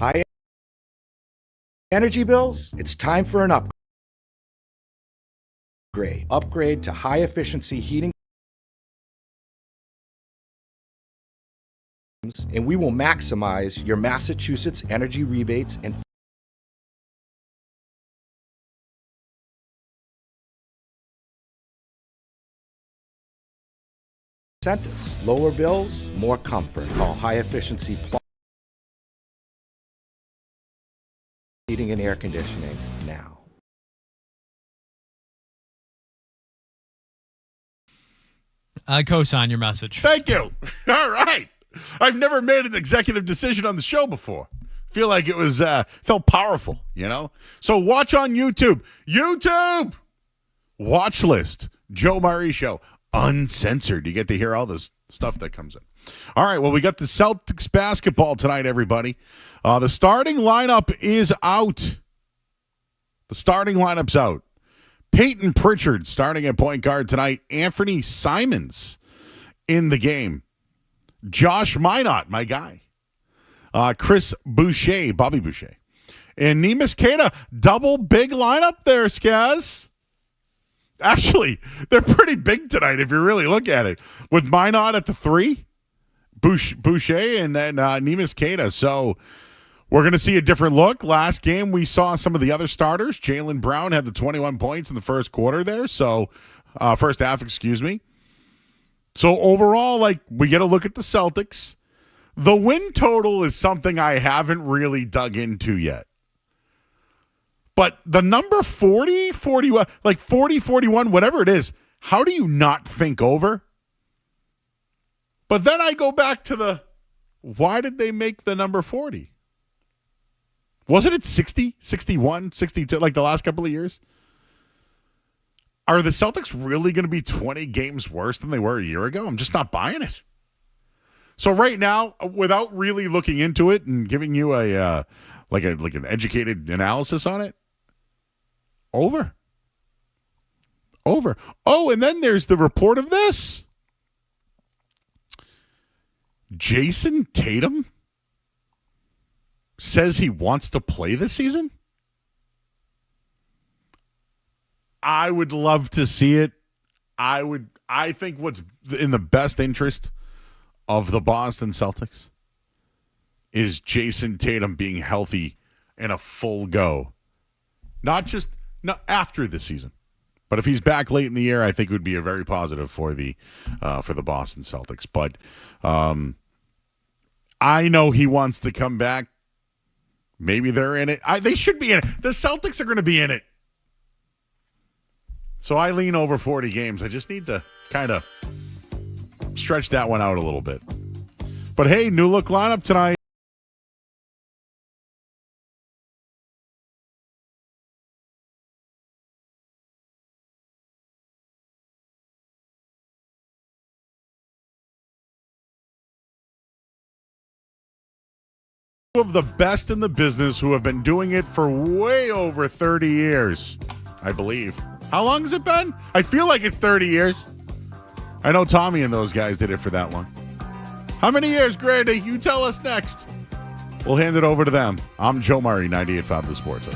High energy bills? It's time for an upgrade. Upgrade to high-efficiency heating, and we will maximize your Massachusetts energy rebates and incentives. Lower bills, more comfort. Call high-efficiency heating and air conditioning now. I co-sign your message. Thank you. All right. I've never made an executive decision on the show before. Feel like it was felt powerful, you know? So watch on YouTube. YouTube! Watch list. Joe Murray Show. Uncensored. You get to hear all this stuff that comes in. All right, well, we got the Celtics basketball tonight, everybody. The starting lineup is out. The starting lineup's out. Peyton Pritchard starting at point guard tonight. Anthony Simons in the game. Josh Minot, my guy. Chris Boucher, Bobby Boucher. And Neemias Queta, double big lineup there, Skaz. Actually, they're pretty big tonight if you really look at it. With Minot at the 3, Boucher, and then Neemias Queta. So we're going to see a different look. Last game, we saw some of the other starters. Jaylen Brown had the 21 points in the first quarter there. So first half, excuse me. So overall, like, we get a look at the Celtics. The win total is something I haven't really dug into yet. But the number 40, 41, like 40, 41, whatever it is, how do you not think over? But then I go back to why did they make the number 40? Wasn't it 60, 61, 62, like the last couple of years? Are the Celtics really going to be 20 games worse than they were a year ago? I'm just not buying it. So right now, without really looking into it and giving you an educated analysis on it, over. Oh, and then there's the report of this. Jason Tatum says he wants to play this season. I would love to see it. I think what's in the best interest of the Boston Celtics is Jason Tatum being healthy and a full go. Not after the season, but if he's back late in the year, I think it would be a very positive for the Boston Celtics. But I know he wants to come back. Maybe they're in it. They should be in it. The Celtics are going to be in it. So I lean over 40 games. I just need to kind of stretch that one out a little bit. But hey, new look lineup tonight. Two of the best in the business who have been doing it for way over 30 years, I believe. How long has it been? I feel like it's 30 years. I know Tommy and those guys did it for that long. How many years, Grady? You tell us next. We'll hand it over to them. I'm Joe Murray, 98.5 The Sports Hub.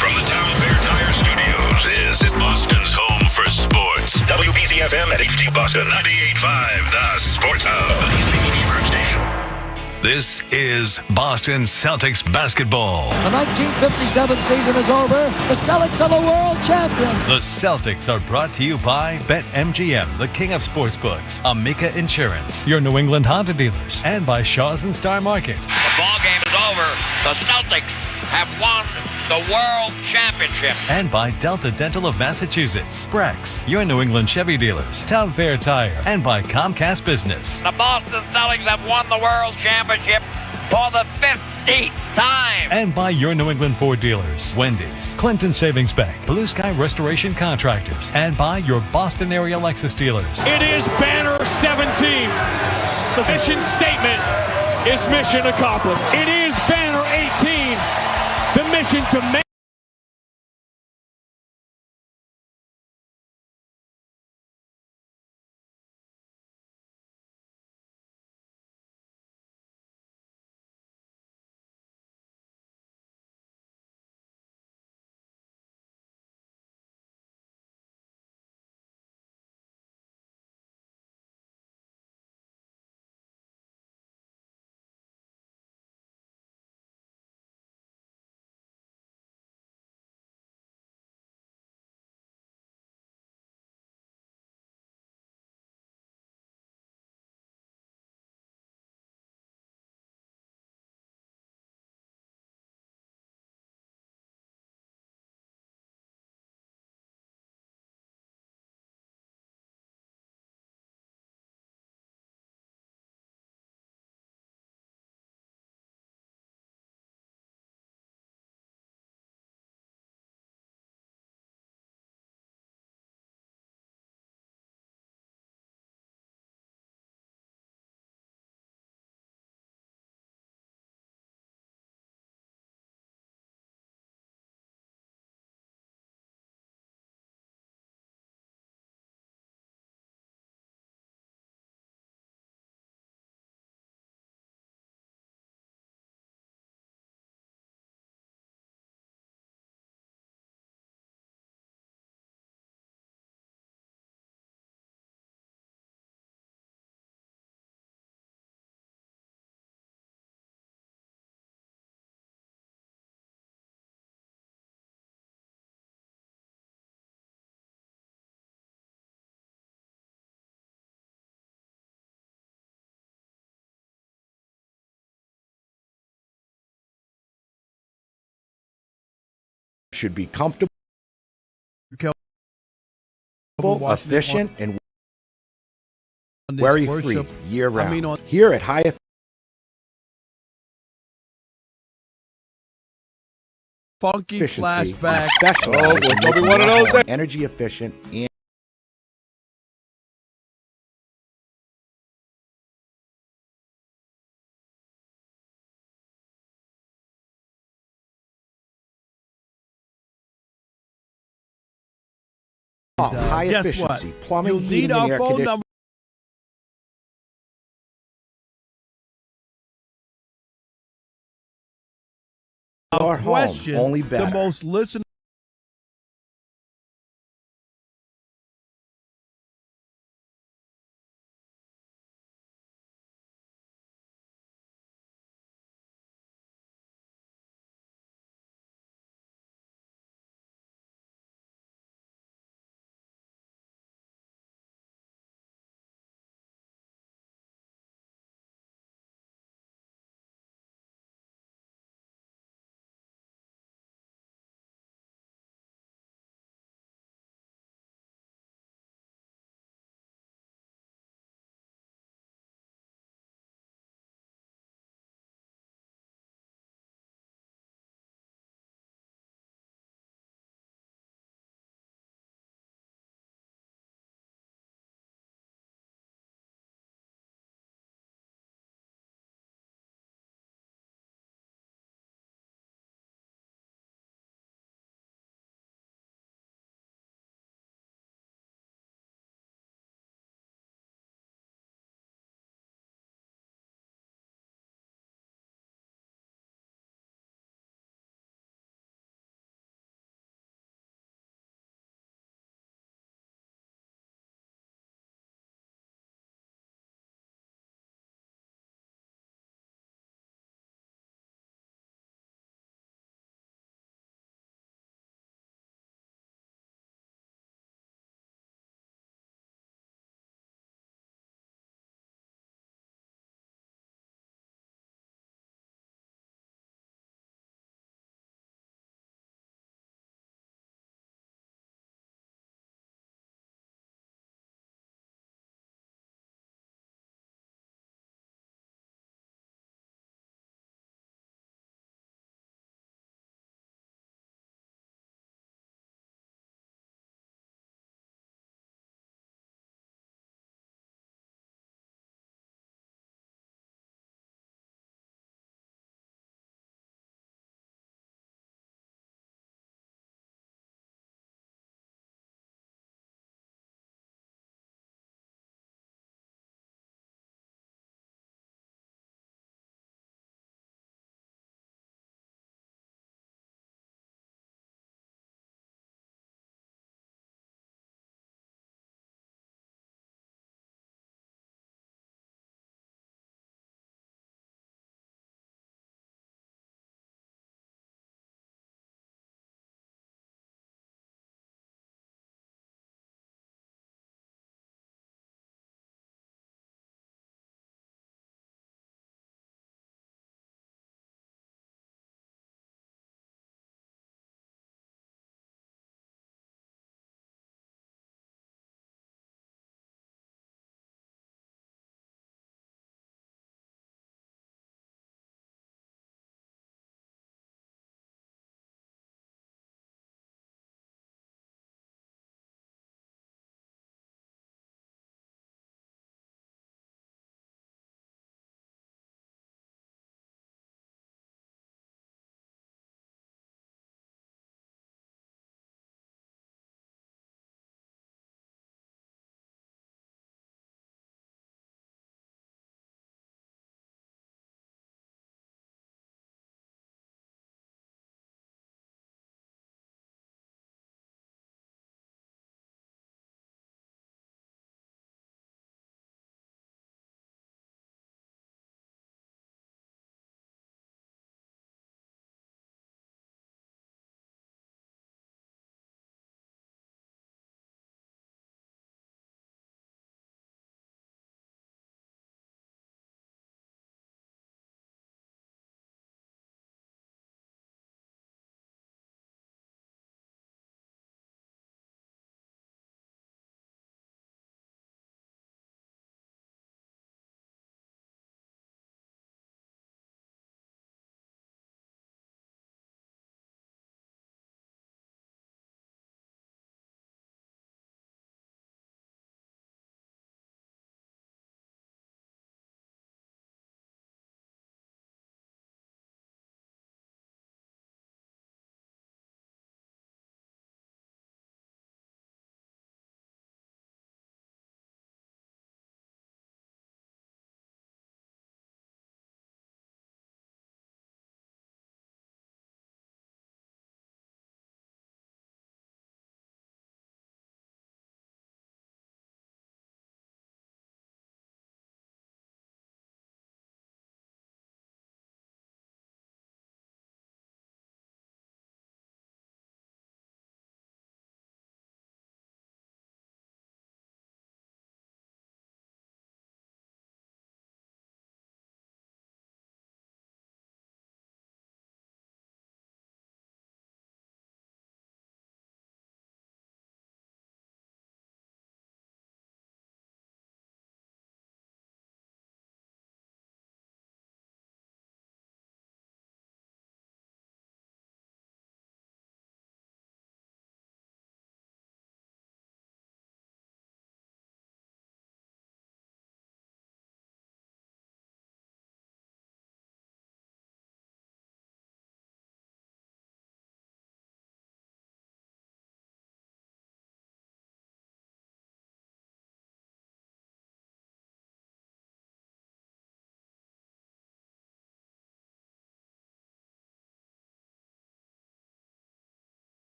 From the Town Fair Tire Studios, this is Boston's home for sports. WBZ-FM at HD Boston, 98.5 The Sports Hub. Station. This is Boston Celtics basketball. The 1957 season is over. The Celtics are the world champions. The Celtics are brought to you by BetMGM, the king of sportsbooks, Amica Insurance, your New England Honda dealers, and by Shaw's and Star Market. The ball game is over. The Celtics have won the World Championship. And by Delta Dental of Massachusetts, Brex, your New England Chevy dealers, Town Fair Tire, and by Comcast Business. The Boston Celtics have won the World Championship for the 15th time. And by your New England Ford dealers, Wendy's, Clinton Savings Bank, Blue Sky Restoration Contractors, and by your Boston area Lexus dealers. It is Banner 17. The mission statement is mission accomplished. It is Banner 18. The mission to make should be comfortable, watching it efficient, and on this worry-free worship. year-round. I mean, on Here at High funky Efficiency, flashback. specialized there's in gonna be making one of your those home there. energy efficient and high guess efficiency what? plumbing, You'll heating, need and our air phone conditioning. number. Our home, Question, only the better. most listened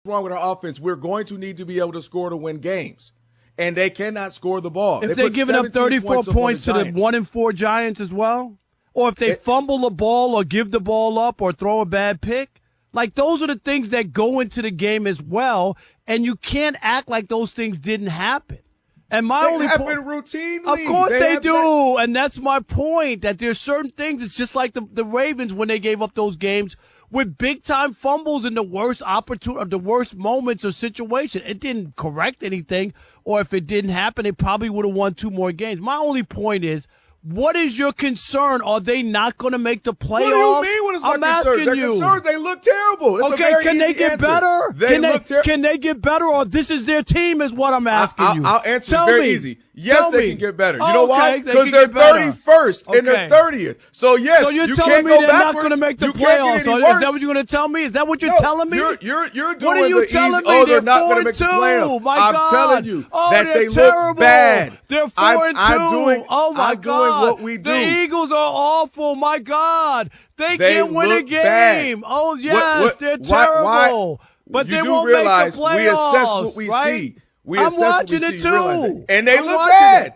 wrong with our offense. We're going to need to be able to score to win games. And they cannot score the ball. If they're giving up 34 points to the 1-4 Giants as well, or if they fumble the ball or give the ball up or throw a bad pick, like those are the things that go into the game as well, and you can't act like those things didn't happen. And my they only happen point, routinely. of course they do, and that's my point. That there's certain things. It's just like the Ravens when they gave up those games with big time fumbles in the worst opportunity, the worst moments or situation. It didn't correct anything, or if it didn't happen, they probably would have won 2 more games. My only point is, what is your concern? Are they not going to make the playoffs? What do you mean? What is my concern? Their concerns, they look terrible. It's okay, can they get better? Can they get better, or this is their team? Is what I'm asking you. I'll answer it very easy. Yes, they can get better. You know why? Okay, because they're 31st and they're 30th. So yes, so you're you telling can't me go they're backwards. not going to make the You can't playoffs? get any Is worse. that what you're going to tell me? Is that what you're telling me? You're doing what are you the telling easy, me? oh, They're not going to make the 4-2. playoffs. My I'm God. telling you that they're they terrible. look bad. They're 4-2. I'm doing what we do. The Eagles are awful. My God. They can't win a game. Bad. Oh, yes, they're terrible. But they won't make the playoffs. We assess what we see. I'm watching it too. And they look bad.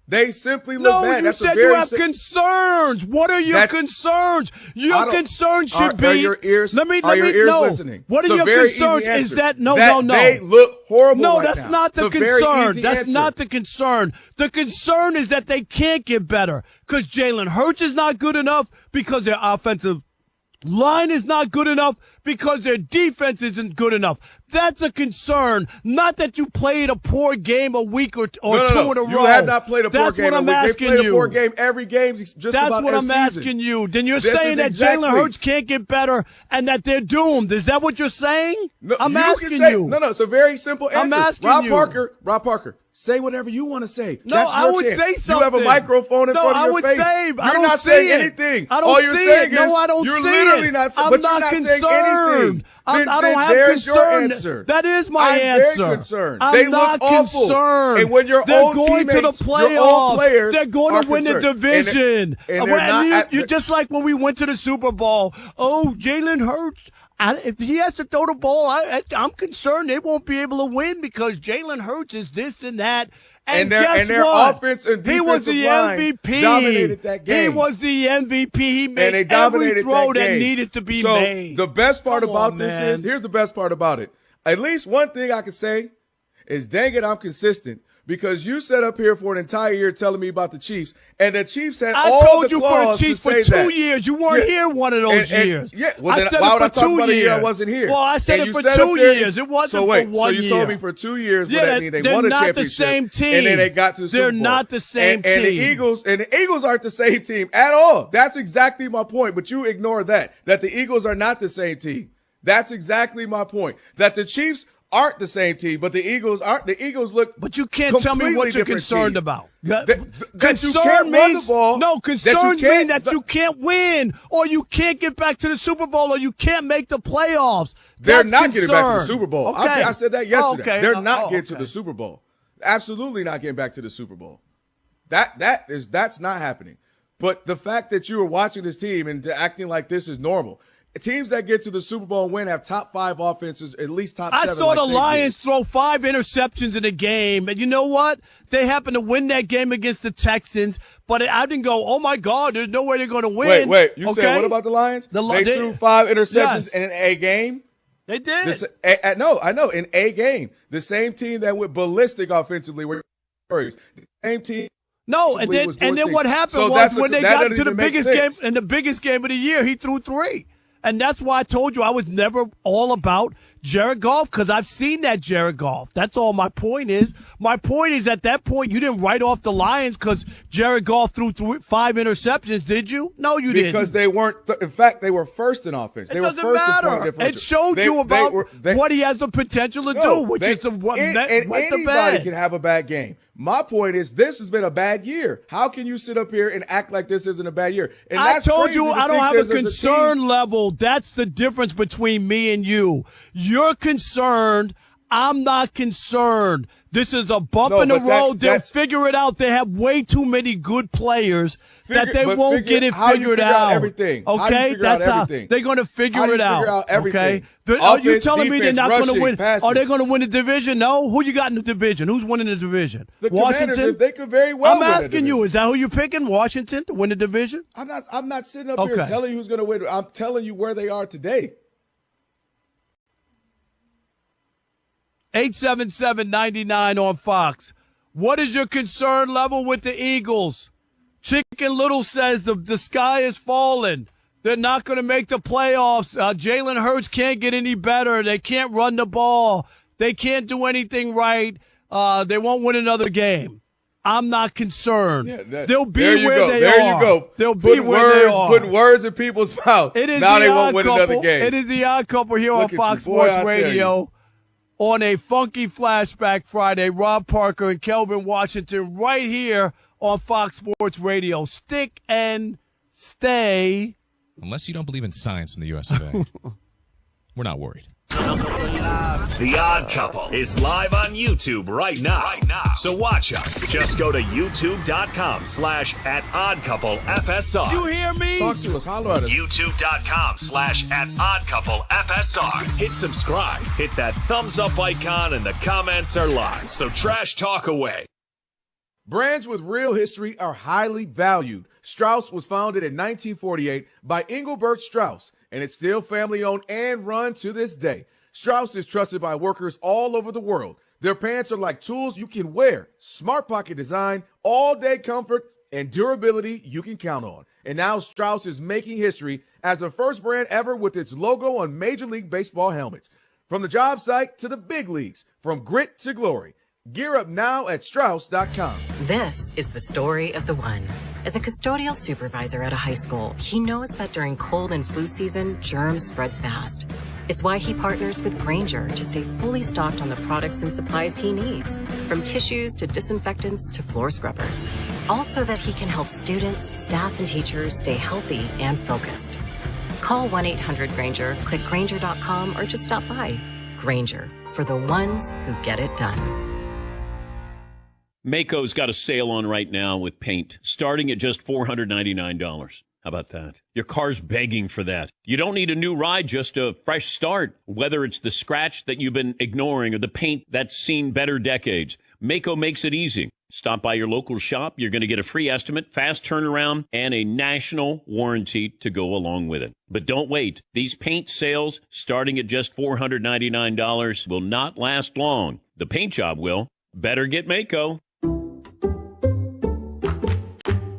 They simply look bad. No, you said you have concerns. What are your concerns? Your concerns should be. Are your ears? Let me listening? What are your concerns? Is that no? They look horrible. No, right that's now. not the It's a very concern. easy That's answer. not the concern. The concern is that they can't get better because Jalen Hurts is not good enough, because their offensive line is not good enough, because their defense isn't good enough. That's a concern. Not that you played a poor game a week or two in a row. You have not played a poor game. That's what I'm asking you. They played a poor game every game. Just That's about what every I'm season. asking you. Then you're This saying is that exactly. Jalen Hurts can't get better and that they're doomed. Is that what you're saying? No, I'm you asking can say, you. No, it's a very simple answer. I'm asking you. Rob Parker, say whatever you want to say. No, That's your I would chance. say something. You have a microphone in front of your face. I You're don't not see saying it. anything. I don't All you're see saying it. No, is I don't you're see literally it. not. I'm But not you're not concerned. saying anything. I don't have there's concern. Your answer. That is my I'm answer. very concerned. I'm They not look awful. concerned. And when your They're own going to the teammates, your own playoffs. players, They're going to win the concerned. division. And they're not you just like when we went to the Super Bowl. Oh, Jalen Hurts. If he has to throw the ball, I'm concerned they won't be able to win because Jalen Hurts is this and that. And guess their what? offense and he was the line MVP. dominated that game. He was the MVP. He And made they every dominated throw that game. needed to be so made. The best part Come about on, this man. is, here's the best part about it. At least one thing I can say is, dang it, I'm consistent. Because you sat up here for an entire year telling me about the Chiefs, and the Chiefs had all the told you for the clause to Chiefs for say 2 that. years. You weren't here one of those years. Yeah, well, then said why it would I for talk 2 about a year I years. wasn't here? Well, I said And it you for sat 2 up there- years. It wasn't so wait, for 1 year. So you told me for 2 years, Yeah, but that mean they they're won a not the championship. same team. And then they got to the Super They're Bowl. not the same and team. the Eagles aren't the same team at all. That's exactly my point, but you ignore that the Eagles are not the same team. That's exactly my point. That the Chiefs aren't the same team, but the Eagles aren't. The Eagles look. But you can't tell me what you're concerned about. That concern you can't run means the ball. no. Concern that you means that you can't win, or you can't get back to the Super Bowl, or you can't make the playoffs. They're That's not getting back to the concern. Super Bowl. Okay. I said that yesterday. Okay. They're not getting to the Super Bowl. Absolutely not getting back to the Super Bowl. That's not happening. But the fact that you are watching this team and acting like this is normal. Teams that get to the Super Bowl and win have top 5 offenses, at least top 7. I saw the Lions throw 5 interceptions in a game, and you know what? They happened to win that game against the Texans, but I didn't go, oh, my God, there's no way they're going to win. Wait. You said what about the Lions? They threw 5 interceptions in a game? They did. No, I know, in a game. The same team that went ballistic offensively were the same team. No, and then what happened was when they got to the biggest game, and the biggest game of the year, he threw 3. And that's why I told you I was never all about Jared Goff, because I've seen that Jared Goff. That's all my point is. My point is, at that point, you didn't write off the Lions because Jared Goff threw 5 interceptions, did you? No, you didn't. Because they weren't. In fact, they were first in offense. It doesn't matter. It showed you about what he has the potential to do, which is what the bad. Can have a bad game. My point is, this has been a bad year. How can you sit up here and act like this isn't a bad year? And I told you I don't have a concern level. That's the difference between me and you. You're concerned. I'm not concerned. This is a bump in the road. They'll figure it out. They have way too many good players that they won't get it figured out. Everything. Okay, that's how they're going to figure it out. Okay, are you telling me they're not going to win? Are they going to win the division? No. Who you got in the division? Who's winning the division? The Washington. Commanders, they could very well. I'm asking you. Is that who you're picking? Washington to win the division? I'm not sitting up here telling you who's going to win. I'm telling you where they are today. 877-99 on Fox. What is your concern level with the Eagles? Chicken Little says the sky is falling. They're not going to make the playoffs. Jalen Hurts can't get any better. They can't run the ball. They can't do anything right. They won't win another game. I'm not concerned. They'll be where they are. There you go. They'll be where they are. Putting words in people's mouth. It is now the they won't win another game. It is the Odd Couple here on Fox Sports Radio. On a funky flashback Friday, Rob Parker and Kelvin Washington right here on Fox Sports Radio. Stick and stay. Unless you don't believe in science in the US of A. We're not worried. The Odd Couple is live on YouTube right now. So watch us. Just go to youtube.com/@oddcouplefsr. You hear me? Talk to us. Holler at us. youtube.com/@oddcouplefsr. Hit subscribe. Hit that thumbs up icon and the comments are live. So trash talk away. Brands with real history are highly valued. Strauss was founded in 1948 by Engelbert Strauss, and it's still family-owned and run to this day. Strauss is trusted by workers all over the world. Their pants are like tools you can wear, smart pocket design, all-day comfort, and durability you can count on. And now Strauss is making history as the first brand ever with its logo on Major League Baseball helmets. From the job site to the big leagues, from grit to glory. Gear up now at Strauss.com. This is the story of the one. As a custodial supervisor at a high school, he knows that during cold and flu season, germs spread fast. It's why he partners with Grainger to stay fully stocked on the products and supplies he needs, from tissues to disinfectants to floor scrubbers. All so that he can help students, staff, and teachers stay healthy and focused. Call 1-800-GRAINGER, click Grainger.com, or just stop by. Grainger, for the ones who get it done. Maaco's got a sale on right now with paint, starting at just $499. How about that? Your car's begging for that. You don't need a new ride, just a fresh start. Whether it's the scratch that you've been ignoring or the paint that's seen better decades, Maaco makes it easy. Stop by your local shop. You're going to get a free estimate, fast turnaround, and a national warranty to go along with it. But don't wait. These paint sales, starting at just $499, will not last long. The paint job will. Better get Maaco.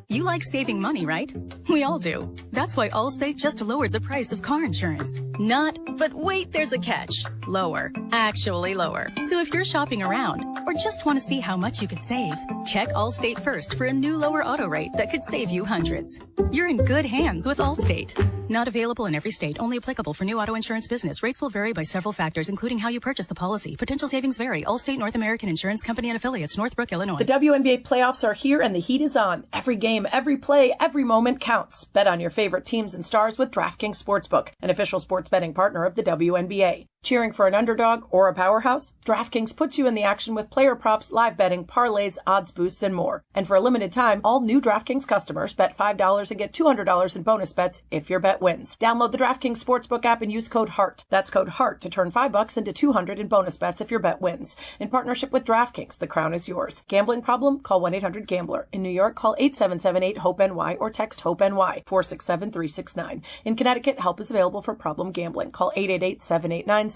You like saving money, right? We all do. That's why Allstate just lowered the price of car insurance. Not, but wait, there's a catch. Lower. Actually lower. So if you're shopping around or just want to see how much you could save, check Allstate first for a new lower auto rate that could save you hundreds. You're in good hands with Allstate. Not available in every state. Only applicable for new auto insurance business. Rates will vary by several factors, including how you purchase the policy. Potential savings vary. Allstate North American Insurance Company and Affiliates, Northbrook, Illinois. The WNBA playoffs are here and the heat is on. Every game, every play, every moment counts. Bet on your favorite teams and stars with DraftKings Sportsbook, an official sports betting partner of the WNBA. Cheering for an underdog or a powerhouse? DraftKings puts you in the action with player props, live betting, parlays, odds boosts, and more. And for a limited time, all new DraftKings customers bet $5 and get $200 in bonus bets if your bet wins. Download the DraftKings Sportsbook app and use code HEART. That's code HEART to turn $5 into $200 in bonus bets if your bet wins. In partnership with DraftKings, the crown is yours. Gambling problem? Call 1-800-GAMBLER. In New York, call 877-8-HOPE-NY or text HOPE-NY 467-369. In Connecticut, help is available for problem gambling. Call 888-789-7777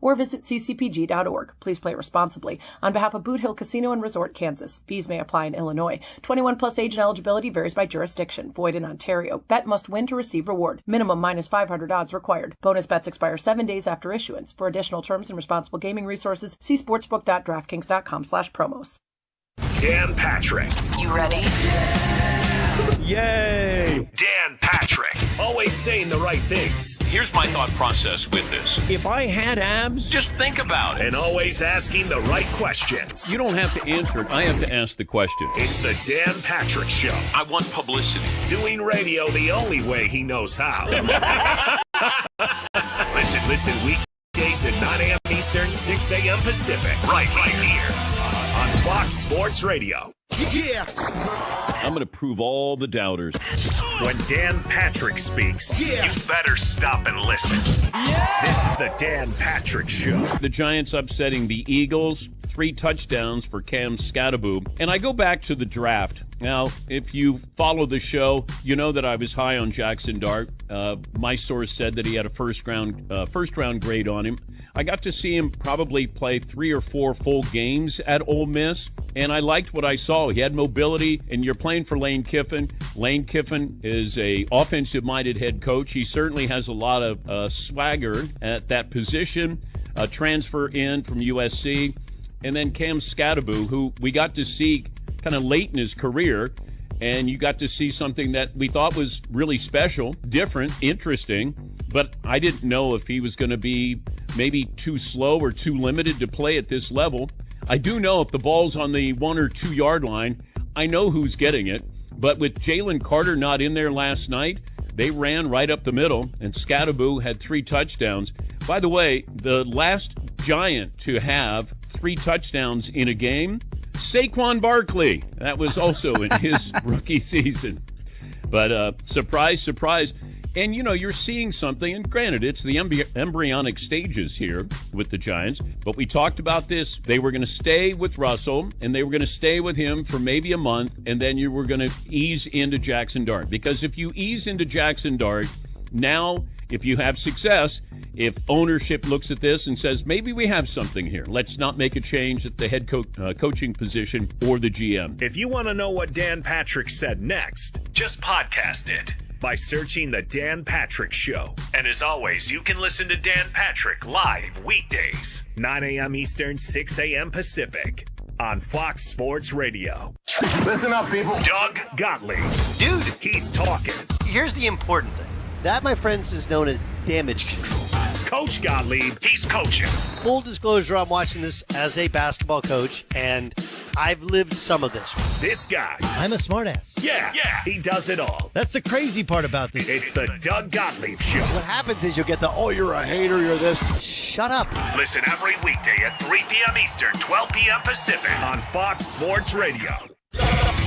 or visit ccpg.org. Please play responsibly. On behalf of Boot Hill Casino and Resort, Kansas. Fees may apply in Illinois. 21 plus age and eligibility varies by jurisdiction. Void in Ontario. Bet must win to receive reward. Minimum minus 500 odds required. Bonus bets expire 7 days after issuance. For additional terms and responsible gaming resources, see sportsbook.draftkings.com/promos. Dan Patrick. You ready? Yay! Dan Patrick. Always saying the right things. Here's my thought process with this. If I had abs, Just think about it. And always asking the right questions. you don't have to answer it. I have to ask the question. It's the Dan Patrick Show. I want publicity. Doing radio the only way he knows how. Listen week Days at 9 a.m. Eastern, 6 a.m. Pacific. Right here on Fox Sports Radio. Yeah. I'm going to prove all the doubters. When Dan Patrick speaks, you better stop and listen. This is the Dan Patrick Show. The Giants upsetting the Eagles, 3 touchdowns for Cam Scatterbo. And I go back to the draft. Now, if you follow the show, you know that I was high on Jackson Dart. My source said that he had a first round grade on him. I got to see him probably play 3 or 4 full games at Ole Miss, and I liked what I saw. He had mobility, and you're playing for Lane Kiffin. Lane Kiffin is a offensive-minded head coach. He certainly has a lot of swagger at that position. A transfer in from USC. And then Cam Scatterbo, who we got to see kind of late in his career, and you got to see something that we thought was really special, different, interesting, but I didn't know if he was going to be maybe too slow or too limited to play at this level. I do know if the ball's on the 1 or 2 yard line, I know who's getting it, but with Jalen Carter not in there last night, they ran right up the middle, and Scatterbo had 3 touchdowns. By the way, the last Giant to have 3 touchdowns in a game, Saquon Barkley. That was also in his rookie season. But surprise, surprise. And, you're seeing something, and granted, it's the embryonic stages here with the Giants, but we talked about this. They were going to stay with Russell, and they were going to stay with him for maybe a month, and then you were going to ease into Jackson Dart. Because if you ease into Jackson Dart, now, if you have success, if ownership looks at this and says, maybe we have something here, let's not make a change at the head coaching position or the GM. If you want to know what Dan Patrick said next, just podcast it by searching The Dan Patrick Show. And as always, you can listen to Dan Patrick live weekdays, 9 a.m. Eastern, 6 a.m. Pacific on Fox Sports Radio. Listen up, people. Doug Gottlieb. Dude. He's talking. Here's the important thing. That, my friends, is known as damage control. Coach Gottlieb, he's coaching. Full disclosure, I'm watching this as a basketball coach, and I've lived some of this. This guy. I'm a smartass. Yeah, he does it all. That's the crazy part about this. It's the Doug Gottlieb Show. What happens is you'll get the, you're a hater, you're this. Shut up. Listen every weekday at 3 p.m. Eastern, 12 p.m. Pacific on Fox Sports Radio.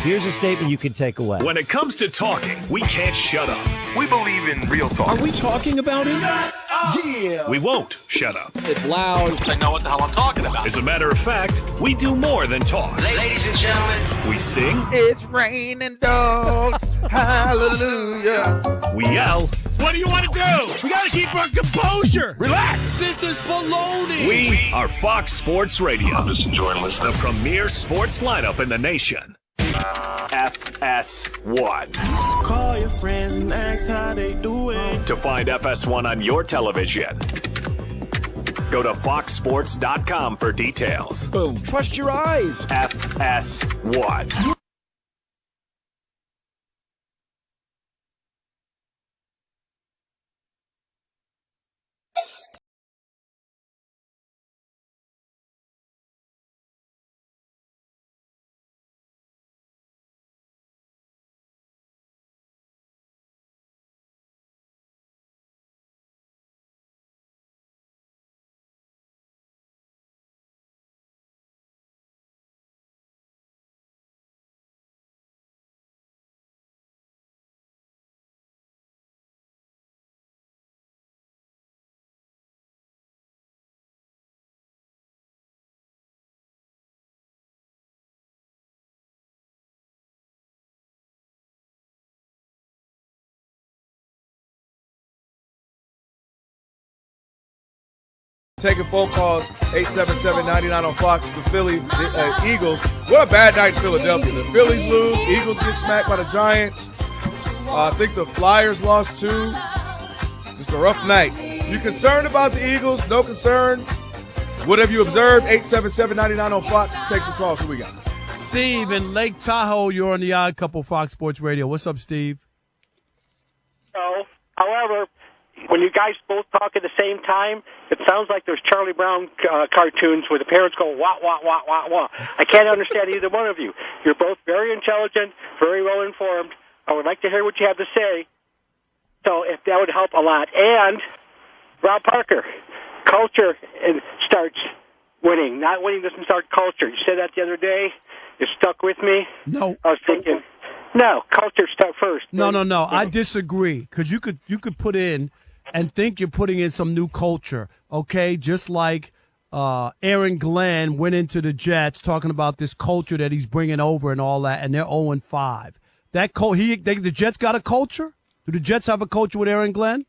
Here's a statement you can take away. When it comes to talking, we can't shut up. We believe in real talk. Are we talking about it? Yeah. We won't shut up. It's loud. I know what the hell I'm talking about. As a matter of fact, we do more than talk. Ladies and gentlemen, we sing. It's raining dogs. Hallelujah. We yell. What do you want to do? We got to keep our composure. Relax. This is baloney. We are Fox Sports Radio. I'm just enjoying listening. The premier sports lineup in the nation. FS1. Call your friends and ask how they doing. To find FS1 on your television, go to foxsports.com for details. Boom. Trust your eyes. FS1. Taking phone calls, 877-99 on Fox, the Philly Eagles. What a bad night in Philadelphia. The Phillies lose, Eagles get smacked by the Giants. I think the Flyers lost too. Just a rough night. You concerned about the Eagles? No concern. What have you observed? 877-99 on Fox. Take some calls. Who we got? Steve in Lake Tahoe, you're on the Odd Couple Fox Sports Radio. What's up, Steve? No. However, when you guys both talk at the same time, it sounds like there's Charlie Brown cartoons where the parents go, wah, wah, wah, wah, wah. I can't understand either one of you. You're both very intelligent, very well informed. I would like to hear what you have to say. So if that would help a lot. And Rob Parker, culture starts winning. Not winning doesn't start culture. You said that the other day. It stuck with me. No. I was thinking, no, culture stuck first. No. I disagree, because you could put in and think you're putting in some new culture, okay? Just like Aaron Glenn went into the Jets talking about this culture that he's bringing over and all that, and they're 0-5. The Jets got a culture? Do the Jets have a culture with Aaron Glenn?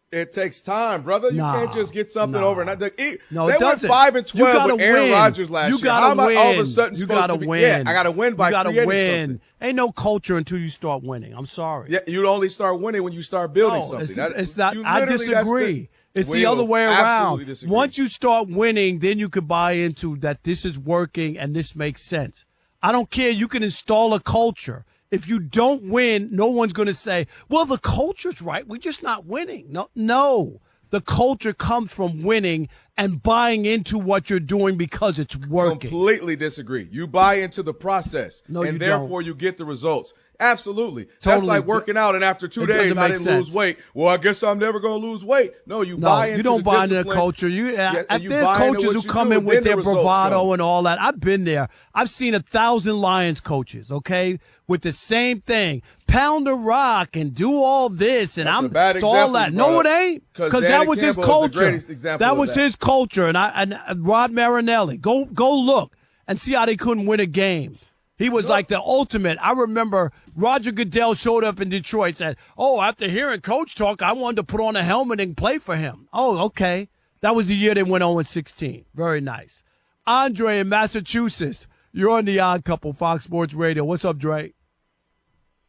It takes time, brother. You can't just get something overnight. They it doesn't. went 5-12 with Aaron Rodgers last year. How am I all of a sudden you gotta win? Yeah, I got to win by creating something. Ain't no culture until you start winning. I'm sorry. Yeah, you only start winning when you start building something. It's not. I disagree. It's the other way around. Once you start winning, then you can buy into that this is working and this makes sense. I don't care. You can install a culture. If you don't win, no one's going to say, well, the culture's right. We're just not winning. No. The culture comes from winning and buying into what you're doing because it's working. Completely disagree. You buy into the process, and therefore you get the results. Absolutely. That's like working out, and after 2 days I didn't lose weight. Well, I guess I'm never going to lose weight. No, you buy into the discipline. You don't buy into the culture. There are coaches who come in with their bravado and all that. I've been there. I've seen 1,000 Lions coaches, okay, with the same thing. Pound the rock and do all this, and I'm all that. No, it ain't, because that was his culture. That was his culture, and Rod Marinelli. Go look and see how they couldn't win a game. He was like the ultimate. I remember Roger Goodell showed up in Detroit and said, after hearing Coach talk, I wanted to put on a helmet and play for him. Oh, okay. That was the year they went 0-16. Very nice. Andre in Massachusetts, you're on the Odd Couple, Fox Sports Radio. What's up, Dre?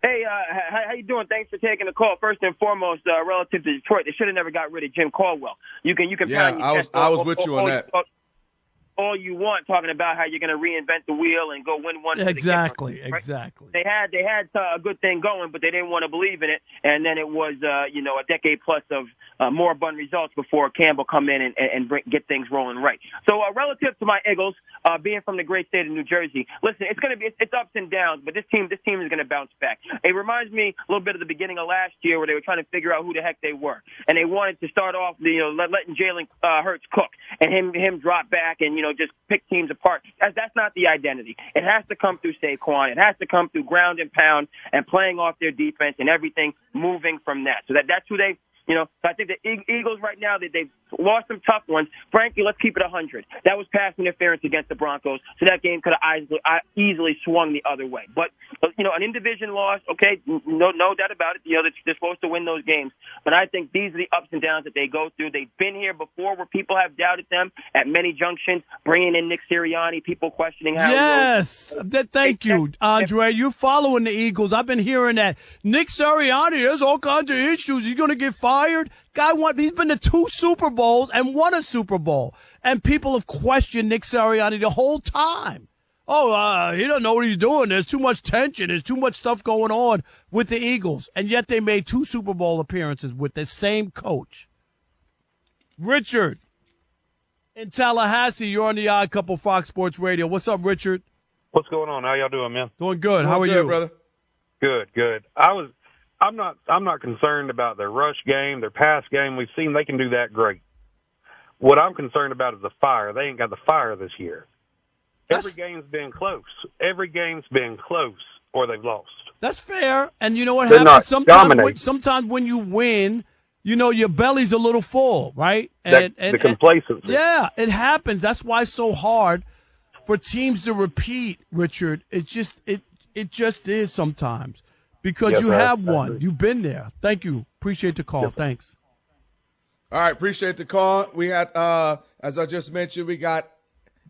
Hey, how you doing? Thanks for taking the call. First and foremost, relative to Detroit, they should have never got rid of Jim Caldwell. You can pound your chest I was with you on that. All you want, talking about how you're going to reinvent the wheel and go win one. Exactly. They had a good thing going, but they didn't want to believe in it. And then it was, a decade plus of moribund results before Campbell come in and get things rolling right. So relative to my Eagles, being from the great state of New Jersey, listen, it's ups and downs, but this team is going to bounce back. It reminds me a little bit of the beginning of last year where they were trying to figure out who the heck they were, and they wanted to start off, letting Jalen Hurts cook and him drop back and just pick teams apart. That's not the identity. It has to come through Saquon. It has to come through ground and pound and playing off their defense and everything moving from that. So that's who they. So I think the Eagles right now, they've lost some tough ones. Frankly, let's keep it 100. That was pass interference against the Broncos, so that game could have easily swung the other way. But an in-division loss, okay, no doubt about it. They're supposed to win those games. But I think these are the ups and downs that they go through. They've been here before where people have doubted them at many junctions, bringing in Nick Sirianni, people questioning how. Yes, thank you, Andre. You're following the Eagles. I've been hearing that. Nick Sirianni, there's all kinds of issues. He's going to get fired. He's been to 2 Super Bowls and won a Super Bowl. And people have questioned Nick Sirianni the whole time. He doesn't know what he's doing. There's too much tension. There's too much stuff going on with the Eagles. And yet they made 2 Super Bowl appearances with the same coach. Richard in Tallahassee, you're on the Odd Couple, Fox Sports Radio. What's up, Richard? What's going on? How y'all doing, man? Doing good. How are you, brother? Good. I'm not concerned about their rush game, their pass game. We've seen they can do that great. What I'm concerned about is the fire. They ain't got the fire this year. Every game's been close. Or they've lost. That's fair. And you know what They're happens? not Sometimes when you win, your belly's a little full, right? The complacency. Yeah, it happens. That's why it's so hard for teams to repeat, Richard. It just is sometimes. Because you have one. You've been there. Thank you. Appreciate the call. Thanks. All right. Appreciate the call. We had, as I just mentioned, we got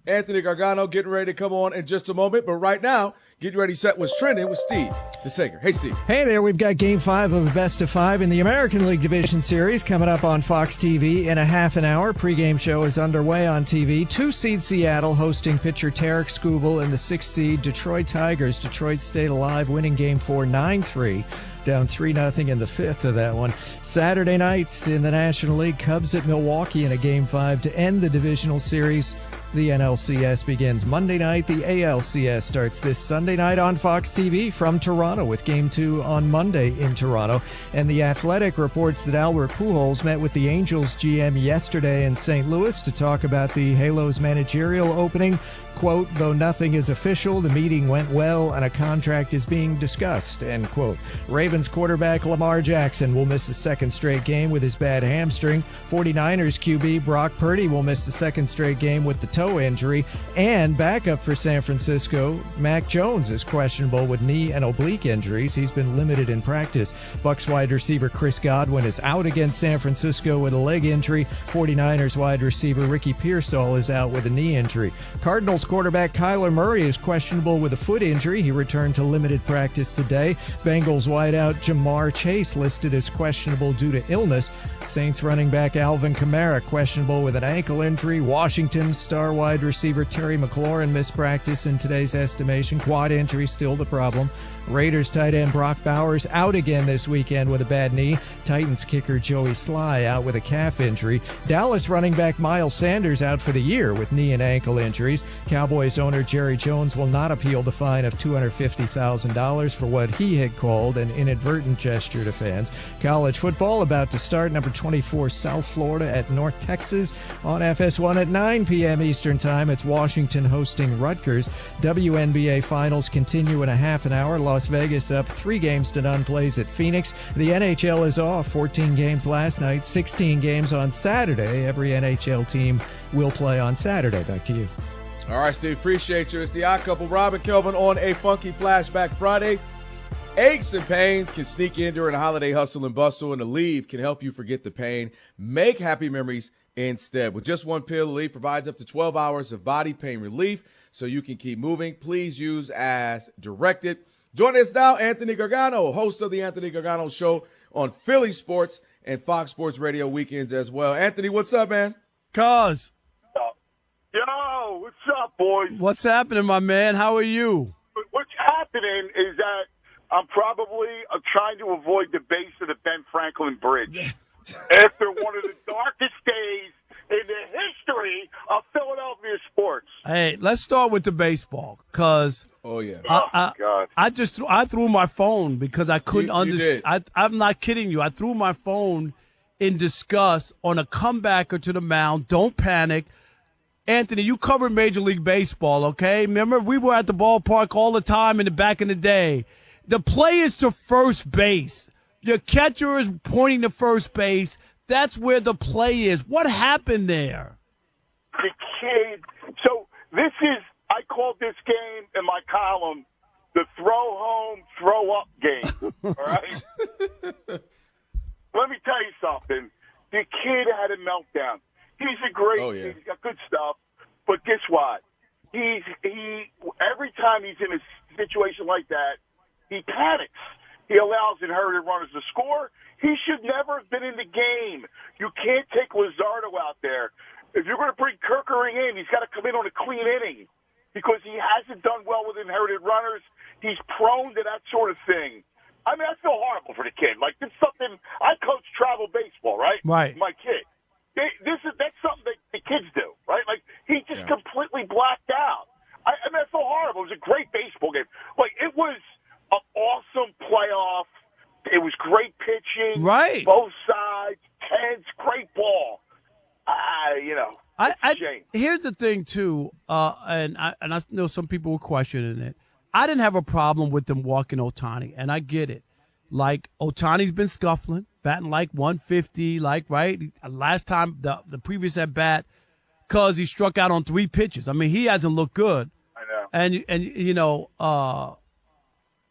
Anthony Gargano getting ready to come on in just a moment. But right now, getting ready set what's trending with Steve DeSager. Hey, Steve. Hey there. We've got Game 5 of the Best of 5 in the American League Division Series coming up on Fox TV in a half an hour. Pre-game show is underway on TV. 2-seed Seattle hosting pitcher Tarek Skubal and the 6-seed Detroit Tigers. Detroit stayed alive, winning Game 4 9-3 down 3-0 in the fifth of that one. Saturday nights in the National League, Cubs at Milwaukee in a Game 5 to end the divisional series. The NLCS begins Monday night. The ALCS starts this Sunday night on Fox TV from Toronto with Game 2 on Monday in Toronto. And The Athletic reports that Albert Pujols met with the Angels GM yesterday in St. Louis to talk about the Halos managerial opening. Quote, though nothing is official, the meeting went well and a contract is being discussed, end quote. Ravens quarterback Lamar Jackson will miss the second straight game with his bad hamstring. 49ers QB Brock Purdy will miss the second straight game with the toe injury. And backup for San Francisco, Mac Jones is questionable with knee and oblique injuries. He's been limited in practice. Bucs wide receiver Chris Godwin is out against San Francisco with a leg injury. 49ers wide receiver Ricky Pearsall is out with a knee injury. Cardinals quarterback Kyler Murray is questionable with a foot injury. He returned to limited practice today. Bengals wideout Jamar Chase listed as questionable due to illness. Saints running back Alvin Kamara questionable with an ankle injury. Washington star wide receiver Terry McLaurin missed practice in today's estimation. Quad injury still the problem. Raiders tight end Brock Bowers out again this weekend with a bad knee. Titans kicker Joey Sly out with a calf injury. Dallas running back Miles Sanders out for the year with knee and ankle injuries. Cowboys owner Jerry Jones will not appeal the fine of $250,000 for what he had called an inadvertent gesture to fans. College football about to start. Number 24 South Florida at North Texas on FS1 at 9 p.m. Eastern Time. It's Washington hosting Rutgers. WNBA finals continue in a half an hour. Las Vegas up 3-0 plays at Phoenix. The NHL is off. 14 games last night, 16 games on Saturday. Every NHL team will play on Saturday. Back to you. All right, Steve, appreciate you. It's the Odd Couple, Rob and Kelvin on a Funky Flashback Friday. Aches and pains can sneak in during a holiday hustle and bustle, and Aleve can help you forget the pain. Make happy memories instead. With just one pill, Aleve provides up to 12 hours of body pain relief so you can keep moving. Please use as directed. Join us now, Anthony Gargano, host of the Anthony Gargano Show on Philly Sports and Fox Sports Radio weekends as well. Anthony, what's up, man? Cuz. Yo, what's up, boys? What's happening, my man? How are you? What's happening is that I'm probably trying to avoid the base of the Ben Franklin Bridge after one of the darkest days in the history of Philadelphia sports. Hey, let's start with the baseball, because I threw my phone because I couldn't understand. I'm not kidding you. I threw my phone in disgust on a comebacker to the mound. Don't panic. Anthony, you covered Major League Baseball, okay? Remember, we were at the ballpark all the time back in the day. The play is to first base. Your catcher is pointing to first base. That's where the play is. What happened there? The kid. So this is, I called this game in my column the throw home, throw up game. All right? Let me tell you something. The kid had a meltdown. He's a great kid. He's got good stuff. But guess what? He every time he's in a situation like that, he panics. He allows inherited runners to score. He should never have been in the game. You can't take Luzardo out there. If you're going to bring Kirkering in, he's got to come in on a clean inning because he hasn't done well with inherited runners. He's prone to that sort of thing. I mean, I feel horrible for the kid. Like, it's something – I coach travel baseball, right? Right. My kid. That's something that the kids do, right? Like, he just completely blacked out. I mean, I feel horrible. It was a great baseball game. Like, it was an awesome playoff. It was great pitching. Right. Both sides. Tense. Great ball. Shame. Here's the thing, too, and I know some people were questioning it. I didn't have a problem with them walking Ohtani, and I get it. Like, Ohtani's been scuffling, batting like 150, right? Last time, the previous at-bat, because he struck out on 3 pitches. I mean, he hasn't looked good. I know. And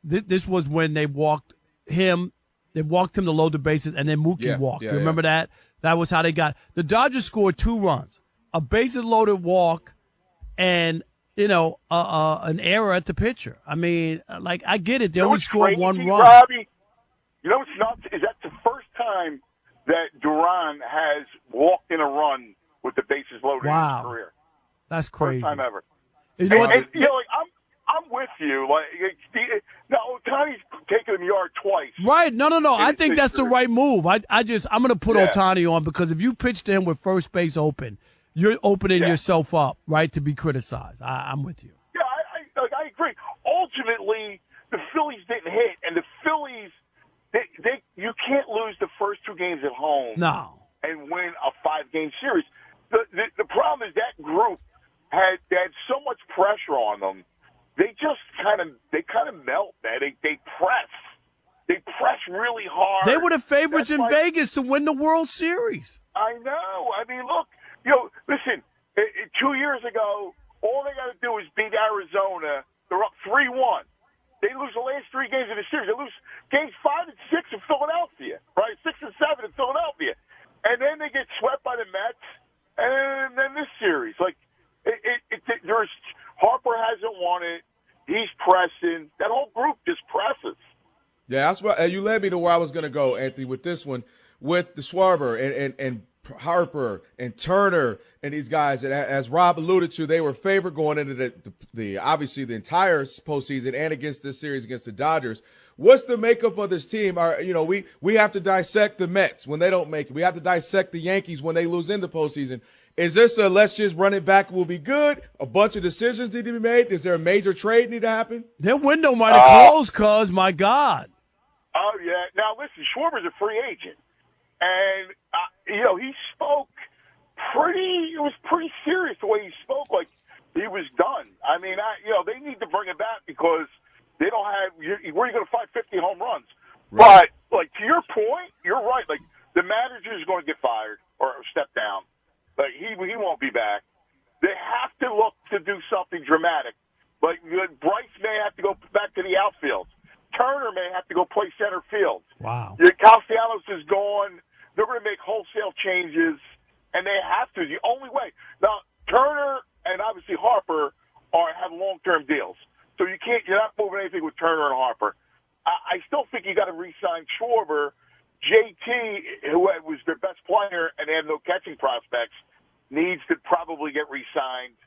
this was when they walked him. They walked him to load the bases, and then Mookie walked. You remember that? That was how they got. The Dodgers scored 2 runs, a bases-loaded walk, and an error at the pitcher. I mean, like, I get it. They only scored 1 run. Robbie, you know what's nuts is that's the first time that Duran has walked in a run with the bases loaded in his career. That's crazy. First time ever. You know what? I'm with you. Like, now Ohtani's taking him yard twice. Right. No. I think that's the right move. I'm going to put Ohtani on because if you pitch to him with first base open, you're opening yourself up, right, to be criticized. I'm with you. Yeah, I agree. Ultimately, the Phillies didn't hit, and the Phillies, you can't lose the first 2 games at home and win a 5-game series. The problem is that group had so much pressure on them. They just kind of melt, man. They press. They press really hard. They were the favorites in Vegas to win the World Series. I know. I mean, look, listen, 2 years ago, all they got to do is beat Arizona. They're up 3-1. They lose the last 3 games of the series. They lose games 5 and 6 in Philadelphia, right? 6 and 7 in Philadelphia. And then they get swept by the Mets. And then this series. There's Harper hasn't won it. He's pressing. That whole group just presses. Yeah, that's what you led me to where I was going to go, Anthony, with this one, with the Schwarber and Harper and Turner and these guys. And as Rob alluded to, they were favored going into the obviously the entire postseason and against this series against the Dodgers. What's the makeup of this team? We have to dissect the Mets when they don't make it. We have to dissect the Yankees when they lose in the postseason. Is this a let's just run it back, will be good? A bunch of decisions need to be made? Is there a major trade need to happen? Their window might have closed, cuz, my God. Oh, yeah. Now, listen, Schwarber's a free agent. And, he spoke it was pretty serious the way he spoke, like he was done. I mean, they need to bring it back because they don't have, where are you going to find 50 home runs? Right. But, to your point, you're right. Like, the manager is going to get fired or step down. Like, he won't be back. They have to look to do something dramatic. Like, Bryce may have to go back to the outfield. Turner may have to go play center field. Wow. Castellanos is gone. They're going to make wholesale changes, and they have to. The only way. Now, Turner and obviously Harper have long-term deals. So you're not moving anything with Turner and Harper. I still think you got to re-sign Schwarber. JT, who was their best player and they have no catching prospects, needs to probably get re-signed.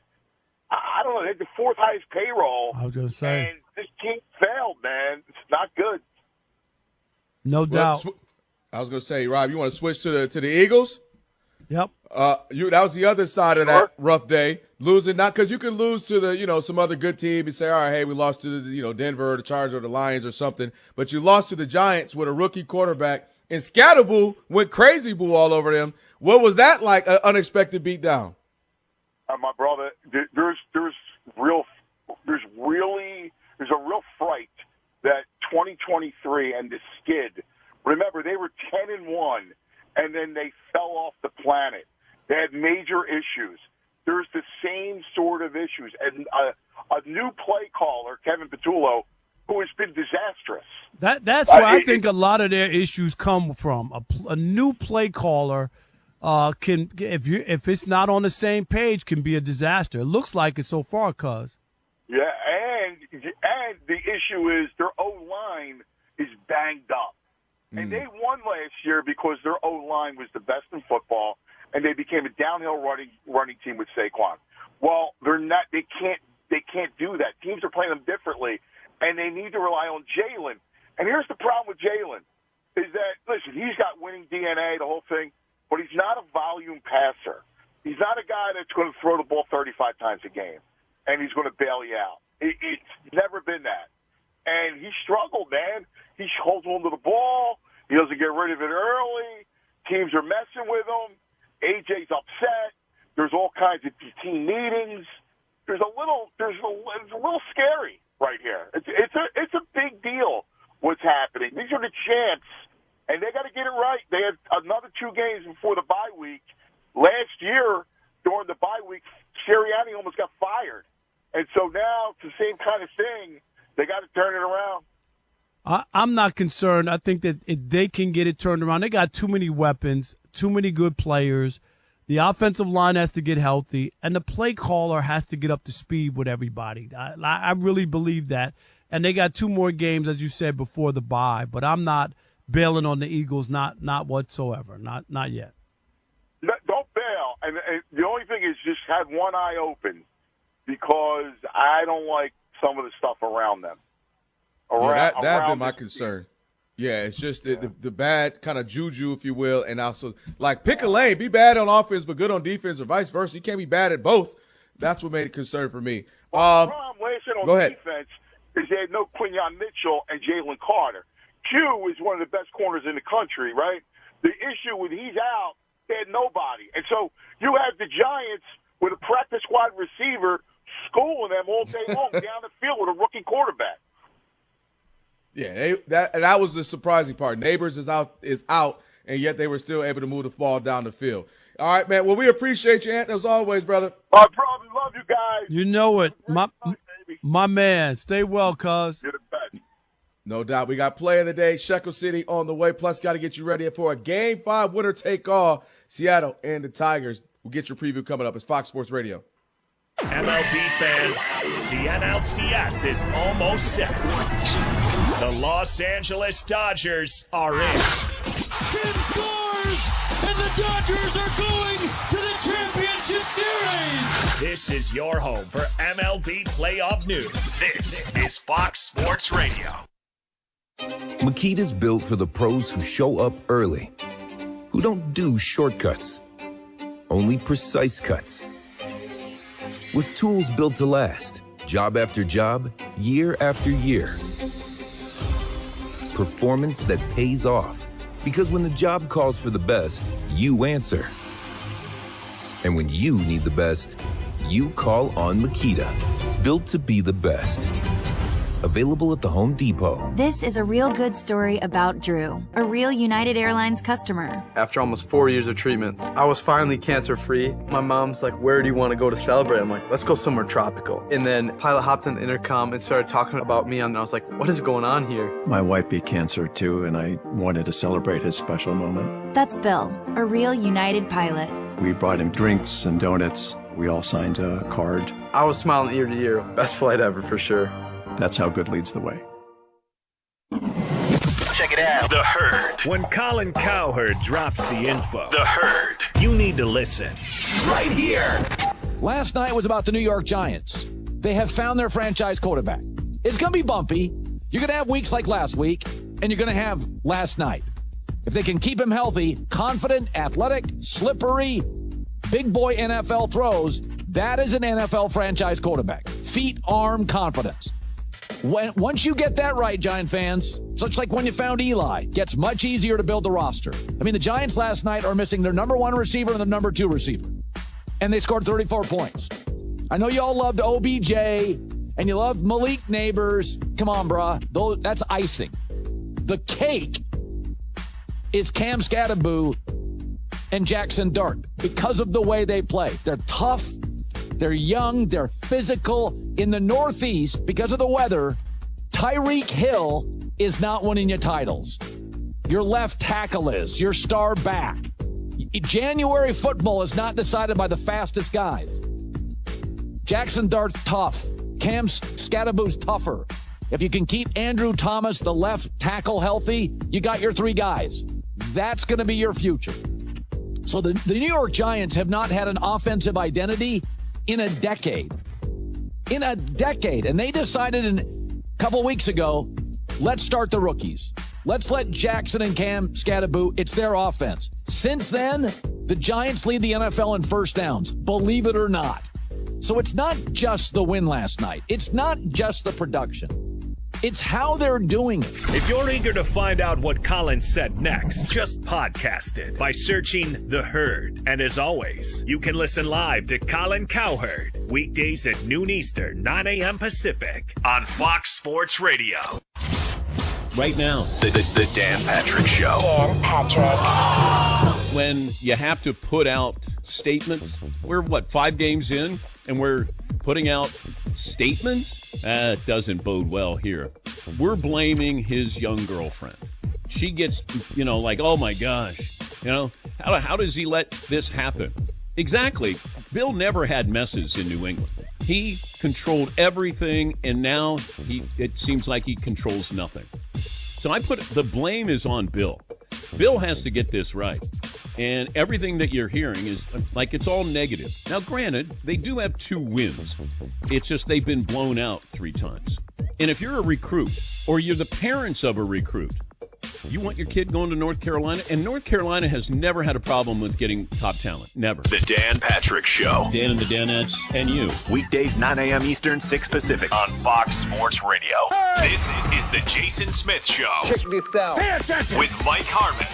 I don't know. They had the 4th highest payroll. I was going to say. And this team failed, man. It's not good. No doubt. I was going to say, Rob, you want to switch to the Eagles? Yep. That was the other side of that rough day. Losing, not because you can lose to the, some other good team and say, all right, hey, we lost to the, Denver or the Chargers or the Lions or something. But you lost to the Giants with a rookie quarterback. And Scatterboo went crazy boo all over them. What was that like, an unexpected beatdown? My brother, there's a real fright that 2023 and the skid. Remember, they were 10-1, and then they fell off the planet. They had major issues. There's the same sort of issues. And a new play caller, Kevin Petullo, who has been disastrous. That's where I think a lot of their issues come from. A new play caller can, if it's not on the same page, can be a disaster. It looks like it so far, cuz. Yeah, and the issue is their O-line is banged up. And they won last year because their O-line was the best in football, and they became a downhill running team with Saquon. Well, they're not. They can't do that. Teams are playing them differently, and they need to rely on Jalen. And here's the problem with Jalen is that, listen, he's got winning DNA, the whole thing, but he's not a volume passer. He's not a guy that's going to throw the ball 35 times a game, and he's going to bail you out. It's never been that. And he struggled, man. He holds on to the ball. He doesn't get rid of it early. Teams are messing with him. AJ's upset. There's all kinds of team meetings. It's a little scary right here. It's a big deal what's happening. These are the champs, and they got to get it right. They had another 2 games before the bye week. Last year, during the bye week, Sirianni almost got fired. And so now it's the same kind of thing. They got to turn it around. I'm not concerned. I think that if they can get it turned around, they got too many weapons, too many good players. The offensive line has to get healthy, and the play caller has to get up to speed with everybody. I really believe that. And they got 2 more games, as you said, before the bye. But I'm not bailing on the Eagles, not whatsoever, not yet. No, don't bail. And the only thing is just have one eye open because I don't like some of the stuff around them. around. Yeah, that had been my concern. Yeah, it's just the bad kind of juju, if you will, and also like pick a lane, be bad on offense but good on defense, or vice versa. You can't be bad at both. That's what made it concern for me. The problem on go ahead. defense is they had no Quinyon Mitchell and Jalen Carter. Q is one of the best corners in the country, right? The issue when he's out, they had nobody. And so you have the Giants with a practice squad receiver schooling them all day long down the field with a rookie quarterback. Yeah, that was the surprising part. Neighbors is out, and yet they were still able to move the ball down the field. All right, man. Well, we appreciate you, Ant, as always, brother. I probably love you guys. You know it. My man. Stay well, cuz. You're the best. No doubt. We got play of the day, Shekel City on the way. Plus, got to get you ready for a Game 5 winner take all. Seattle and the Tigers. We'll get your preview coming up. It's Fox Sports Radio. MLB fans, the NLCS is almost set. The Los Angeles Dodgers are in. Tim scores, and the Dodgers are going to the championship series. This is your home for MLB playoff news. This is Fox Sports Radio. Makita's built for the pros who show up early, who don't do shortcuts, only precise cuts. With tools built to last, job after job, year after year. Performance that pays off, because when the job calls for the best, you answer. And when you need the best, you call on Makita. Built to be the best. Available at the Home Depot. This is a real good story about Drew, a real United Airlines customer. After almost 4 years of treatments, I was finally cancer-free. My mom's like, where do you want to go to celebrate? I'm like, let's go somewhere tropical. And then pilot hopped on the intercom and started talking about me, and I was like, what is going on here? My wife beat cancer too, and I wanted to celebrate his special moment. That's Bill, a real United pilot. We brought him drinks and donuts. We all signed a card. I was smiling ear to ear. Best flight ever for sure. That's how good leads the way. Check it out. The Herd. When Colin Cowherd drops the info, The Herd, you need to listen. Right here. Last night was about the New York Giants. They have found their franchise quarterback. It's going to be bumpy. You're going to have weeks like last week, and you're going to have last night. If they can keep him healthy, confident, athletic, slippery, big boy NFL throws, that is an NFL franchise quarterback. Feet, arm, confidence. Once you get that right, Giant fans, such like when you found Eli, gets much easier to build the roster. I mean, the Giants last night are missing their number one receiver and their number two receiver, and they scored 34 points. I know you all loved OBJ, and you loved Malik Neighbors. Come on, bruh. That's icing. The cake is Cam Scatterboo and Jackson Dart because of the way they play. They're tough. They're young, they're physical. In the Northeast, because of the weather, Tyreek Hill is not winning you titles. Your left tackle is, your star back. January football is not decided by the fastest guys. Jackson Dart's tough. Cam Scatterboo's tougher. If you can keep Andrew Thomas, the left tackle, healthy, you got your three guys. That's going to be your future. So the New York Giants have not had an offensive identity in a decade. And they decided a couple weeks ago, let's start the rookies. Let's let Jackson and Cam Scatterboo, it's their offense. Since then, the Giants lead the NFL in first downs, believe it or not. So it's not just the win last night. It's not just the production. It's how they're doing it. If you're eager to find out what Colin said next, just podcast it by searching The Herd. And as always, you can listen live to Colin Cowherd weekdays at noon Eastern, 9 a.m. Pacific on Fox Sports Radio. Right now, The Dan Patrick Show. Dan Patrick. when you have to put out statements, we're 5 games in, and we're putting out statements? That doesn't bode well here. We're blaming his young girlfriend. She gets, oh my gosh, how does he let this happen? Exactly. Bill never had messes in New England. He controlled everything, and now it seems like he controls nothing. So the blame is on Bill. Bill has to get this right. And everything that you're hearing is it's all negative. Now, granted, they do have 2 wins. It's just they've been blown out 3 times. And if you're a recruit or you're the parents of a recruit, you want your kid going to North Carolina? And North Carolina has never had a problem with getting top talent. Never. The Dan Patrick Show. Dan and the Danettes and you. Weekdays 9 a.m. Eastern, 6 Pacific on Fox Sports Radio. This is the Jason Smith Show. Check this out. Pay attention. With Mike Harmon.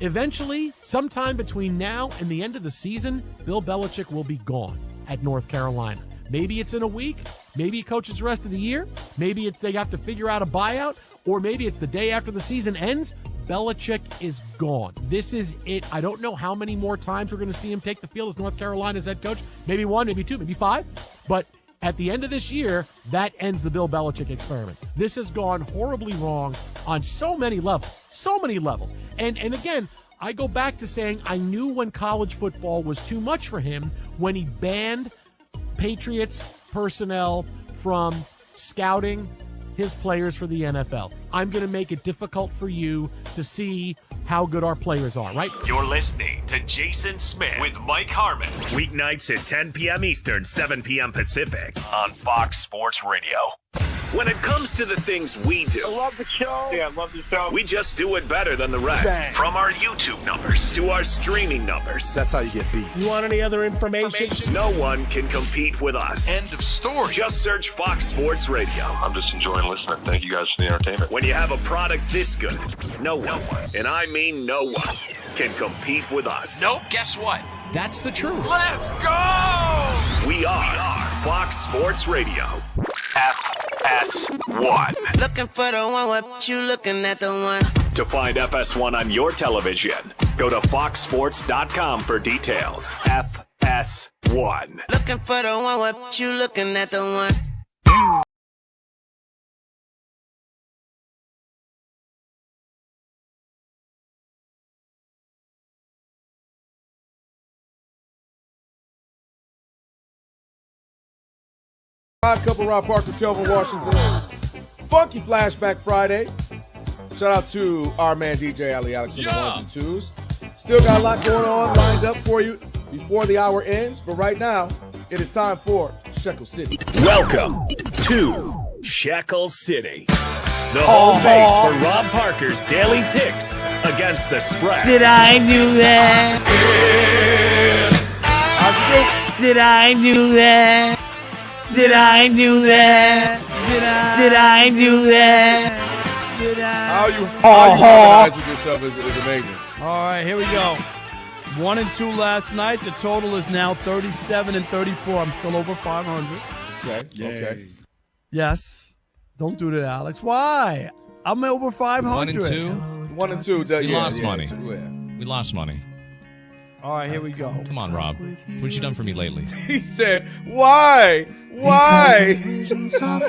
Eventually, sometime between now and the end of the season, Bill Belichick will be gone at North Carolina. Maybe it's in a week. Maybe he coaches the rest of the year. Maybe they have to figure out a buyout. Or maybe it's the day after the season ends. Belichick is gone. This is it. I don't know how many more times we're going to see him take the field as North Carolina's head coach. Maybe 1, maybe 2, maybe 5. But at the end of this year, that ends the Bill Belichick experiment. This has gone horribly wrong on so many levels. So many levels. And again, I go back to saying I knew when college football was too much for him when he banned Patriots personnel from scouting his players for the NFL. I'm going to make it difficult for you to see how good our players are, right? You're listening to Jason Smith with Mike Harmon. Weeknights at 10 p.m. Eastern, 7 p.m. Pacific on Fox Sports Radio. When it comes to the things we do, I love the show. Yeah, I love the show. We just do it better than the rest. Bang. From our YouTube numbers to our streaming numbers. That's how you get beat. You want any other information? No one can compete with us. End of story. Just search Fox Sports Radio. I'm just enjoying listening. Thank you guys for the entertainment. When you have a product this good, no one, and I mean no one, can compete with us. Nope, guess what? That's the truth. Let's go! We are Fox Sports Radio. FS1. Looking for the one, what you looking at the one? To find FS1 on your television, go to foxsports.com for details. FS1. Looking for the one, what you looking at the one? Couple Rob Parker, Kelvin Washington. Funky Flashback Friday. Shout out to our man DJ Ali Alex on the 1s and 2s. Still got a lot going on lined up for you before the hour ends, but right now it is time for Shekel City. Welcome to Shekel City, the home base for Rob Parker's daily picks against the spread. Did I do that? Did I do that? Did I do that? Did I do that? How you organize with yourself is amazing. All right, here we go. 1 and 2 last night. The total is now 37 and 34. I'm still over 500. Okay. Yay. Okay. Yes. Don't do that, Alex. Why? I'm over 500. 1 and 2. 1 and 2. We lost money. We lost money. All right, here we go. Come on, Rob. What you done for me lately? He said, why? Why?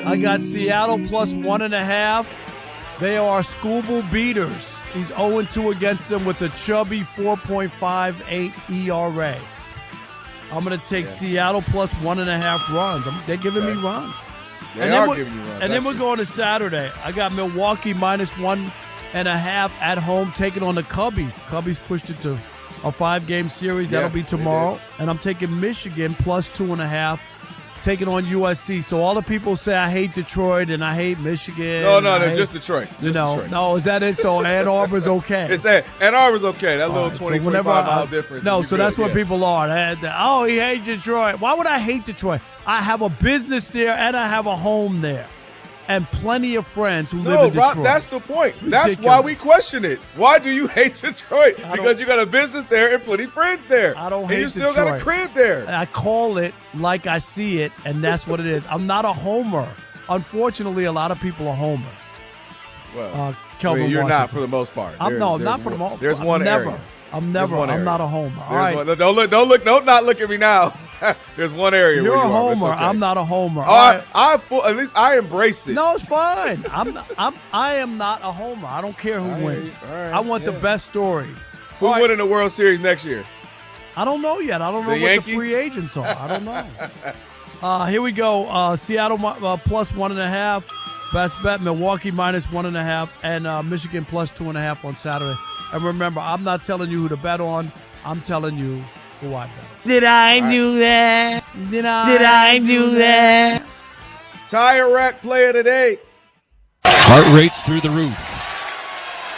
I got Seattle plus 1.5. They are Scooble beaters. He's 0-2 against them with a chubby 4.58 ERA. I'm going to take Seattle plus 1.5 runs. They're giving me runs. They are giving you runs. And then we're going to Saturday. I got Milwaukee minus 1.5 at home taking on the Cubbies. Cubbies pushed it to a 5-game series. That'll be tomorrow. And I'm taking Michigan plus 2.5, taking on USC. So all the people say I hate Detroit and I hate Michigan. No, just Detroit. Detroit. No, is that it? So Ann Arbor's okay. It's that. Ann Arbor's okay. That little 25-mile difference. No, so that's what people are. Oh, he hates Detroit. Why would I hate Detroit? I have a business there and I have a home there. And plenty of friends who live in Detroit. No, Rob, that's the point. That's why we question it. Why do you hate Detroit? Because you got a business there and plenty of friends there. I don't hate Detroit. And you still got a crib there. I call it like I see it, and that's what it is. I'm not a homer. Unfortunately, a lot of people are homers. Well, Kelvin you're Washington. not for the most part. I'm not for the most part. There's one area. I'm not a homer. All right. Don't not look at me now. There's one area You're where a homer. Okay. I'm not a homer. At least I embrace it. No, it's fine. I am not a homer. I don't care who wins. Right, I want the best story. Who's winning the World Series next year? I don't know yet. I don't know what Yankees? the free agents are. I don't know. Here we go. Seattle plus 1.5. Best bet, Milwaukee minus 1.5. And Michigan plus 2.5 on Saturday. And remember, I'm not telling you who to bet on. I'm telling you who I bet on. Did I do that? Did I do that? Tire Rack player today. Heart rate's through the roof.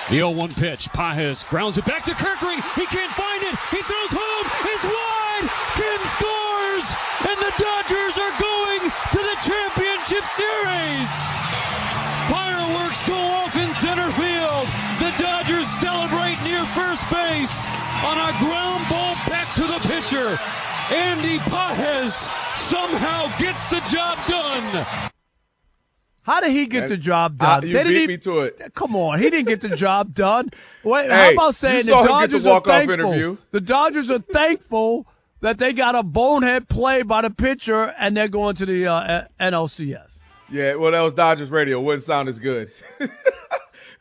The 0-1 pitch. Pages grounds it back to Kirkering. He can't find it. He throws home. It's wide. Kim scores. And the Dodgers are going to the championship series. Fireworks go off in center field. The Dodgers celebrate near first base on a ground ball back to the pitcher. Andy Pages somehow gets the job done. How did he get the job done? You beat me to it. Come on, he didn't get the job done. Wait, hey, how about saying the Dodgers are thankful? Interview. The Dodgers are thankful that they got a bonehead play by the pitcher and they're going to the NLCS. Yeah, well, that was Dodgers radio. Wouldn't sound as good.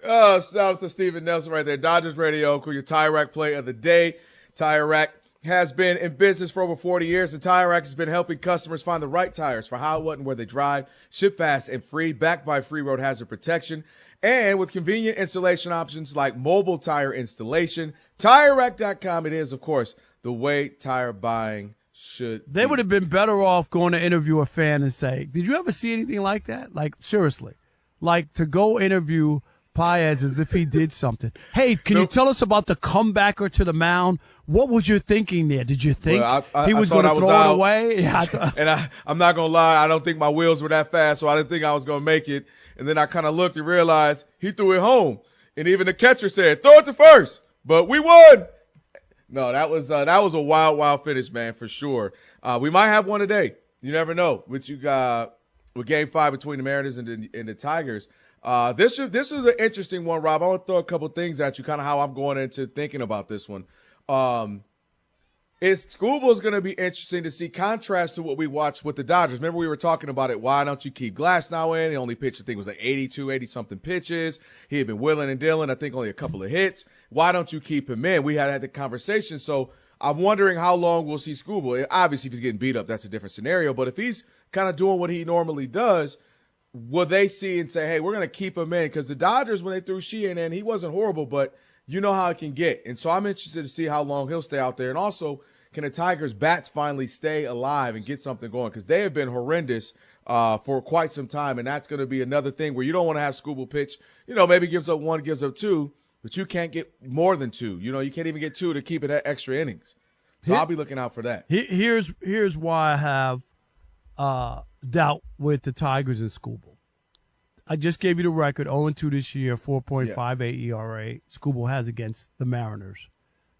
Shout out to Stephen Nelson right there. Dodgers radio, your Tire Rack play of the day. Tire Rack has been in business for over 40 years, and Tire Rack has been helping customers find the right tires for how, what, and where they drive. Ship fast and free, backed by free road hazard protection, and with convenient installation options like mobile tire installation. TireRack.com. It is, of course, the way tire buying should be. They would have been better off going to interview a fan and say, did you ever see anything like that? Like, seriously. Like, to go interview Paez as if he did something. Hey, can you tell us about the comebacker to the mound? What was your thinking there? Did you think he was going to throw it away? Yeah, and I'm not going to lie, I don't think my wheels were that fast, so I didn't think I was going to make it. And then I kind of looked and realized he threw it home. And even the catcher said, throw it to first. But we won. No, that was a wild, wild finish, man, for sure. We might have one today. You never know. With Game 5 between the Mariners and the Tigers. This is an interesting one, Rob. I want to throw a couple things at you, kind of how I'm going into thinking about this one. Scooble's going to be interesting to see contrast to what we watched with the Dodgers. Remember we were talking about it. Why don't you keep Glasnow in? He only pitched, I think it was like 80-something pitches. He had been willing and dealing, I think only a couple of hits. Why don't you keep him in? We had the conversation. So I'm wondering how long we'll see Scooble. Obviously, if he's getting beat up, that's a different scenario. But if he's kind of doing what he normally does, will they see and say, hey, we're going to keep him in? Because the Dodgers, when they threw Sheehan in, he wasn't horrible, but you know how it can get. And so I'm interested to see how long he'll stay out there. And also, can the Tigers' bats finally stay alive and get something going? Because they have been horrendous for quite some time, and that's going to be another thing where you don't want to have Scooble pitch. Maybe gives up one, gives up two, but you can't get more than two. You can't even get two to keep it at extra innings. So I'll be looking out for that. Here's why I have doubt with the Tigers and Scooble. I just gave you the record, 0-2 this year, 4.58 ERA. Scooble has against the Mariners.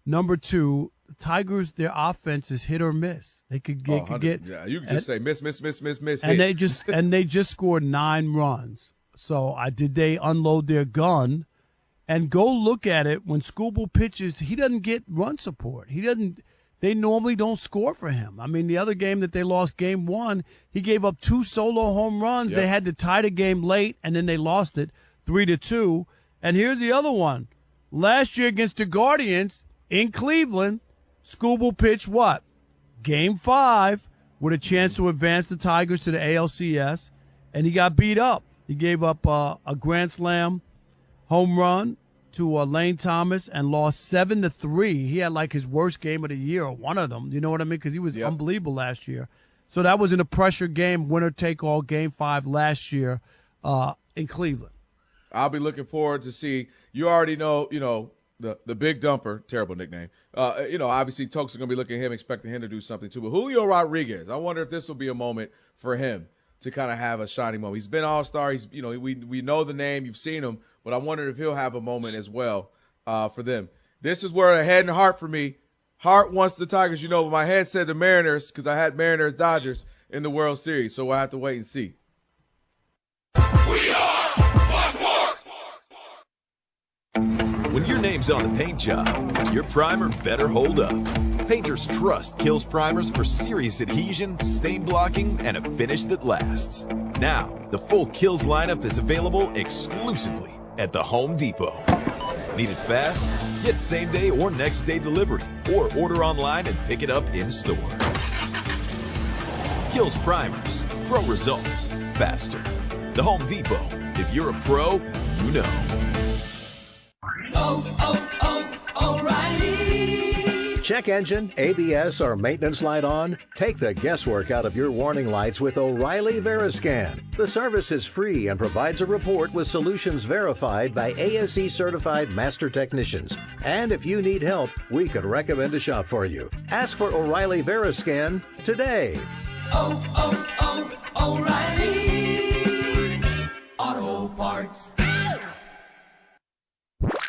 Number two, the Tigers, their offense is hit or miss. They could get yeah, you could just say miss, and hit. they just scored 9 runs. So did they unload their gun? And go look at it. When Scooble pitches, he doesn't get run support. They normally don't score for him. I mean, the other game that they lost, Game 1, he gave up 2 solo home runs. Yep. They had to tie the game late, and then they lost it 3-2. And here's the other one. Last year against the Guardians in Cleveland, Scooble pitched what? Game 5 with a chance to advance the Tigers to the ALCS, and he got beat up. He gave up a grand slam home run to Lane Thomas and lost 7-3. He had like his worst game of the year, or one of them. You know what I mean? Because he was unbelievable last year. So that was in a pressure game, winner take all, Game 5 last year in Cleveland. I'll be looking forward to see. You already know, the big dumper, terrible nickname. Obviously Tokes are going to be looking at him, expecting him to do something too. But Julio Rodriguez, I wonder if this will be a moment for him to kind of have a shining moment. He's been All-Star. He's, we know the name. You've seen him. But I wonder if he'll have a moment as well for them. This is where a head and heart for me. Heart wants the Tigers, but my head said the Mariners because I had Mariners-Dodgers in the World Series. So we'll have to wait and see. We are Sports. When your name's on the paint job, your primer better hold up. Painters trust Kills primers for serious adhesion, stain blocking, and a finish that lasts. Now, the full Kills lineup is available exclusively at the Home Depot. Need it fast? Get same-day or next-day delivery, or order online and pick it up in-store. Kills primers. Pro results. Faster. The Home Depot. If you're a pro, you know. O'Reilly. check engine, ABS, or maintenance light on? Take the guesswork out of your warning lights with O'Reilly Veriscan. The service is free and provides a report with solutions verified by ASE-certified master technicians. And if you need help, we could recommend a shop for you. Ask for O'Reilly Veriscan today. O'Reilly Auto Parts.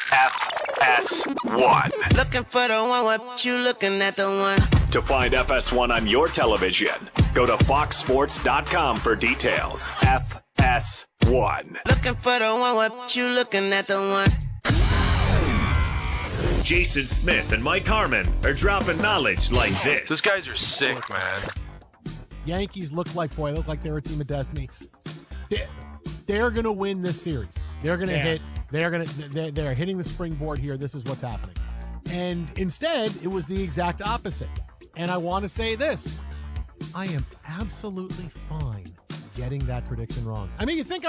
FS1. Looking for the one, what you looking at the one? To find FS1 on your television, go to foxsports.com for details. FS1. Looking for the one, what you looking at the one? Jason Smith and Mike Harmon are dropping knowledge like this. These guys are sick, man. Yankees look like they're a team of destiny. They're going to win this series. They're going to hit. They're hitting the springboard here. This is what's happening. And instead, it was the exact opposite. And I want to say this. I am absolutely fine getting that prediction wrong. I mean, you think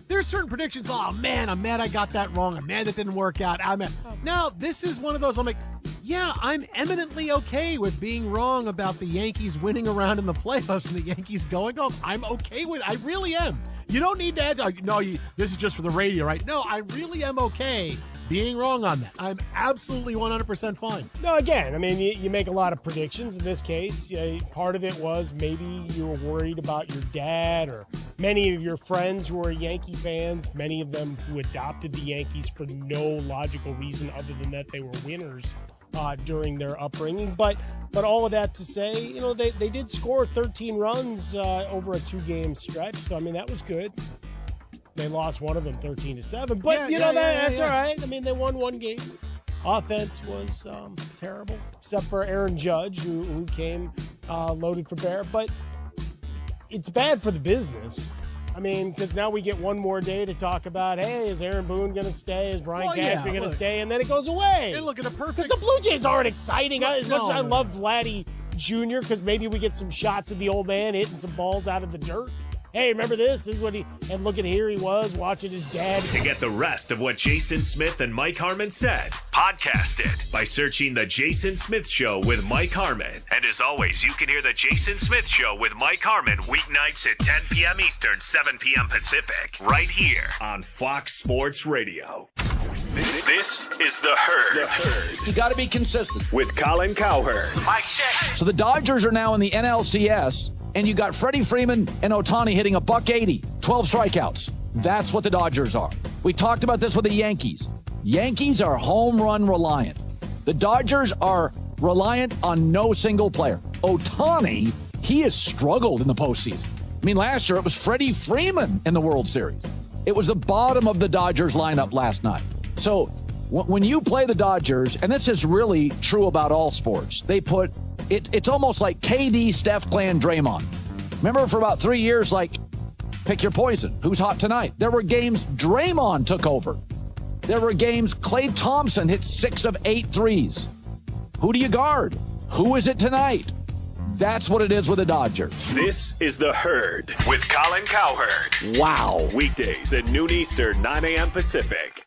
there's certain predictions. Oh, man, I'm mad I got that wrong. I'm mad that didn't work out. I'm mad. Now, this is one of those I'm like, yeah, I'm eminently okay with being wrong about the Yankees winning around in the playoffs and the Yankees going home. I'm okay with it. I really am. You don't need to add, this is just for the radio, right? No, I really am okay being wrong on that. I'm absolutely 100% fine. No, again, I mean, you make a lot of predictions. In this case, part of it was maybe you were worried about your dad or many of your friends who are Yankee fans, many of them who adopted the Yankees for no logical reason other than that they were winners during their upbringing. But all of that to say, they did score 13 runs over a 2-game stretch. So, I mean, that was good. They lost one of them 13-7. But, that's all right. I mean, they won one game. Offense was terrible, except for Aaron Judge, who came loaded for bear. But it's bad for the business. I mean, because now we get one more day to talk about, hey, is Aaron Boone going to stay? Is Brian Cashman going to stay? And then it goes away. Hey, look at a perfect... Because the Blue Jays aren't exciting. As much as I love Vladdy Jr., because maybe we get some shots of the old man hitting some balls out of the dirt. Hey, remember this? This is what and look at here he was watching his dad. To get the rest of what Jason Smith and Mike Harmon said, podcast it by searching The Jason Smith Show with Mike Harmon. And as always, you can hear The Jason Smith Show with Mike Harmon weeknights at 10 p.m. Eastern, 7 p.m. Pacific, right here on Fox Sports Radio. This is The Herd. You got to be consistent. With Colin Cowherd. Mike check. So the Dodgers are now in the NLCS, and you got Freddie Freeman and Ohtani hitting $180, 12 strikeouts. That's what the Dodgers are. We talked about this with the Yankees. Yankees are home run reliant. The Dodgers are reliant on no single player. Ohtani, he has struggled in the postseason. I mean, last year it was Freddie Freeman in the World Series. It was the bottom of the Dodgers lineup last night. So when you play the Dodgers, and this is really true about all sports, they put it's almost like KD, Steph, Clay, and Draymond. Remember for about 3 years, like, pick your poison. Who's hot tonight? There were games Draymond took over. There were games Klay Thompson hit 6 of 8 threes. Who do you guard? Who is it tonight? That's what it is with the Dodgers. This is The Herd with Colin Cowherd. Wow. Weekdays at noon Eastern, 9 a.m. Pacific.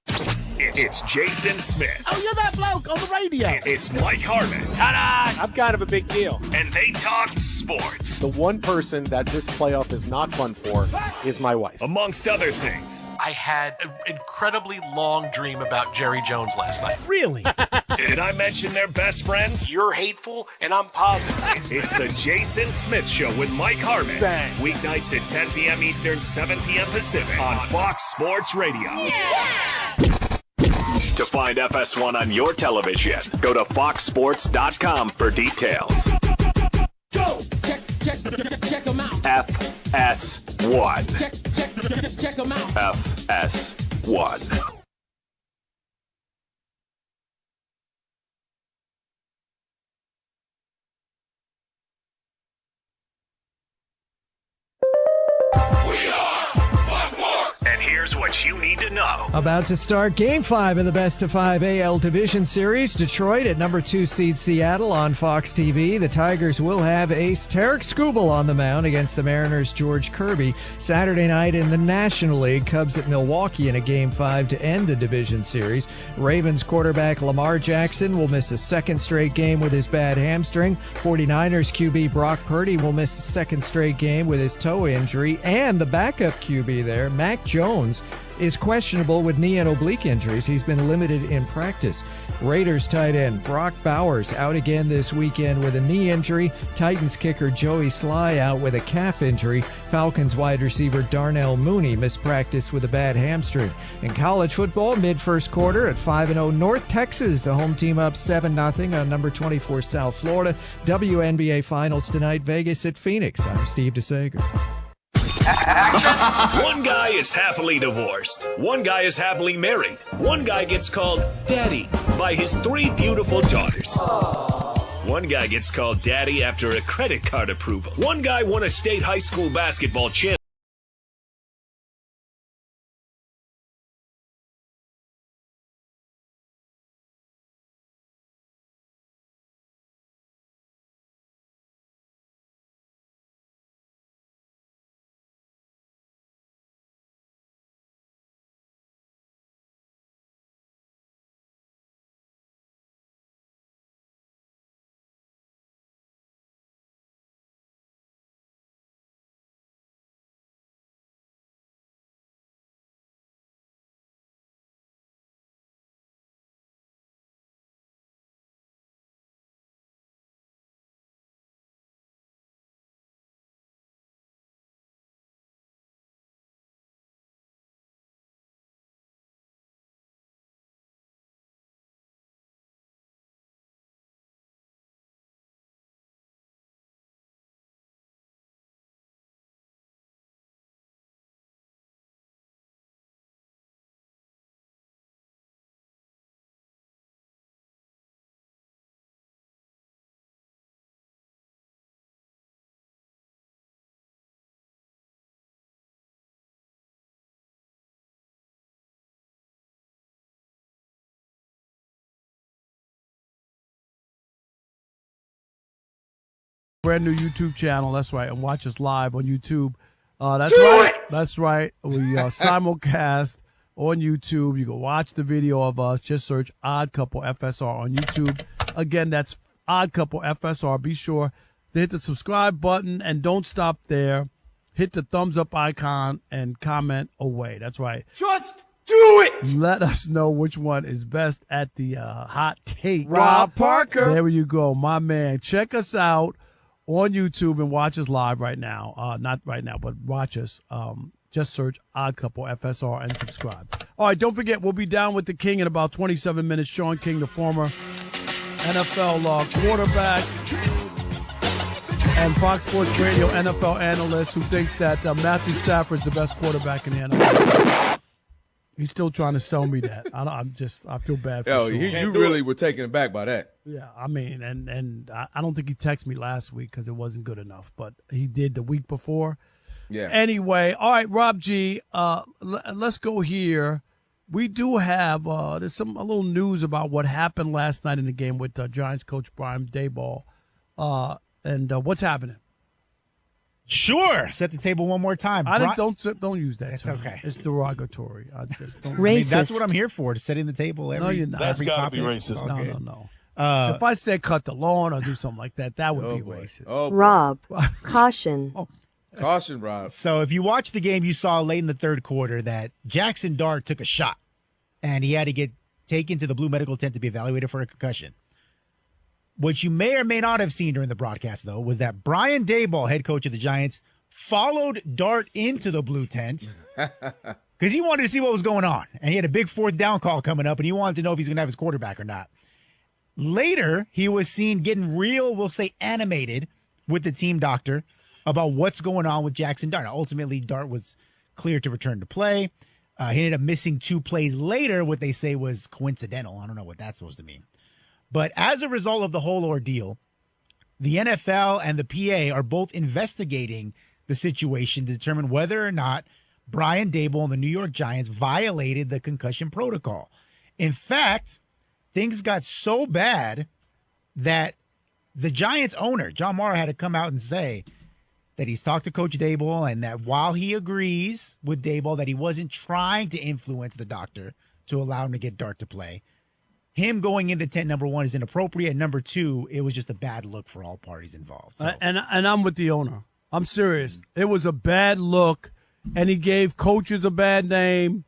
It's Jason Smith. Oh, you're that bloke on the radio. It's Mike Harmon. Ta-da! I'm kind of a big deal. And they talk sports. The one person that this playoff is not fun for is my wife. Amongst other things. I had an incredibly long dream about Jerry Jones last night. Really? Did I mention they're best friends? You're hateful, and I'm positive. It's the Jason Smith Show with Mike Harmon. Bang. Weeknights at 10 p.m. Eastern, 7 p.m. Pacific on Fox Sports Radio. Yeah! To find FS1 on your television, go to foxsports.com for details. Go! Check them out. FS1. Check them out. FS1. here's what you need to know. About to start Game 5 of the Best-of-5 AL Division Series. Detroit at number 2 seed Seattle on Fox TV. The Tigers will have ace Tarek Skubal on the mound against the Mariners' George Kirby. Saturday night in the National League, Cubs at Milwaukee in a Game 5 to end the division series. Ravens quarterback Lamar Jackson will miss a second straight game with his bad hamstring. 49ers QB Brock Purdy will miss a second straight game with his toe injury. And the backup QB there, Mac Jones, is questionable with knee and oblique injuries. He's been limited in practice. Raiders tight end Brock Bowers out again this weekend with a knee injury. Titans kicker Joey Sly out with a calf injury. Falcons wide receiver Darnell Mooney missed practice with a bad hamstring. In college football, mid-first quarter at 5-0 North Texas, the home team up 7-0 on number 24 South Florida. WNBA Finals tonight, Vegas at Phoenix. I'm Steve DeSager. One guy is happily divorced. One guy is happily married. One guy gets called daddy by his 3 beautiful daughters. One guy gets called daddy after a credit card approval. One guy won a state high school basketball championship. Brand new YouTube channel. That's right. And watch us live on YouTube. That's right. We simulcast on YouTube. You can watch the video of us. Just search Odd Couple FSR on YouTube. Again, that's Odd Couple FSR. Be sure to hit the subscribe button and don't stop there. Hit the thumbs up icon and comment away. That's right. Just do it! Let us know which one is best at the hot take. Rob Parker. There you go, my man. Check us out on YouTube and watch us live right now. Not right now, but watch us. Just search Odd Couple FSR and subscribe. All right, don't forget, we'll be down with the King in about 27 minutes. Sean King, the former NFL quarterback and Fox Sports Radio NFL analyst who thinks that Matthew Stafford's the best quarterback in the NFL. He's still trying to sell me that. I feel bad for Sean. You really were taken aback by that. Yeah, I mean, and I don't think he texted me last week because it wasn't good enough, but he did the week before. Yeah. Anyway, all right, Rob G, let's go here. We do have there's a little news about what happened last night in the game with Giants coach Brian Daboll, and what's happening. Sure. Set the table one more time. Don't use that. It's term. okay. It's derogatory. I just don't. I mean, that's what I'm here for, to setting the table every. No, you're not. That's got to be racist. Okay. No. If I said cut the lawn or do something like that, that would be racist. Oh, Rob, caution. Caution, Rob. So if you watch the game, you saw late in the third quarter that Jackson Dart took a shot, and he had to get taken to the Blue Medical Tent to be evaluated for a concussion. What you may or may not have seen during the broadcast, though, was that Brian Daboll, head coach of the Giants, followed Dart into the blue tent because he wanted to see what was going on. And he had a big 4th down call coming up, and he wanted to know if he's going to have his quarterback or not. Later, he was seen getting real, we'll say animated, with the team doctor about what's going on with Jackson Dart. Ultimately, Dart was cleared to return to play. He ended up missing 2 plays later, what they say was coincidental. I don't know what that's supposed to mean. But as a result of the whole ordeal, the NFL and the PA are both investigating the situation to determine whether or not Brian Daboll and the New York Giants violated the concussion protocol. In fact, things got so bad that the Giants owner, John Mara, had to come out and say that he's talked to Coach Daboll and that while he agrees with Daboll that he wasn't trying to influence the doctor to allow him to get Dart to play, him going into tent number one is inappropriate. And number two, it was just a bad look for all parties involved. So. And I'm with the owner. I'm serious. It was a bad look, and he gave coaches a bad name,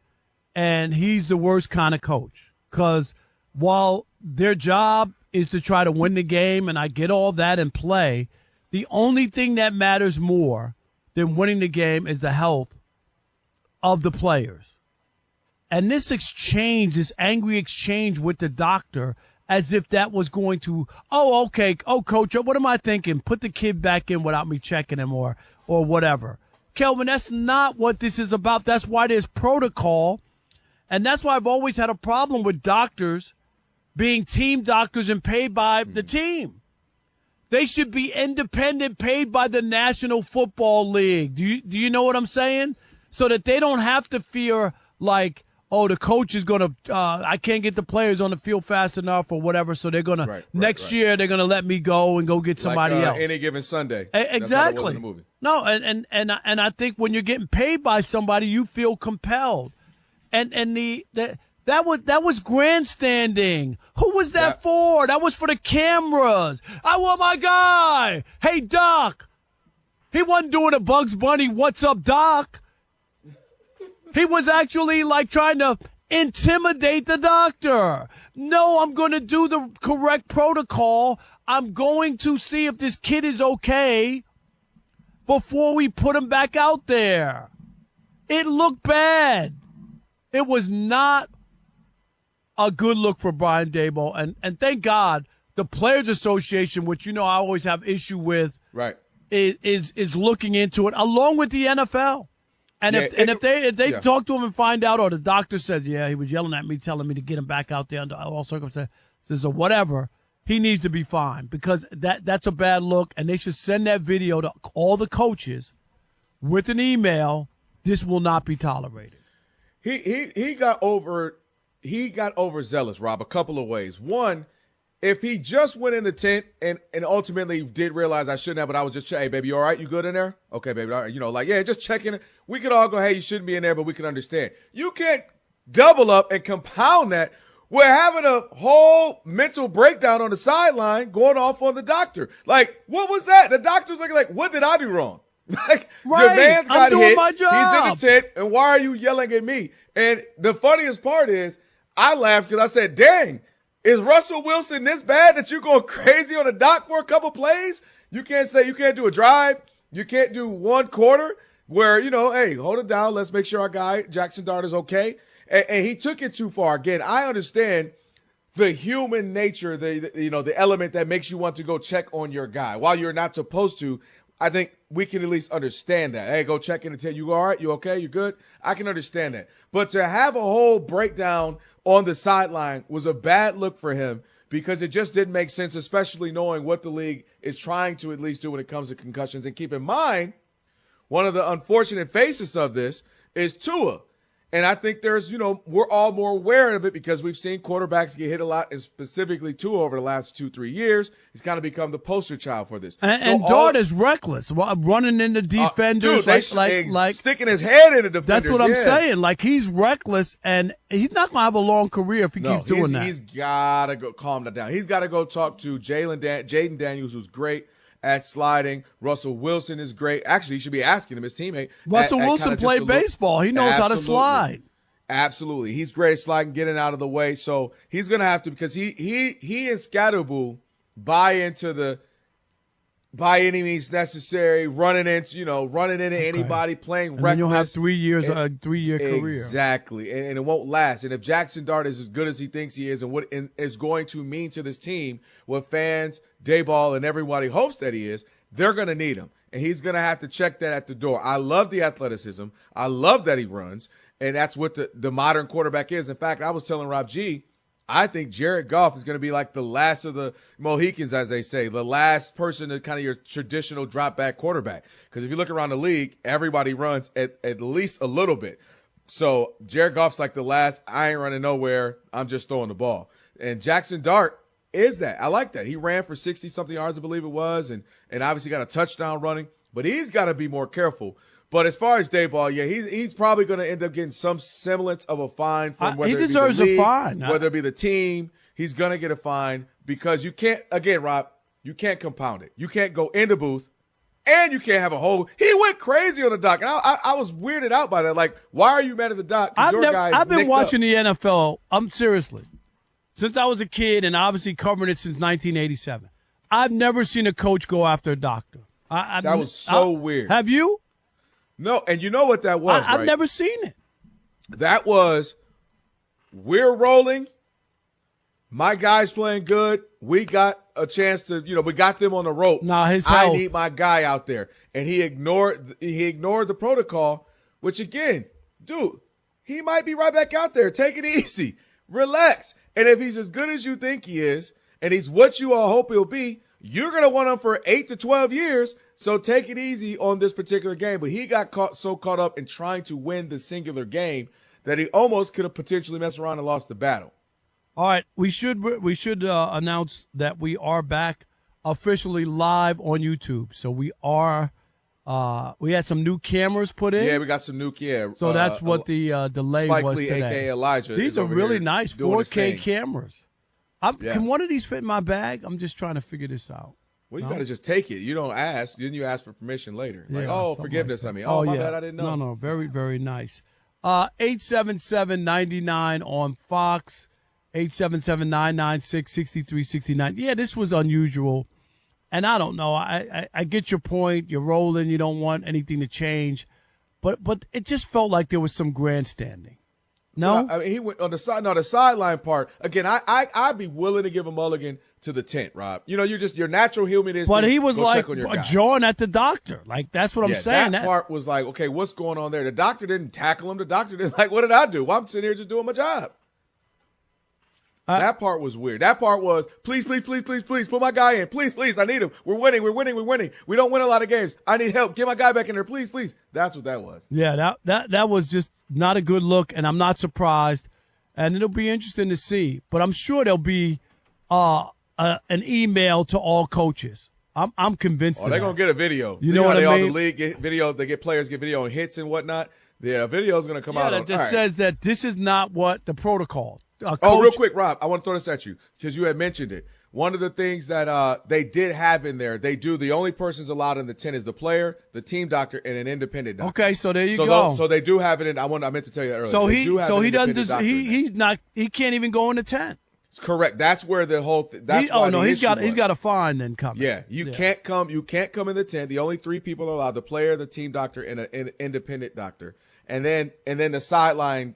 and he's the worst kind of coach. Because while their job is to try to win the game, and I get all that in play, the only thing that matters more than winning the game is the health of the players. And this exchange, this angry exchange with the doctor, as if that was going to, coach, what am I thinking? Put the kid back in without me checking him or whatever. Kelvin, that's not what this is about. That's why there's protocol. And that's why I've always had a problem with doctors being team doctors and paid by the team. They should be independent, paid by the National Football League. Do you know what I'm saying? So that they don't have to fear like, the coach is going to, I can't get the players on the field fast enough or whatever, so they're going to, next year they're going to let me go and go get somebody else. Any given Sunday. Exactly. In the movie. No, and I think when you're getting paid by somebody, you feel compelled. And that was grandstanding. Who was that for? That was for the cameras. I want my guy. Hey, Doc. He wasn't doing a Bugs Bunny, what's up, Doc? He was actually like trying to intimidate the doctor. No, I'm going to do the correct protocol. I'm going to see if this kid is okay before we put him back out there. It looked bad. It was not a good look for Brian Daboll. And thank God the Players Association, which I always have issue with, is looking into it along with the NFL. And if they talk to him and find out, or the doctor says, he was yelling at me, telling me to get him back out there under all circumstances or whatever, he needs to be fined because that's a bad look. And they should send that video to all the coaches with an email. This will not be tolerated. He got overzealous, Rob, a couple of ways. One, if he just went in the tent and ultimately did realize I shouldn't have, but I was just, hey, baby, you all right? You good in there? Okay, baby. All right. Just checking it. We could all go, hey, you shouldn't be in there, but we can understand. You can't double up and compound that. We're having a whole mental breakdown on the sideline going off on the doctor. Like, what was that? The doctor's looking like, what did I do wrong? Like, your man's got hit. My job. He's in the tent, and why are you yelling at me? And the funniest part is I laughed because I said, dang, is Russell Wilson this bad that you're going crazy on the dock for a couple plays? You can't do a drive. You can't do one quarter where, hey, hold it down. Let's make sure our guy, Jackson Dart, is okay. And he took it too far. Again, I understand the human nature, the element that makes you want to go check on your guy while you're not supposed to. I think we can at least understand that. Hey, go check in and tell you all right, you okay, you good? I can understand that. But to have a whole breakdown on the sideline was a bad look for him because it just didn't make sense, especially knowing what the league is trying to at least do when it comes to concussions. And keep in mind, one of the unfortunate faces of this is Tua. And I think there's, we're all more aware of it because we've seen quarterbacks get hit a lot, and specifically Tua over the last 2-3 years. He's kind of become the poster child for this. And Dart is reckless, running into defenders, like sticking his head in the defenders. That's what I'm saying. Like, he's reckless, and he's not going to have a long career if he keeps doing that. He's got to go calm that down. He's got to go talk to Jaden Daniels, who's great at sliding. Russell Wilson is great. Actually, he should be asking him, his teammate. Russell Wilson played baseball. He knows how to slide. Absolutely. He's great at sliding, getting out of the way. So he's going to have to, because he and Scatterboo buy into by any means necessary, running into anybody, playing reckless. And you'll have 3 years, a 3-year career. Exactly. And it won't last. And if Jackson Dart is as good as he thinks he is and what is going to mean to this team, what fans, Daboll, and everybody hopes that he is, they're going to need him. And he's going to have to check that at the door. I love the athleticism. I love that he runs. And that's what the modern quarterback is. In fact, I was telling Rob G, I think Jared Goff is going to be like the last of the Mohicans, as they say, the last person to kind of your traditional drop back quarterback. Because if you look around the league, everybody runs at least a little bit. So Jared Goff's like the last, I ain't running nowhere, I'm just throwing the ball. And Jackson Dart is that. I like that. He ran for 60-something yards, I believe it was, and obviously got a touchdown running. But he's got to be more careful. But as far as Dayball, yeah, he's probably going to end up getting some semblance of a fine from whether he deserves it be the league, a fine, whether it be the team. He's going to get a fine because you can't, again, Rob, you can't compound it. You can't go in the booth and you can't have a whole. He went crazy on the doc, and I was weirded out by that. Like, why are you mad at the doc? I've been watching the NFL. Seriously, since I was a kid, and obviously covering it since 1987. I've never seen a coach go after a doctor. That was so weird. Have you? No, and you know what that was, I've right? never seen it. That was, we're rolling. My guy's playing good. We got a chance to, we got them on the rope. Nah, his health. I need my guy out there. And he ignored the protocol, which again, dude, he might be right back out there. Take it easy. Relax. And if he's as good as you think he is, and he's what you all hope he'll be, you're going to want him for 8 to 12 years. So take it easy on this particular game. But he got caught up in trying to win the singular game that he almost could have potentially messed around and lost the battle. All right, we should announce that we are back officially live on YouTube. So we are. We had some new cameras put in. Yeah, we got some new So that's what the delay Spike was Lee, today. a.k.a. Elijah. These are really nice 4K cameras. Yeah. Can one of these fit in my bag? I'm just trying to figure this out. Well, you got to just take it. You don't ask. Then you ask for permission later. Yeah, forgiveness. Like my bad. I didn't know. No, very, very nice. 877-99 on Fox. 877-996-6369. Yeah, this was unusual. And I don't know. I get your point. You're rolling. You don't want anything to change. But it just felt like there was some grandstanding. No? Well, I mean, he went on the side. No, the sideline part. Again, I'd be willing to give a mulligan to the tent, Rob. You're your natural humanist. But he was like jawing at the doctor. Like, that's what I'm saying. That part was like, okay, what's going on there? The doctor didn't tackle him. The doctor didn't what did I do? Well, I'm sitting here just doing my job. That part was weird. That part was, please, put my guy in. Please, I need him. We're winning. We don't win a lot of games. I need help. Get my guy back in there, please. That's what that was. Yeah, that was just not a good look, and I'm not surprised. And it'll be interesting to see. But I'm sure there'll be an email to all coaches. I'm convinced. They're gonna get a video. You know what I mean? All the league get video. They get players get video on hits and whatnot. The video is gonna come out. That just says that this is not what the protocol. Real quick, Rob, I want to throw this at you because you had mentioned it. One of the things that they did have in there, the only persons allowed in the tent is the player, the team doctor, and an independent doctor. Okay, so there you go. So they do have it in. I meant to tell you that earlier. He can't even go in the tent. It's correct. That's where the whole. He's got a fine then coming. Yeah, you can't come. You can't come in the tent. The only 3 people are allowed: the player, the team doctor, and an independent doctor. And then the sideline,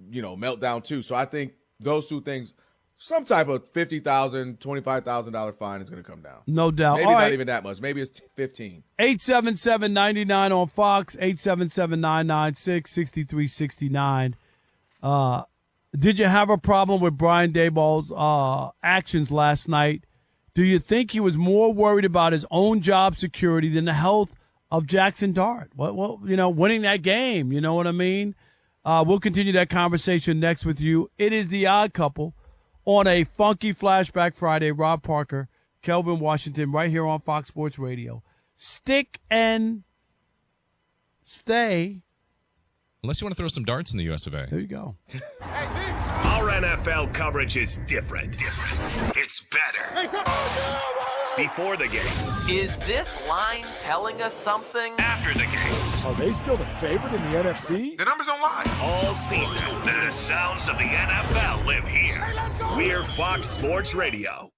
meltdown too. So I think those 2 things, some type of $50,000, $25,000 fine is going to come down. No doubt. Maybe not even that much. Maybe it's 15. 877-99 on Fox. 877-996-6369. Did you have a problem with Brian Daboll's actions last night? Do you think he was more worried about his own job security than the health of Jackson Dart? Winning that game. You know what I mean? We'll continue that conversation next with you. It is The Odd Couple on a funky Flashback Friday. Rob Parker, Kelvin Washington, right here on Fox Sports Radio. Stick and stay. Unless you want to throw some darts in the US of A. There you go. Our NFL coverage is different. It's better. Before the games. Is this line telling us something? After the games. Are they still the favorite in the NFC? The numbers don't lie. All season, the sounds of the NFL live here. We're Fox Sports Radio.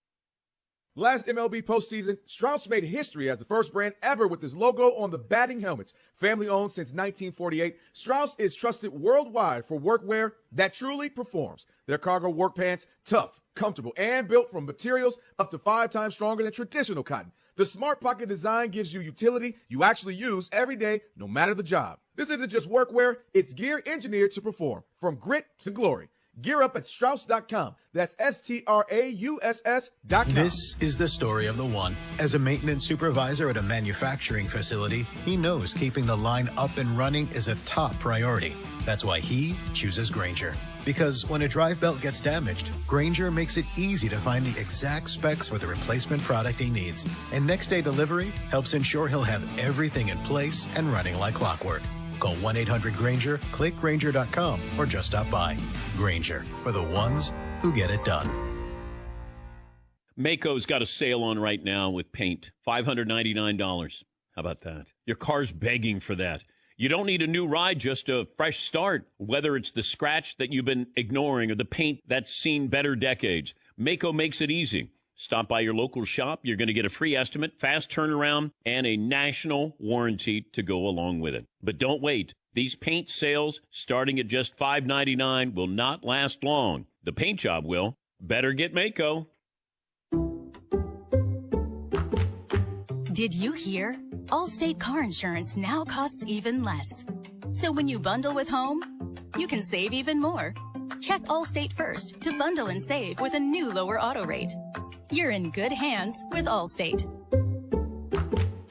Last MLB postseason, Strauss made history as the first brand ever with his logo on the batting helmets. Family owned since 1948, Strauss is trusted worldwide for workwear that truly performs. Their cargo work pants, tough, comfortable, and built from materials up to 5 times stronger than traditional cotton. The Smart Pocket design gives you utility you actually use every day, no matter the job. This isn't just workwear, it's gear engineered to perform, from grit to glory. Gear up at Strauss.com. That's STRAUSS.com. This is the story of the one. As a maintenance supervisor at a manufacturing facility, he knows keeping the line up and running is a top priority. That's why he chooses Grainger. Because when a drive belt gets damaged, Grainger makes it easy to find the exact specs for the replacement product he needs. And next day delivery helps ensure he'll have everything in place and running like clockwork. Call 1-800-GRAINGER, click Grainger.com, or just stop by. Grainger, for the ones who get it done. Maaco's got a sale on right now with paint. $599. How about that? Your car's begging for that. You don't need a new ride, just a fresh start. Whether it's the scratch that you've been ignoring or the paint that's seen better decades, Maaco makes it easy. Stop by your local shop. You're going to get a free estimate, fast turnaround, and a national warranty to go along with it. But don't wait. These paint sales, starting at just $5.99, will not last long. The paint job will. Better get Maaco. Did you hear? Allstate car insurance now costs even less. So when you bundle with home, you can save even more. Check Allstate first to bundle and save with a new lower auto rate. You're in good hands with Allstate.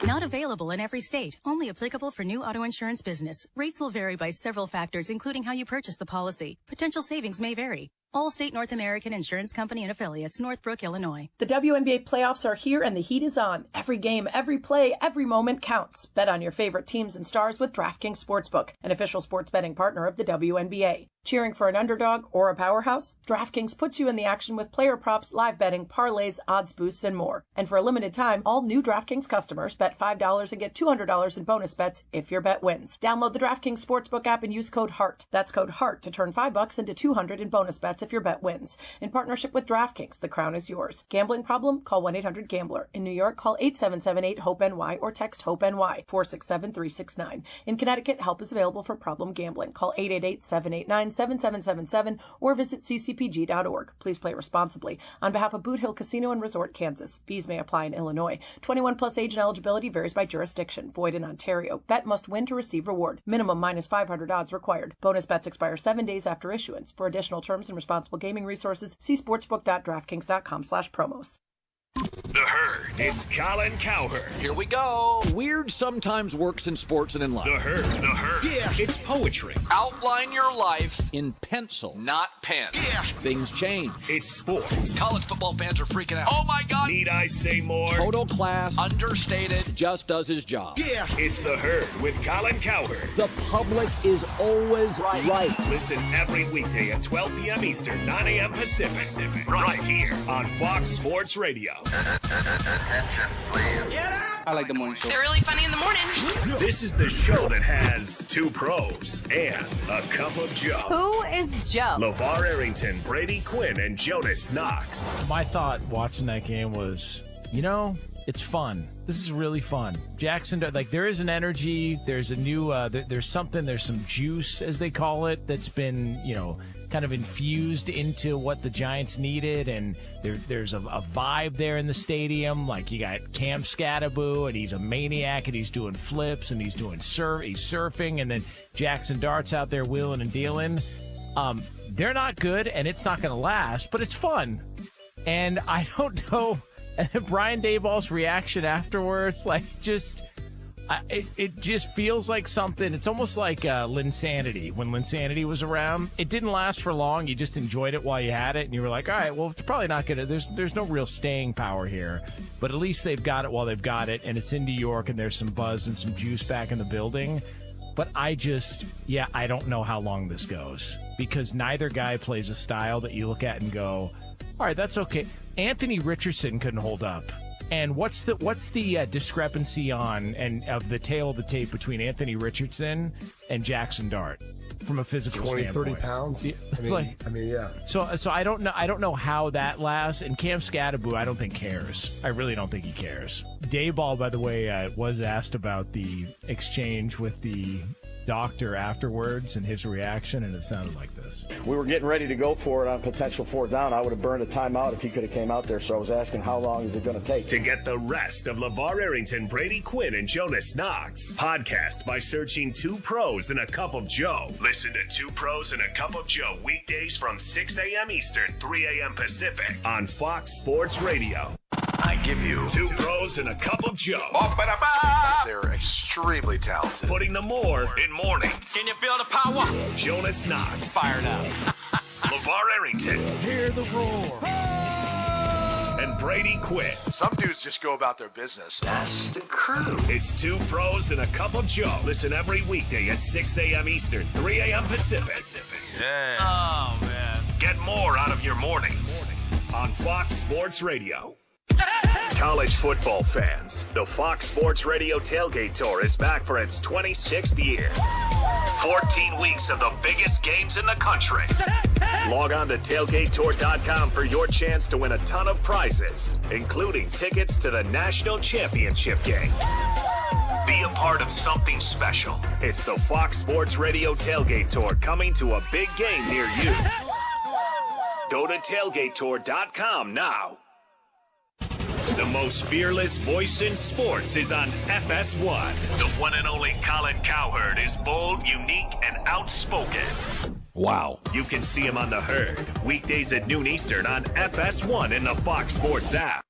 Not available in every state. Only applicable for new auto insurance business. Rates will vary by several factors, including how you purchase the policy. Potential savings may vary. Allstate North American Insurance Company and Affiliates, Northbrook, Illinois. The WNBA playoffs are here and the heat is on. Every game, every play, every moment counts. Bet on your favorite teams and stars with DraftKings Sportsbook, an official sports betting partner of the WNBA. Cheering for an underdog or a powerhouse? DraftKings puts you in the action with player props, live betting, parlays, odds boosts, and more. And for a limited time, all new DraftKings customers bet $5 and get $200 in bonus bets if your bet wins. Download the DraftKings Sportsbook app and use code HEART. That's code HEART to turn $5 into $200 in bonus bets if your bet wins. In partnership with DraftKings, the crown is yours. Gambling problem? Call 1-800-GAMBLER. In New York, call 877-8-HOPE-NY or text HOPE-NY 467-369. In Connecticut, help is available for problem gambling. Call 888-789-7777 or visit ccpg.org. Please play responsibly. On behalf of Boot Hill Casino and Resort, Kansas. Fees may apply in Illinois. 21 plus age and eligibility varies by jurisdiction. Void in Ontario. Bet must win to receive reward. Minimum minus 500 odds required. Bonus bets expire 7 days after issuance. For additional terms and responsible gaming resources, see sportsbook.draftkings.com/promos. The Herd. It's Colin Cowherd. Here we go. Weird sometimes works in sports and in life. The Herd. The Herd. Yeah. It's poetry. Outline your life in pencil, not pen. Yeah. Things change. It's sports. College football fans are freaking out. Oh my God. Need I say more? Total class, understated, just does his job. Yeah. It's The Herd with Colin Cowherd. The public is always right. Listen every weekday at 12 p.m. Eastern, 9 a.m. Pacific. Right here on Fox Sports Radio. Attention, please. I like the morning show. They're really funny in the morning. This is the show that has two pros and a cup of Joe. Who is Joe? LeVar Arrington, Brady Quinn, and Jonas Knox. My thought watching that game was, it's fun. This is really fun. Jackson, there is an energy. There's a new, there's some juice, as they call it, that's been, kind of infused into what the Giants needed. And there's a vibe there in the stadium. Like, you got Cam Scattaboo, and he's a maniac, and he's doing flips, and he's surfing. And then Jackson Dart's out there wheeling and dealing. They're not good, and it's not going to last, but it's fun. And I don't know. And then Brian Daboll's reaction afterwards, it just feels like something. It's almost like Linsanity. When Linsanity was around, it didn't last for long. You just enjoyed it while you had it, and you were like, all right, well, it's probably not going to. There's no real staying power here, but at least they've got it while they've got it, and it's in New York, and there's some buzz and some juice back in the building. But I don't know how long this goes, because neither guy plays a style that you look at and go, all right, that's okay. Anthony Richardson couldn't hold up. And what's the discrepancy of the tail of the tape between Anthony Richardson and Jackson Dart from a physical 20, standpoint? 30 pounds. I mean, yeah. So I don't know how that lasts. And Cam Scattaboo, I don't think cares. I really don't think he cares. Dayball, by the way, was asked about the exchange with the doctor afterwards and his reaction, and it sounded like this. We were getting ready to go for it on potential 4th down. I would have burned a timeout if he could have came out there, so I was asking how long is it going to take. To get the rest of LeVar Arrington, Brady Quinn, and Jonas Knox, podcast by searching Two Pros and a Cup of Joe. Listen to Two Pros and a Cup of Joe weekdays from 6 a.m. Eastern, 3 a.m. Pacific on Fox Sports Radio. I give you Two Pros and a Cup of Joe. They're extremely talented. Putting the more in mornings. Can you feel the power? Jonas Knox. Fired up. LeVar Arrington. Hear the roar. And Brady Quinn. Some dudes just go about their business. That's the crew. It's Two Pros and a Cup of Joe. Listen every weekday at 6 a.m. Eastern, 3 a.m. Pacific. Yeah. Oh, man. Get more out of your mornings on Fox Sports Radio. College football fans, the Fox Sports Radio Tailgate Tour is back for its 26th year. 14 weeks of the biggest games in the country. Log on to tailgatetour.com for your chance to win a ton of prizes, including tickets to the national championship game. Be a part of something special. It's the Fox Sports Radio Tailgate Tour coming to a big game near you. Go to tailgatetour.com now. The most fearless voice in sports is on FS1. The one and only Colin Cowherd is bold, unique, and outspoken. Wow. You can see him on The Herd, weekdays at noon Eastern on FS1 in the Fox Sports app.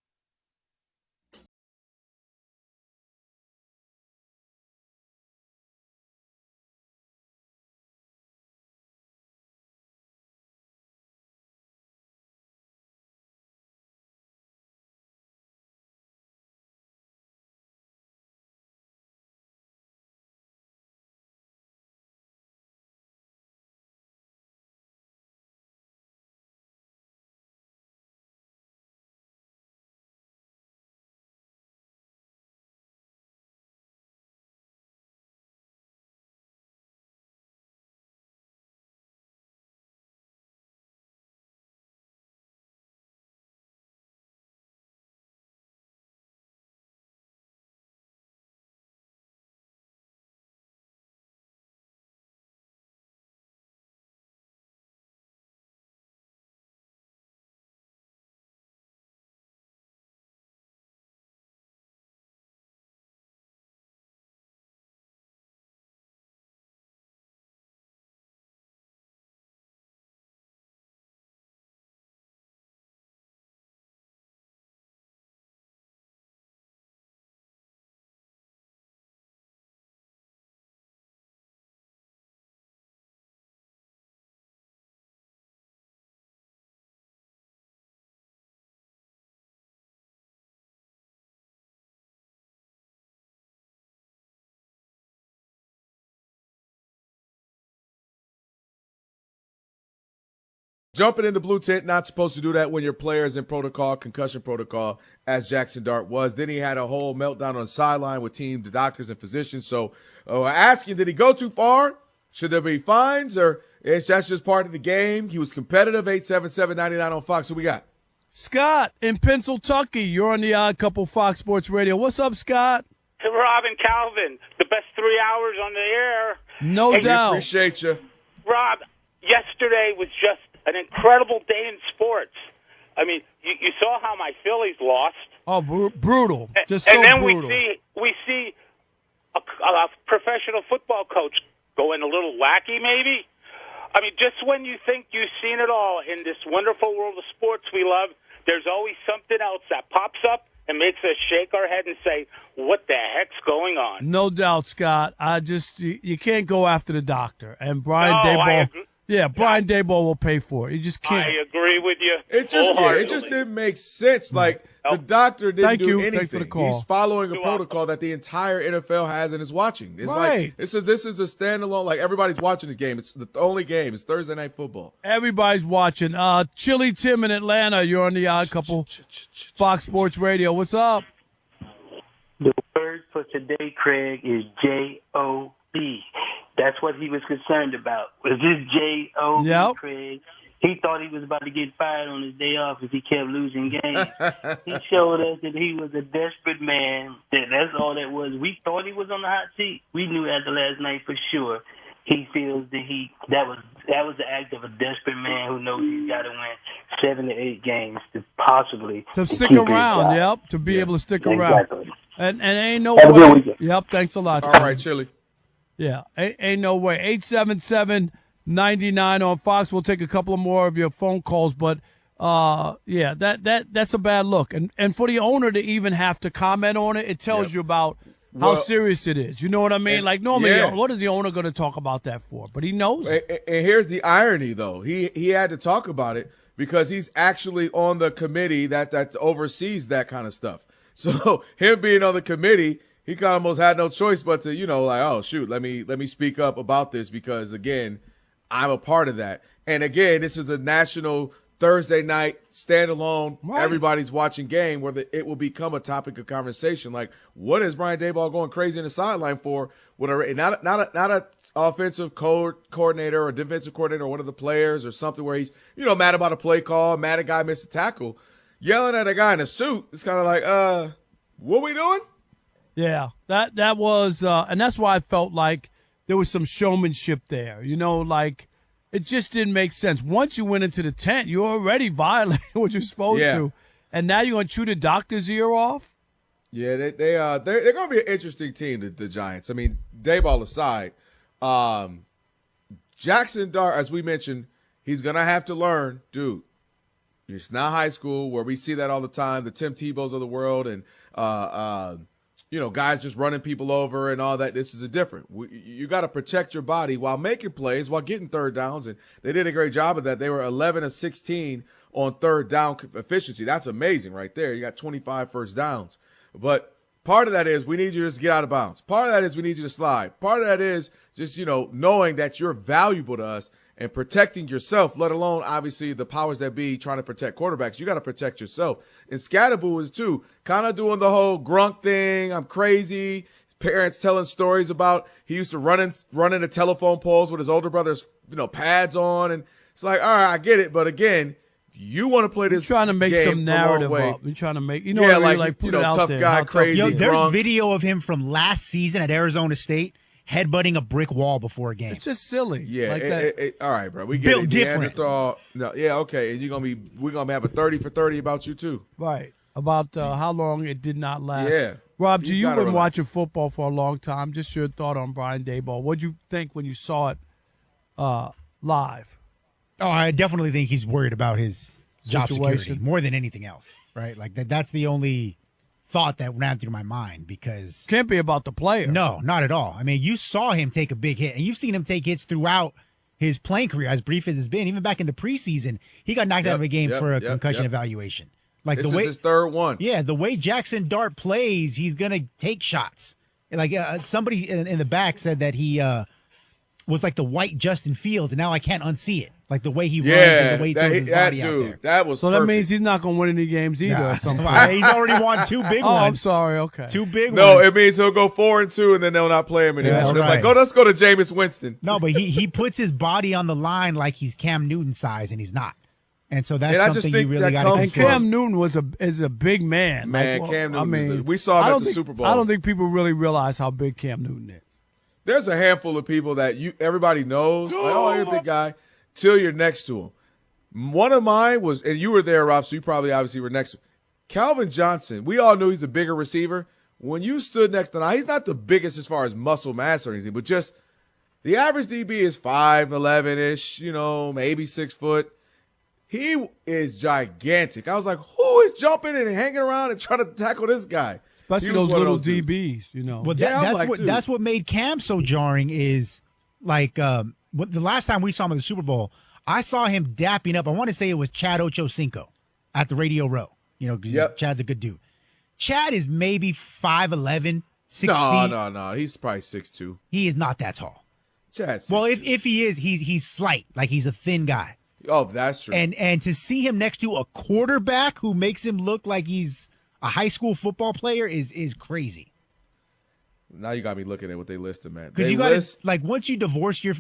Jumping into blue tent, not supposed to do that when your player is in protocol, concussion protocol, as Jackson Dart was. Then he had a whole meltdown on the sideline with team, the doctors, and physicians. So asking, did he go too far? Should there be fines? Or is that just part of the game? He was competitive. 877-99 on Fox. Who we got? Scott in Pennsylvania. You're on the Odd Couple Fox Sports Radio. What's up, Scott? To Rob and Calvin, the best 3 hours on the air. No doubt. We appreciate you. Rob, yesterday was just an incredible day in sports. I mean, you saw how my Phillies lost. Oh, brutal. Just so and then brutal. we see a professional football coach going a little wacky, maybe. I mean, just when you think you've seen it all in this wonderful world of sports we love, there's always something else that pops up and makes us shake our head and say, what the heck's going on? No doubt, Scott. You can't go after the doctor. And Brian Daboll. Yeah, Brian Daboll will pay for it. You just can't. I agree with you. It just didn't make sense. Like, the doctor didn't do anything. Thank you for the call. He's following a protocol that the entire NFL has and is watching. It's right. Like this is a standalone. Like, everybody's watching this game. It's the only game. It's Thursday Night Football. Everybody's watching. Chili Tim in Atlanta. You're on the Odd Couple, Fox Sports Radio. What's up? The word for today, Craig, is J-O-B. That's what he was concerned about. Was this J-O-B, Yep. Craig? he thought he was about to get fired on his day off if he kept losing games. He showed us that he was a desperate man. That's all that was. We thought he was on the hot seat. We knew after last night for sure. He feels that was the act of a desperate man who knows he's got to win 7 to 8 games to possibly to stick keep around. his job. Yep, to be able to stick Exactly. around. And ain't no Have a good way. weekend. Yep, thanks a lot. All Sam. right, Chili. Yeah, ain't no way. 877-99 on Fox. We'll take a couple of more of your phone calls, but yeah, that's a bad look. And for the owner to even have to comment on it, it tells you about how serious it is. You know what I mean? Like normally, what is the owner going to talk about that for? But he knows. And here's the irony, though. He had to talk about it because he's actually on the committee that oversees that kind of stuff. So him being on the committee, he kind of almost had no choice but to, like, oh shoot, let me speak up about this because again, I'm a part of that. And again, this is a national Thursday night standalone. Right. Everybody's watching game where it will become a topic of conversation. Like, what is Brian Daboll going crazy in the sideline for? Not an offensive coordinator or defensive coordinator or one of the players or something where he's mad about a play call, mad a guy missed a tackle, yelling at a guy in a suit. It's kind of like, what we doing? Yeah, that was, and that's why I felt like there was some showmanship there. Like. It just didn't make sense. Once you went into the tent, you already violated what you're supposed to, and now you're going to chew the doctor's ear off? Yeah, they're going to be an interesting team, the Giants. I mean, Daboll aside, Jackson Dart, as we mentioned, he's going to have to learn, dude, it's not high school where we see that all the time, the Tim Tebow's of the world and, guys just running people over and all that. This is different. You got to protect your body while making plays, while getting third downs. And they did a great job of that. They were 11 of 16 on third down efficiency. That's amazing right there. You got 25 first downs. But part of that is we need you to just get out of bounds. Part of that is we need you to slide. Part of that is just, knowing that you're valuable to us and protecting yourself, let alone, obviously, the powers that be trying to protect quarterbacks. You got to protect yourself. And Scatterboo is, too, kind of doing the whole grunk thing. I'm crazy. Parents telling stories about he used to run into telephone poles with his older brother's, pads on. And it's like, all right, I get it. But, again, you want to play this You're trying to make game some narrative way. up. You're trying to make, put it out tough there. guy, crazy. There's drunk. video of him from last season at Arizona State headbutting a brick wall before a game. It's just silly. Yeah, like all right, bro. We get Built it. different. No, yeah, okay. And we're gonna have a 30 for 30 about you too. Right. About how long it did not last. Yeah. Rob, you've been relax. watching football for a long time. Just your thought on Brian Daboll. What'd you think when you saw it live? Oh, I definitely think he's worried about his job Situation. security more than anything else, right? Like that's the only thought that ran through my mind because can't be about the player. No, not at all. I mean, you saw him take a big hit, and you've seen him take hits throughout his playing career, as brief as it's been. Even back in the preseason, he got knocked out of a game for a concussion evaluation. Like this the way is his third one. Yeah, the way Jackson Dart plays, he's gonna take shots. Like somebody in the back said that he was like the white Justin Fields, and now I can't unsee it. Like the way he runs and the way he throws his body out there. That was so perfect. that means he's not going to win any games either. Nah. At some point. He's already won 2 big ones. Oh, I'm sorry. Okay. 2 big ones. No, it means he'll go 4-2, and then they'll not play him anymore. Yeah, They're right. like, let's go to Jameis Winston. No, but he puts his body on the line like he's Cam Newton size, and he's not. And so that's something you really got to And consider. Cam Newton is a big man. Man, like, Cam Newton. I mean, We saw him at the Super Bowl. I don't think people really realize how big Cam Newton is. There's a handful of people that everybody knows. Like, oh, you're a big guy. Till you're next to him. One of mine was, and you were there, Rob, so you probably obviously were next to him. Calvin Johnson. We all knew he's a bigger receiver. When you stood next to him, he's not the biggest as far as muscle mass or anything, but just the average DB is 5'11"-ish, maybe 6 foot. He is gigantic. I was like, who is jumping and hanging around and trying to tackle this guy? Especially those little DBs, Well, that's what made Cam so jarring is like the last time we saw him in the Super Bowl, I saw him dapping up. I want to say it was Chad Ochocinco at the Radio Row. Chad's a good dude. Chad is maybe 5'11", 6 feet. No. He's probably 6'2". He is not that tall. Chad's well, if he is, he's slight. Like he's a thin guy. Oh, that's true. And to see him next to a quarterback who makes him look like he's a high school football player is crazy. Now you got me looking at what they listed, man. Because you got to, like, once you divorce your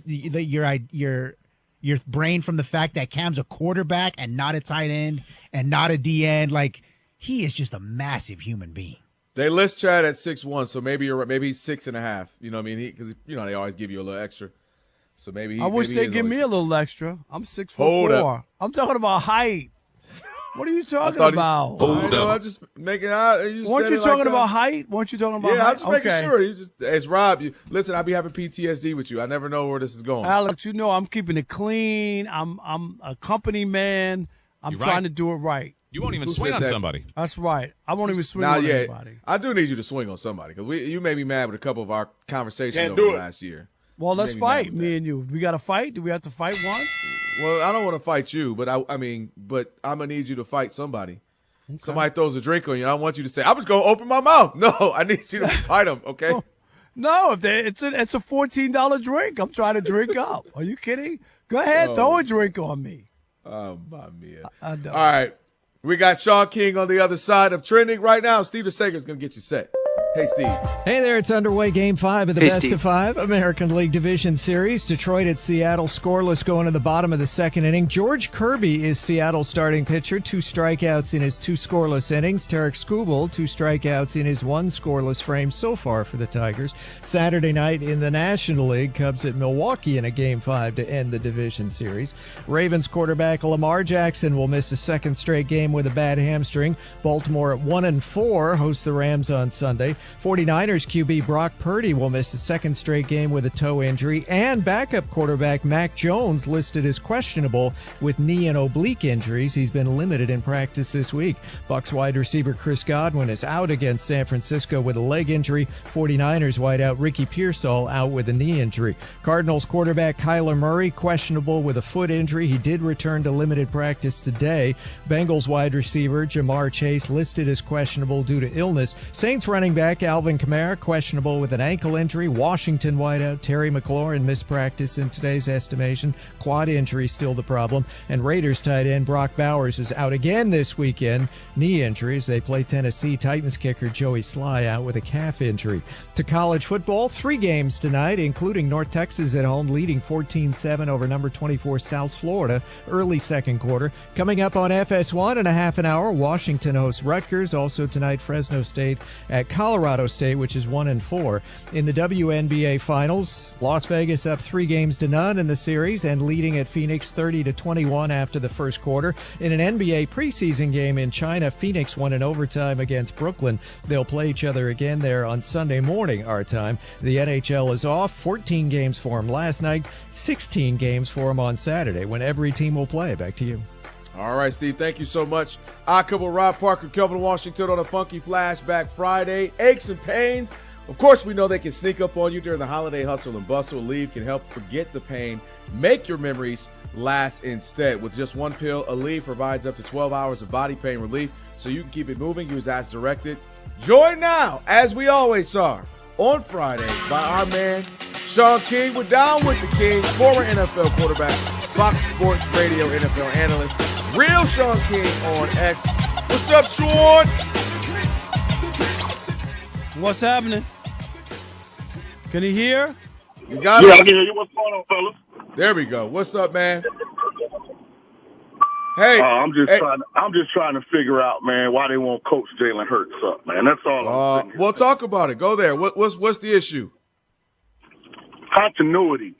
your brain from the fact that Cam's a quarterback and not a tight end and not a D end. Like, he is just a massive human being. They list Chad at 6'1", so maybe you're right. Maybe he's 6.5. You know what I mean? Because they always give you a little extra. So maybe I wish they'd give me a little extra. I'm 6'4". Hold up. I'm talking about height. What are you talking about? I'm just making out. Weren't you talking about height? Weren't you talking about height? Yeah, I'm just making sure. It's Rob. Listen, I'll be having PTSD with you. I never know where this is going. Alex, you know I'm keeping it clean. I'm a company man. I'm trying to do it right. You won't even swing on somebody. That's right. I won't even swing on anybody. I do need you to swing on somebody because you made me mad with a couple of our conversations over the last year. Well, let's fight, me and you. We got to fight? Do we have to fight once? Well, I don't want to fight you, but but I'm going to need you to fight somebody. Okay. Somebody throws a drink on you, and I want you to say, I'm just going to open my mouth. No, I need you to fight them, okay? No, it's a $14 drink. I'm trying to drink up. Are you kidding? Go ahead, throw a drink on me. Oh, my man. I know. All right. We got Sean King on the other side of trending right now. Steve Sager is going to get you set. Hey, Steve. Hey there. It's underway. Game 5 of the best of 5 American League Division Series. Detroit at Seattle scoreless going to the bottom of the second inning. George Kirby is Seattle's starting pitcher. 2 strikeouts in his 2 scoreless innings. Tarek Skubal, 2 strikeouts in his 1 scoreless frame so far for the Tigers. Saturday night in the National League, Cubs at Milwaukee in a Game 5 to end the division series. Ravens quarterback Lamar Jackson will miss a second straight game with a bad hamstring. Baltimore at 1-4 hosts the Rams on Sunday. 49ers QB Brock Purdy will miss a second straight game with a toe injury, and backup quarterback Mac Jones listed as questionable with knee and oblique injuries. He's been limited in practice this week. Bucs wide receiver Chris Godwin is out against San Francisco with a leg injury. 49ers wideout Ricky Pearsall out with a knee injury. Cardinals quarterback Kyler Murray questionable with a foot injury. He did return to limited practice today. Bengals wide receiver Jamar Chase listed as questionable due to illness. Saints running back Alvin Kamara questionable with an ankle injury. Washington wideout Terry McLaurin missed practice in today's estimation. Quad injury still the problem. And Raiders tight end Brock Bowers is out again this weekend. Knee injuries. They play Tennessee. Titans kicker Joey Sly out with a calf injury. To college football, 3 games tonight, including North Texas at home leading 14-7 over number 24 South Florida early second quarter. Coming up on FS1 in a half an hour, Washington hosts Rutgers. Also tonight, Fresno State at Colorado State, which is 1-4. In the WNBA Finals, Las Vegas up 3 games to none in the series and leading at Phoenix 30-21 after the first quarter. In an NBA preseason game in China, Phoenix won in overtime against Brooklyn. They'll play each other again there on Sunday morning, our time. The NHL is off. 14 games for them last night, 16 games for them on Saturday when every team will play. Back to you. All right, Steve, thank you so much. I cover Rob Parker, Kelvin Washington on a Funky Flashback Friday. Aches and pains. Of course, we know they can sneak up on you during the holiday hustle and bustle. Aleve can help forget the pain. Make your memories last instead. With just 1 pill, Aleve provides up to 12 hours of body pain relief so you can keep it moving. Use as directed. Join now, as we always are, on Friday by our man, Sean King. We're down with the King, former NFL quarterback, Fox Sports Radio NFL analyst, real Sean King on X. What's up, Sean? What's happening? Can you hear? You got it? Yeah, I can hear you. What's going on, fellas? There we go. What's up, man? Hey, I'm just trying to figure out, man, why they won't coach Jalen Hurts up, man. That's all. We'll talk about it. Go there. What's the issue? Continuity.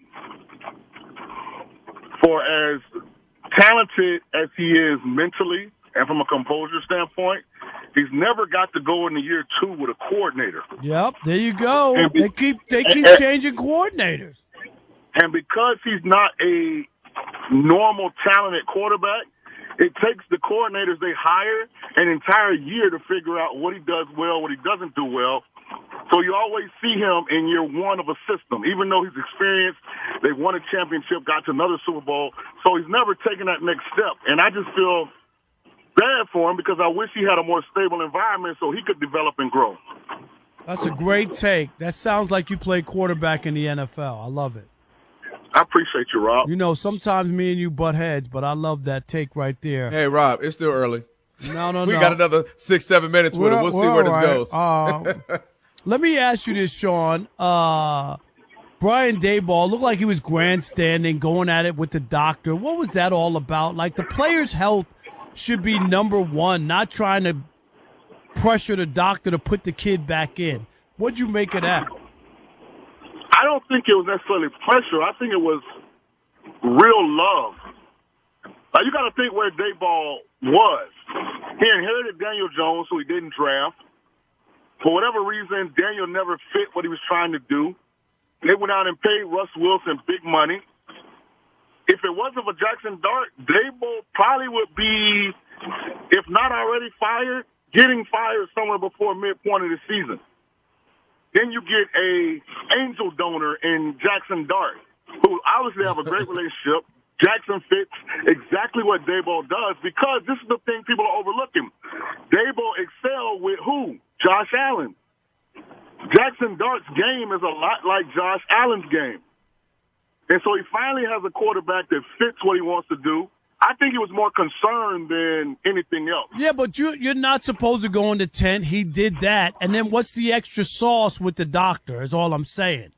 For as talented as he is mentally and from a composure standpoint, he's never got to go into year 2 with a coordinator. Yep, there you go. They keep changing coordinators. And because he's not a normal talented quarterback, it takes the coordinators they hire an entire year to figure out what he does well, what he doesn't do well. So you always see him in year 1 of a system. Even though he's experienced, they've won a championship, got to another Super Bowl, so he's never taken that next step. And I just feel bad for him because I wish he had a more stable environment so he could develop and grow. That's a great take. That sounds like you play quarterback in the NFL. I love it. I appreciate you, Rob. You know, sometimes me and you butt heads, but I love that take right there. Hey, Rob, it's still early. No. We got another 6-7 minutes with it. We'll see where this goes. Let me ask you this, Sean. Brian Daboll looked like he was grandstanding, going at it with the doctor. What was that all about? Like, the player's health should be number one, not trying to pressure the doctor to put the kid back in. What'd you make of that? I don't think it was necessarily pressure. I think it was real love. You got to think where Daboll was. He inherited Daniel Jones, who he didn't draft. For whatever reason, Daniel never fit what he was trying to do. They went out and paid Russ Wilson big money. If it wasn't for Jackson Dart, Daboll probably would be, if not already fired, getting fired somewhere before midpoint of the season. Then you get a angel donor in Jackson Dart, who obviously have a great relationship. Jackson fits exactly what Daboll does, because this is the thing people are overlooking. Daboll excelled with who? Josh Allen. Jackson Dart's game is a lot like Josh Allen's game. And so he finally has a quarterback that fits what he wants to do. I think he was more concerned than anything else. Yeah, but you're not supposed to go into tent. He did that. And then what's the extra sauce with the doctor is all I'm saying.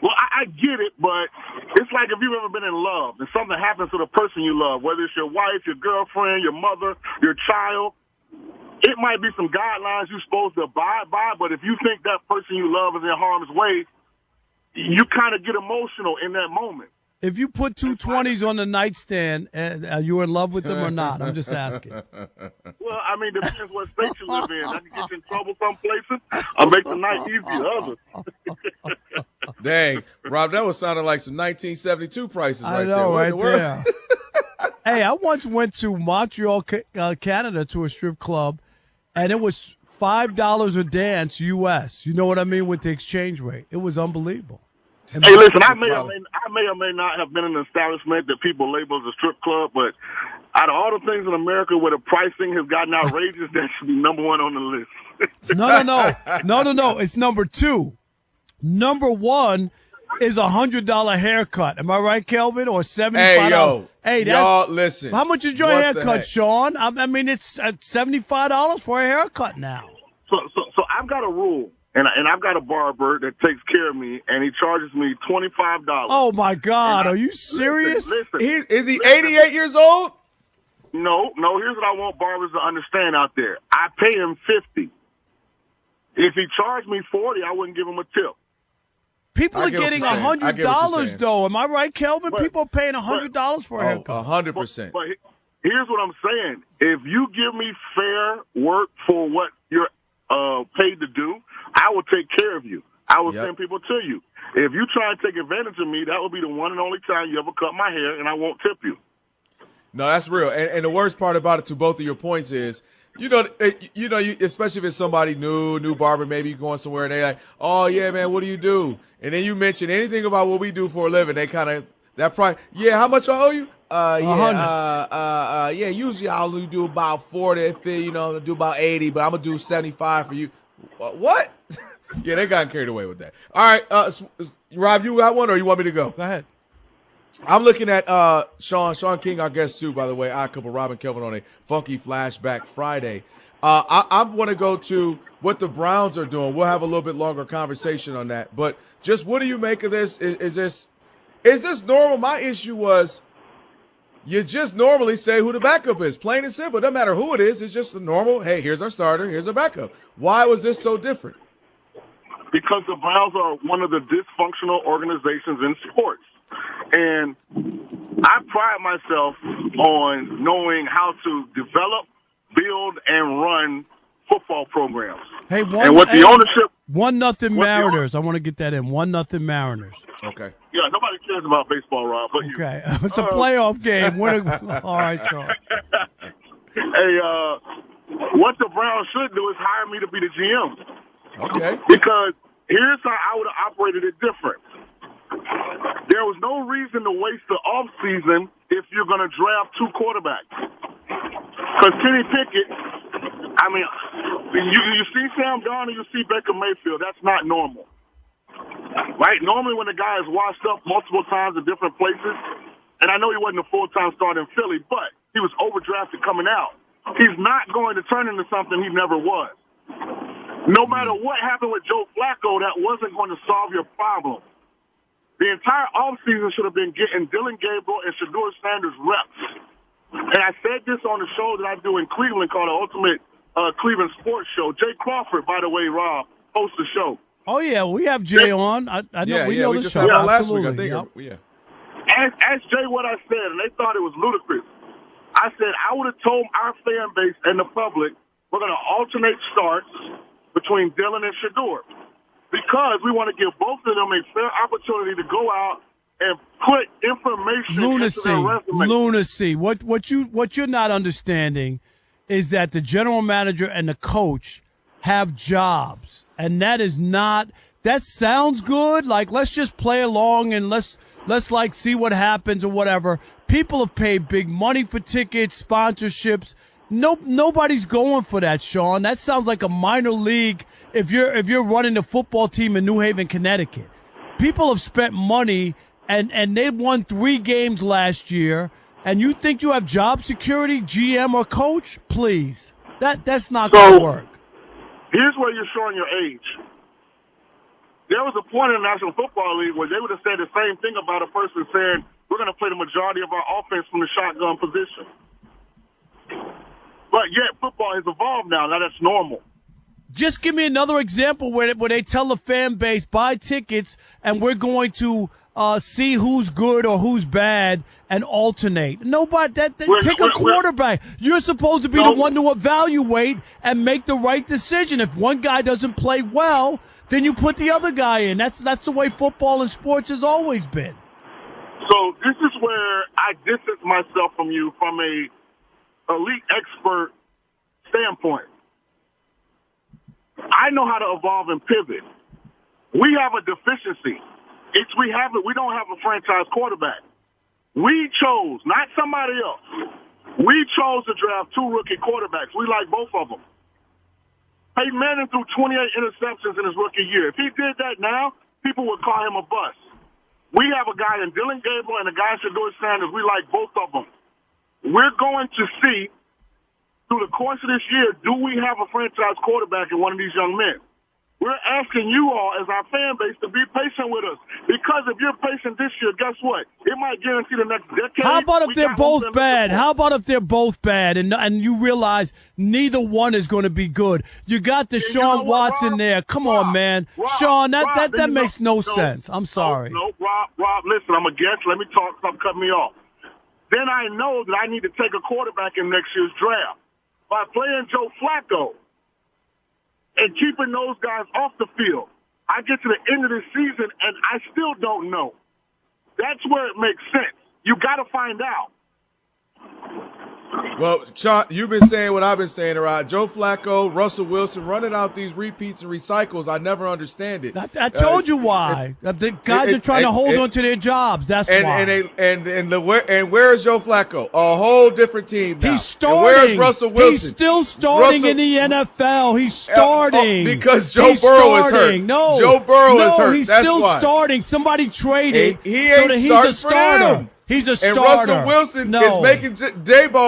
Well, I get it, but it's like if you've ever been in love and something happens to the person you love, whether it's your wife, your girlfriend, your mother, your child, it might be some guidelines you're supposed to abide by, but if you think that person you love is in harm's way, you kind of get emotional in that moment. If you put 220s on the nightstand, are you in love with them or not? I'm just asking. Well, I mean, depends what state you live in. I can get you in trouble some places. I'll make the night easy others. Dang, Rob, that was sounding like some 1972 prices right there. I know, right there. Hey, I once went to Montreal, Canada, to a strip club, and it was $5 a dance U.S. You know what I mean, with the exchange rate. It was unbelievable. Hey, listen, I may or may not have been in an establishment that people label as a strip club, but out of all the things in America where the pricing has gotten outrageous, that should be number one on the list. No. It's number two. Number one is $100 haircut. Am I right, Kelvin? Or $75? Hey, y'all, listen. How much is your haircut, Sean? I mean, it's $75 for a haircut now. So I've got a rule. And I've got a barber that takes care of me, and he charges me $25. Oh, my God. Are you serious? Listen, is he 88 years old? No. Here's what I want barbers to understand out there. I pay him $50. If he charged me $40, I wouldn't give him a tip. People are getting $100, though. Am I right, Kelvin? People are paying $100 for a haircut. 100%. But here's what I'm saying. If you give me fair work for what you're paid to do, I will take care of you. I will send people to you. If you try and take advantage of me, that will be the one and only time you ever cut my hair, and I won't tip you. No, that's real. And the worst part about it, to both of your points, is, you know, especially if it's somebody new barber, maybe you're going somewhere and they're like, oh, yeah, man, what do you do? And then you mention anything about what we do for a living, they kind of, that price, how much I owe you? Usually I'll only do about 40, do about 80, but I'm going to do 75 for you. What? Yeah, they got carried away with that. All right, Rob, you got one, or you want me to go? Go ahead. I'm looking at Sean King, our guest too, by the way. I couple Rob and Kelvin on a funky flashback Friday. I want to go to what the Browns are doing. We'll have a little bit longer conversation on that. But just what do you make of this? Is this normal? My issue was, you just normally say who the backup is. Plain and simple. It doesn't matter who it is. It's just a normal, hey, here's our starter, here's our backup. Why was this so different? Because the Browns are one of the dysfunctional organizations in sports. And I pride myself on knowing how to develop, build, and run football programs. Hey, 1-0 Mariners. I want to get that in. 1-0 Mariners. Okay. Yeah, nobody cares about baseball, Rob. But okay. It's a playoff game. All right, Sean. Hey, what the Browns should do is hire me to be the GM. Okay. Because here's how I would have operated it different. There was no reason to waste the offseason if you're going to draft two quarterbacks. Because Kenny Pickett, I mean, you see Sam Darnold, you see Baker Mayfield. That's not normal. Right? Normally when the guy is washed up multiple times in different places, and I know he wasn't a full-time starter in Philly, but he was overdrafted coming out. He's not going to turn into something he never was. No matter what happened with Joe Flacco, that wasn't going to solve your problem. The entire offseason should have been getting Dylan Gabriel and Shedeur Sanders reps. And I said this on the show that I do in Cleveland called the Ultimate Cleveland Sports Show. Jay Crawford, by the way, Rob, hosts the show. Oh, yeah, we have Jay on. I know we know we the just show. had him last Absolutely. week, I think. Yep. Yeah. Ask Jay what I said, and they thought it was ludicrous. I said I would have told our fan base and the public we're going to alternate starts between Dylan and Shedeur because we want to give both of them a fair opportunity to go out and put information into their resume. Lunacy. What you're not understanding is that the general manager and the coach have jobs, and that is not. That sounds good. Like, let's just play along and let's like see what happens or whatever. People have paid big money for tickets, sponsorships. Nobody's going for that, Sean. That sounds like a minor league if you're running the football team in New Haven, Connecticut. People have spent money and they won 3 games last year, and you think you have job security, GM or coach? Please. That's not going to work. Here's where you're showing your age. There was a point in the National Football League where they would have said the same thing about a person saying, we're going to play the majority of our offense from the shotgun position. But yet football has evolved now. Now that's normal. Just give me another example where they tell the fan base, buy tickets, and we're going to see who's good or who's bad and alternate. Nobody. Pick a quarterback. You're supposed to be the one to evaluate and make the right decision. If one guy doesn't play well, then you put the other guy in. That's the way football and sports has always been. So this is where I distance myself from you from a elite expert standpoint. I know how to evolve and pivot. We have a deficiency. We don't have a franchise quarterback. We chose, not somebody else. We chose to draft 2 rookie quarterbacks. We like both of them. Peyton Manning threw 28 interceptions in his rookie year. If he did that now, people would call him a bust. We have a guy in Dylan Gabriel and a guy in Shedeur Sanders. We like both of them. We're going to see through the course of this year, do we have a franchise quarterback in one of these young men? We're asking you all as our fan base to be patient with us. Because if you're patient this year, guess what? It might guarantee the next decade. How about if they're both bad? How about if they're both bad and you realize neither one is going to be good? You got Deshaun Watson there. Come on, man. Sean, that makes no sense. I'm sorry. No, Rob, listen, I'm a guest. Let me talk. Stop cutting me off. Then I know that I need to take a quarterback in next year's draft. By playing Joe Flacco and keeping those guys off the field, I get to the end of the season and I still don't know. That's where it makes sense. You got to find out. Well, Sean, you've been saying what I've been saying, right? Joe Flacco, Russell Wilson, running out these repeats and recycles. I never understand it. I told you why. The guys are trying to hold on to their jobs. That's why. And where is Joe Flacco? A whole different team now. He's starting. And where is Russell Wilson? He's still starting in the NFL. He's starting. Because Joe Burrow is hurt. No. Joe Burrow is hurt. He's That's still why. starting. Somebody traded. He ain't starting for them. He's a starter. And Russell Wilson is making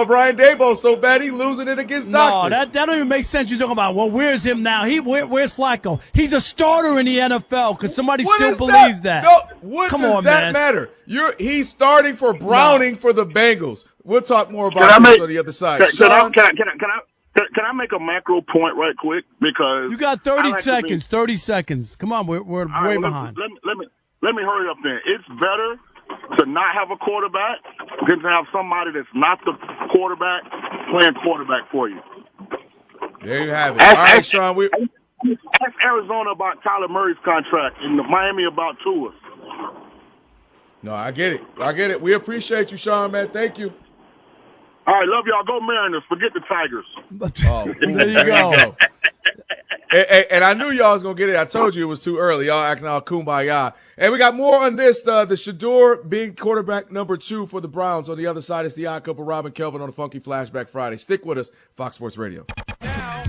Brian Daboll so bad he's losing it against doctors. No, that don't even make sense. You're talking about, well, where's him now? Where's Flacco? He's a starter in the NFL because somebody still believes that. No, what does that matter? He's starting for Browning for the Bengals. We'll talk more about this on the other side. Can I make a macro point right quick? Because you got 30 seconds. 30 seconds. Come on, we're way behind. Let me hurry up then. It's better to not have a quarterback than to have somebody that's not the quarterback playing quarterback for you. There you have it. All right, Sean. Ask Arizona about Kyler Murray's contract and Miami about Tua. No, I get it. We appreciate you, Sean, man. Thank you. All right, love y'all. Go Mariners. Forget the Tigers. There you go. And I knew y'all was going to get it. I told you it was too early. Y'all acting all kumbaya. And we got more on this. The Shedeur being quarterback number 2 for the Browns. On the other side, it's the odd couple, Rob and Kelvin on the Funky Flashback Friday. Stick with us, Fox Sports Radio.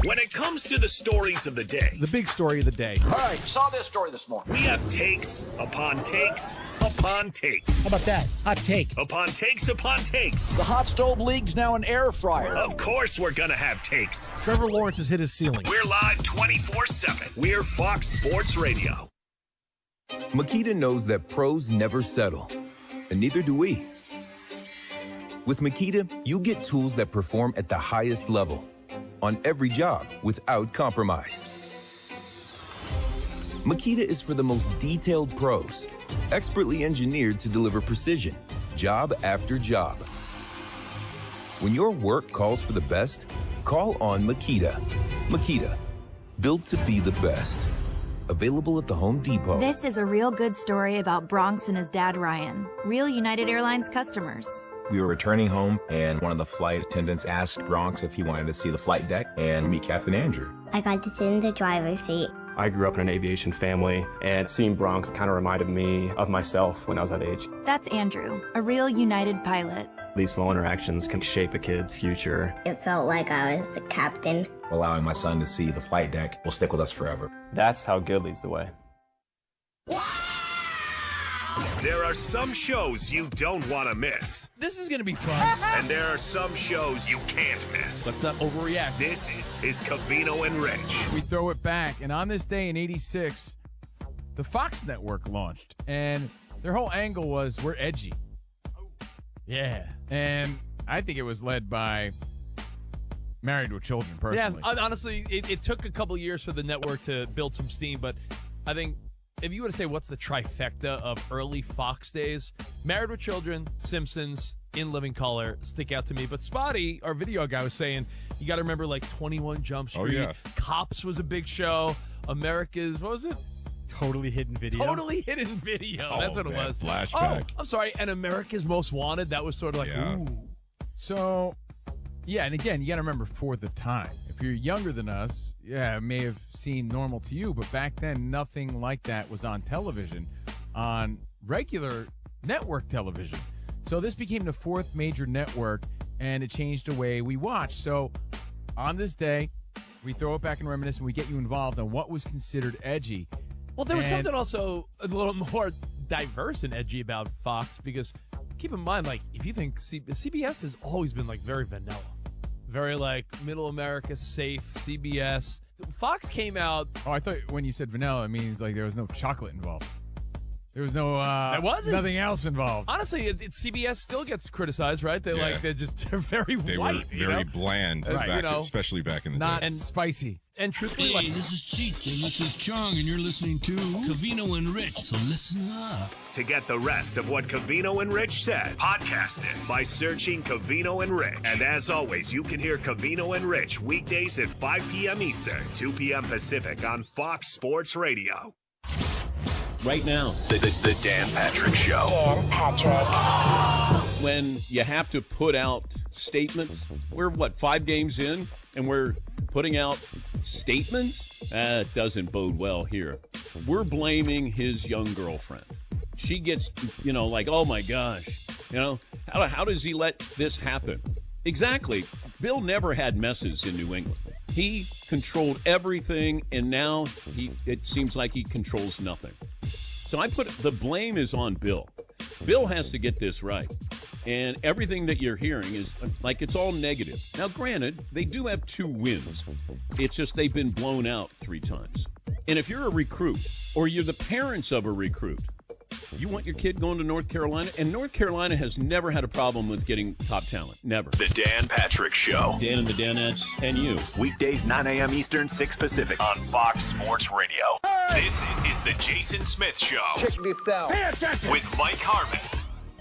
When it comes to the stories of the day, the big story of the day. All right, saw this story this morning. We have takes upon takes upon takes. How about that? Hot take. Upon takes upon takes. The hot stove league's now an air fryer. Of course we're going to have takes. Trevor Lawrence has hit his ceiling. We're live 24/7. We're Fox Sports Radio. Makita knows that pros never settle, and neither do we. With Makita, you get tools that perform at the highest level on every job without compromise. Makita is for the most detailed pros, expertly engineered to deliver precision, job after job. When your work calls for the best, call on Makita. Makita, built to be the best. Available at the Home Depot. This is a real good story about Bronx and his dad, Ryan. Real United Airlines customers. We were returning home, and one of the flight attendants asked Bronx if he wanted to see the flight deck and meet Captain Andrew. I got to sit in the driver's seat. I grew up in an aviation family, and seeing Bronx kind of reminded me of myself when I was that age. That's Andrew, a real United pilot. These small interactions can shape a kid's future. It felt like I was the captain. Allowing my son to see the flight deck will stick with us forever. That's how good leads the way. There are some shows you don't want to miss. This is going to be fun. And there are some shows you can't miss. Let's not overreact. This is Covino and Rich. We throw it back, and on this day in 86, the Fox network launched, and their whole angle was, we're edgy. Yeah, and I think it was led by Married with Children, personally. Yeah, honestly, it took a couple years for the network to build some steam, but I think if you were to say what's the trifecta of early Fox days, Married with Children, Simpsons, In Living Color stick out to me. But Spotty, our video guy, was saying, you got to remember like 21 Jump Street. Oh, yeah. Cops was a big show. America's, what was it? Totally Hidden Video. Totally Hidden Video. That's what it was. Flashback. Oh, I'm sorry. And America's Most Wanted. That was sort of like, ooh. So, yeah, and again, you got to remember for the time. If you're younger than us, yeah, it may have seemed normal to you, but back then, nothing like that was on television, on regular network television. So this became the fourth major network, and it changed the way we watch. So on this day, we throw it back and reminisce, and we get you involved on what was considered edgy. Well, there was something also a little more diverse and edgy about Fox, because keep in mind, like, if you think CBS has always been like very vanilla, very like middle America safe. CBS, Fox came out. Oh, I thought when you said vanilla, it means like there was no chocolate involved. There was no there wasn't nothing else involved. Honestly, CBS still gets criticized, right? They're they're very they white. They were very bland, back, especially back in the day. And spicy. And truthfully, hey, this is Cheech, and this is Chong, and you're listening to Covino and Rich, so listen up. To get the rest of what Covino and Rich said, podcast it by searching Covino and Rich. And as always, you can hear Covino and Rich weekdays at 5 p.m. Eastern, 2 p.m. Pacific on Fox Sports Radio. Right now, The Dan Patrick Show. Dan Patrick. when you have to put out statements, we're 5 games in, and we're putting out statements? That doesn't bode well here. We're blaming his young girlfriend. She gets, like, oh my gosh, how does he let this happen? Exactly. Bill never had messes in New England. He controlled everything, and now it seems like he controls nothing. So the blame is on Bill. Bill has to get this right. And everything that you're hearing is like it's all negative. Now, granted, they do have 2 wins. It's just they've been blown out 3 times. And if you're a recruit or you're the parents of a recruit, you want your kid going to North Carolina? And North Carolina has never had a problem with getting top talent. Never. The Dan Patrick Show. Dan and the Danettes and you. Weekdays, 9 a.m. Eastern, 6 Pacific on Fox Sports Radio. Hey! This is the Jason Smith Show. Check this out. Pay attention. With Mike Harmon.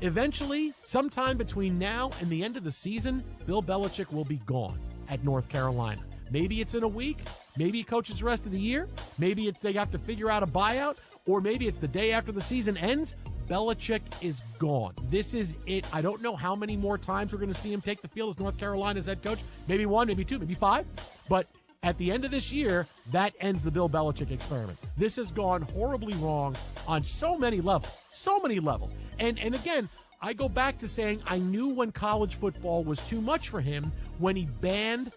Eventually, sometime between now and the end of the season, Bill Belichick will be gone at North Carolina. Maybe it's in a week. Maybe he coaches the rest of the year. Maybe they have to figure out a buyout. Or maybe it's the day after the season ends. Belichick is gone. This is it. I don't know how many more times we're going to see him take the field as North Carolina's head coach. Maybe 1, maybe 2, maybe 5. But at the end of this year, that ends the Bill Belichick experiment. This has gone horribly wrong on so many levels. So many levels. And again, I go back to saying I knew when college football was too much for him when he banned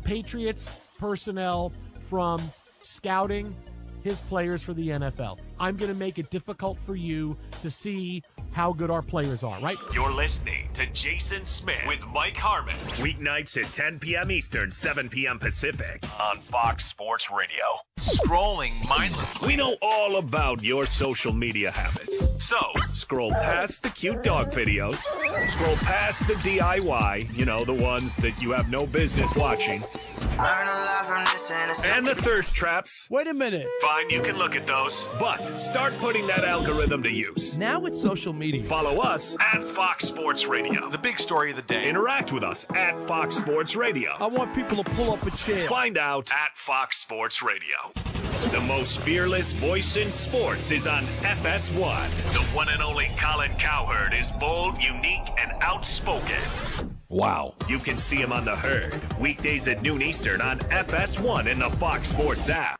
Patriots personnel from scouting his players for the NFL. I'm going to make it difficult for you to see how good our players are, right? You're listening to Jason Smith with Mike Harmon. Weeknights at 10 p.m. Eastern, 7 p.m. Pacific on Fox Sports Radio. Scrolling mindlessly. We know all about your social media habits. So, scroll past the cute dog videos. Scroll past the DIY, the ones that you have no business watching. And the thirst traps. Wait a minute. Fine, you can look at those, but start putting that algorithm to use. Now it's social media. Follow us at Fox Sports Radio. The big story of the day. Interact with us at Fox Sports Radio. I want people to pull up a chair. Find out at Fox Sports Radio. The most fearless voice in sports is on FS1. The one and only Colin Cowherd is bold, unique, and outspoken. Wow. You can see him on The Herd, weekdays at noon Eastern on FS1 in the Fox Sports app.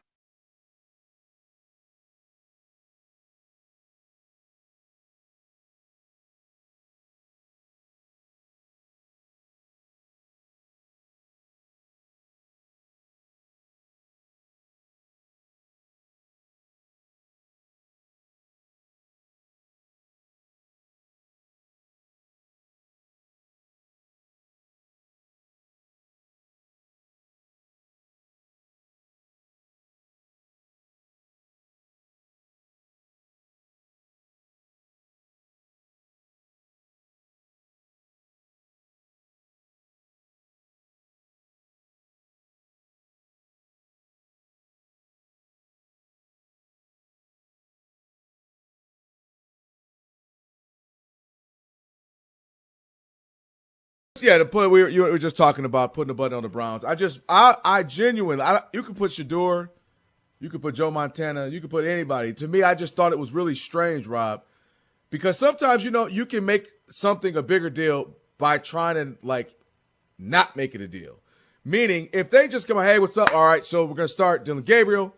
Yeah, the point we were just talking about putting the button on the Browns. I genuinely, you could put Shador, you could put Joe Montana, you could put anybody. To me, I just thought it was really strange, Rob, because sometimes you can make something a bigger deal by trying to not make it a deal. Meaning, if they just come, hey, what's up? All right, so we're gonna start Dylan Gabriel,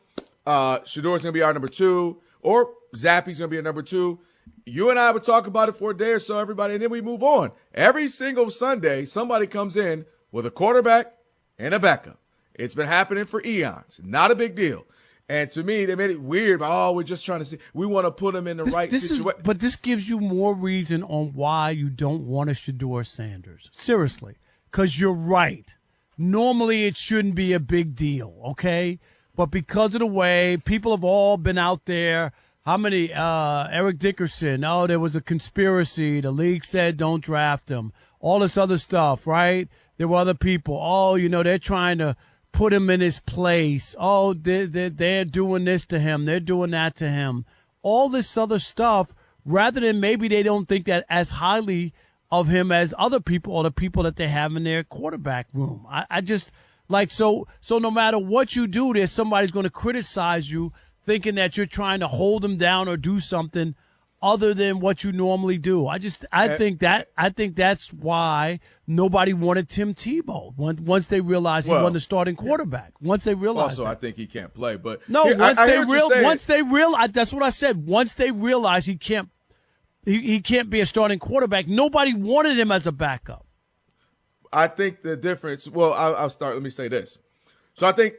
Shador's gonna be our number 2, or Zappy's gonna be a number 2. You and I would talk about it for a day or so, everybody, and then we move on. Every single Sunday, somebody comes in with a quarterback and a backup. It's been happening for eons. Not a big deal. And to me, they made it weird. We're just trying to see. We want to put them in the right situation. But this gives you more reason on why you don't want a Shador Sanders. Seriously. Because you're right. Normally, it shouldn't be a big deal, okay? But because of the way people have all been out there, how many, Eric Dickerson, there was a conspiracy. The league said don't draft him. All this other stuff, right? There were other people. They're trying to put him in his place. They're doing this to him. They're doing that to him. All this other stuff, rather than maybe they don't think that as highly of him as other people or the people that they have in their quarterback room. I just, so no matter what you do, there's somebody's going to criticize you thinking that you're trying to hold them down or do something other than what you normally do. I think that's why nobody wanted Tim Tebow once they realized he wasn't the starting quarterback. Once they realized I think he can't play. But no, once they realize, that's what I said. Once they realize he can't be a starting quarterback, nobody wanted him as a backup. I think the difference. Well, I'll start. Let me say this. So I think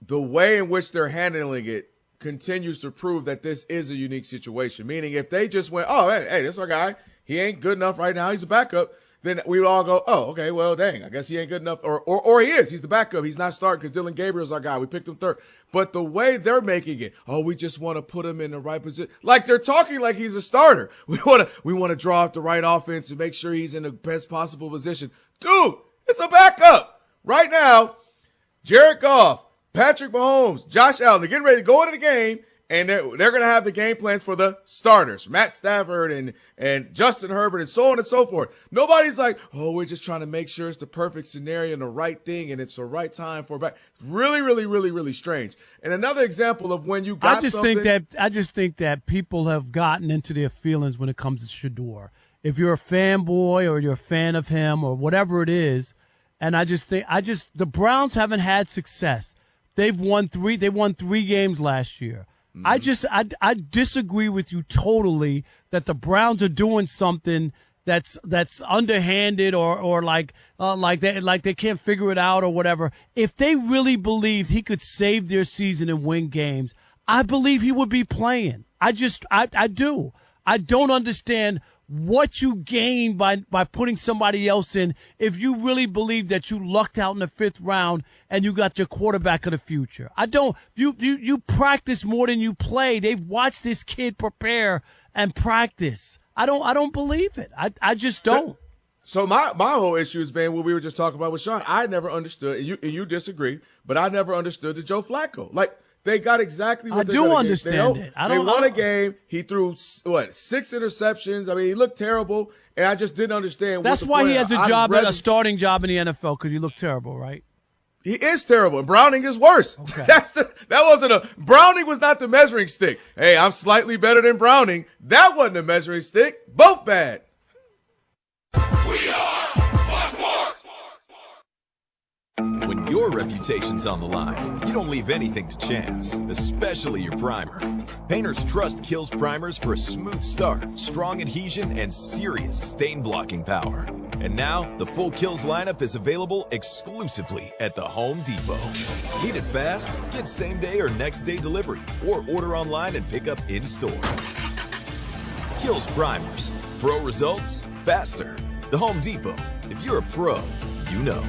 the way in which they're handling it continues to prove that this is a unique situation. Meaning, if they just went, hey, this is our guy. He ain't good enough right now. He's a backup. Then we would all go, okay, well, dang, I guess he ain't good enough. Or he is. He's the backup. He's not starting because Dylan Gabriel's our guy. We picked him third. But the way they're making it, we just want to put him in the right position. Like they're talking like he's a starter. We want to draw up the right offense and make sure he's in the best possible position. Dude, it's a backup. Right now, Jared Goff, Patrick Mahomes, Josh Allen, they're getting ready to go into the game, and they're going to have the game plans for the starters, Matt Stafford and Justin Herbert and so on and so forth. Nobody's like, we're just trying to make sure it's the perfect scenario and the right thing and it's the right time for back. It's really, really, really, really strange. And another example of when you got I just think that people have gotten into their feelings when it comes to Shador. If you're a fanboy or you're a fan of him or whatever it is, and the Browns haven't had success. They won 3 games last year. Mm-hmm. I disagree with you totally that the Browns are doing something that's underhanded or like they can't figure it out or whatever. If they really believed he could save their season and win games, I believe he would be playing. I do. I don't understand what you gain by putting somebody else in if you really believe that you lucked out in the 5th round and you got your quarterback of the future. I don't. You practice more than you play. They've watched this kid prepare and practice. I don't believe it. I just don't. So my whole issue has been what we were just talking about with Sean. I never understood, and you disagree, but I never understood the Joe Flacco. Like, they got exactly what they do understand it. They won a game. He threw, 6 interceptions. I mean, he looked terrible, and I just didn't understand. That's why he has a starting job in the NFL, because he looked terrible, right? He is terrible, and Browning is worse. Okay. Browning was not the measuring stick. Hey, I'm slightly better than Browning. That wasn't a measuring stick. Both bad. We are Fox Sports. When your reputation's on the line, you don't leave anything to chance, especially your primer. Painters trust Kills primers for a smooth start, strong adhesion, and serious stain-blocking power. And now, the full Kills lineup is available exclusively at the Home Depot. Need it fast? Get same-day or next-day delivery, or order online and pick up in-store. Kills primers. Pro results, faster. The Home Depot. If you're a pro, you know.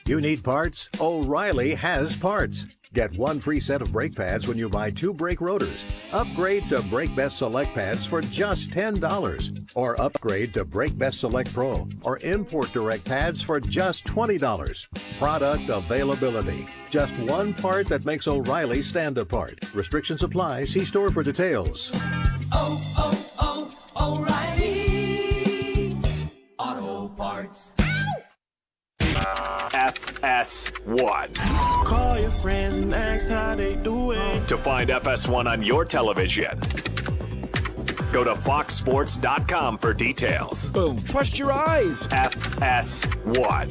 You need parts? O'Reilly has parts. Get 1 free set of brake pads when you buy 2 brake rotors. Upgrade to Brake Best Select pads for just $10. Or upgrade to Brake Best Select Pro or Import Direct pads for just $20. Product availability. Just one part that makes O'Reilly stand apart. Restrictions apply. See store for details. O'Reilly Auto Parts. FS1. Call your friends and ask how they doing. To find FS1 on your television, go to foxsports.com for details. Boom. Trust your eyes. FS1.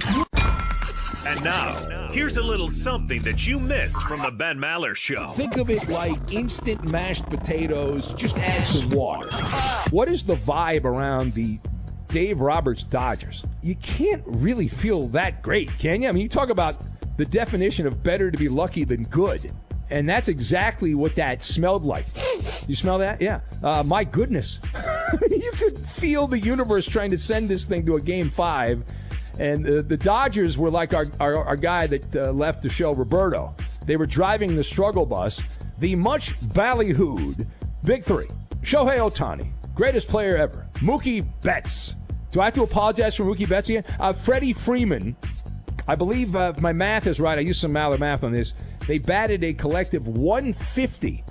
And now, here's a little something that you missed from the Ben Maller Show. Think of it like instant mashed potatoes, just add some water. What is the vibe around the Dave Roberts Dodgers? You can't really feel that great, can you? I mean, you talk about the definition of better to be lucky than good, and that's exactly what that smelled like. You smell that? Yeah. My goodness. You could feel the universe trying to send this thing to a Game 5, and the Dodgers were like our guy that left the show, Roberto. They were driving the struggle bus. The much ballyhooed Big Three. Shohei Ohtani, greatest player ever. Mookie Betts. Do I have to apologize for Mookie Betts again? Freddie Freeman. I believe if my math is right. I used some Maller math on this. They batted a collective 150.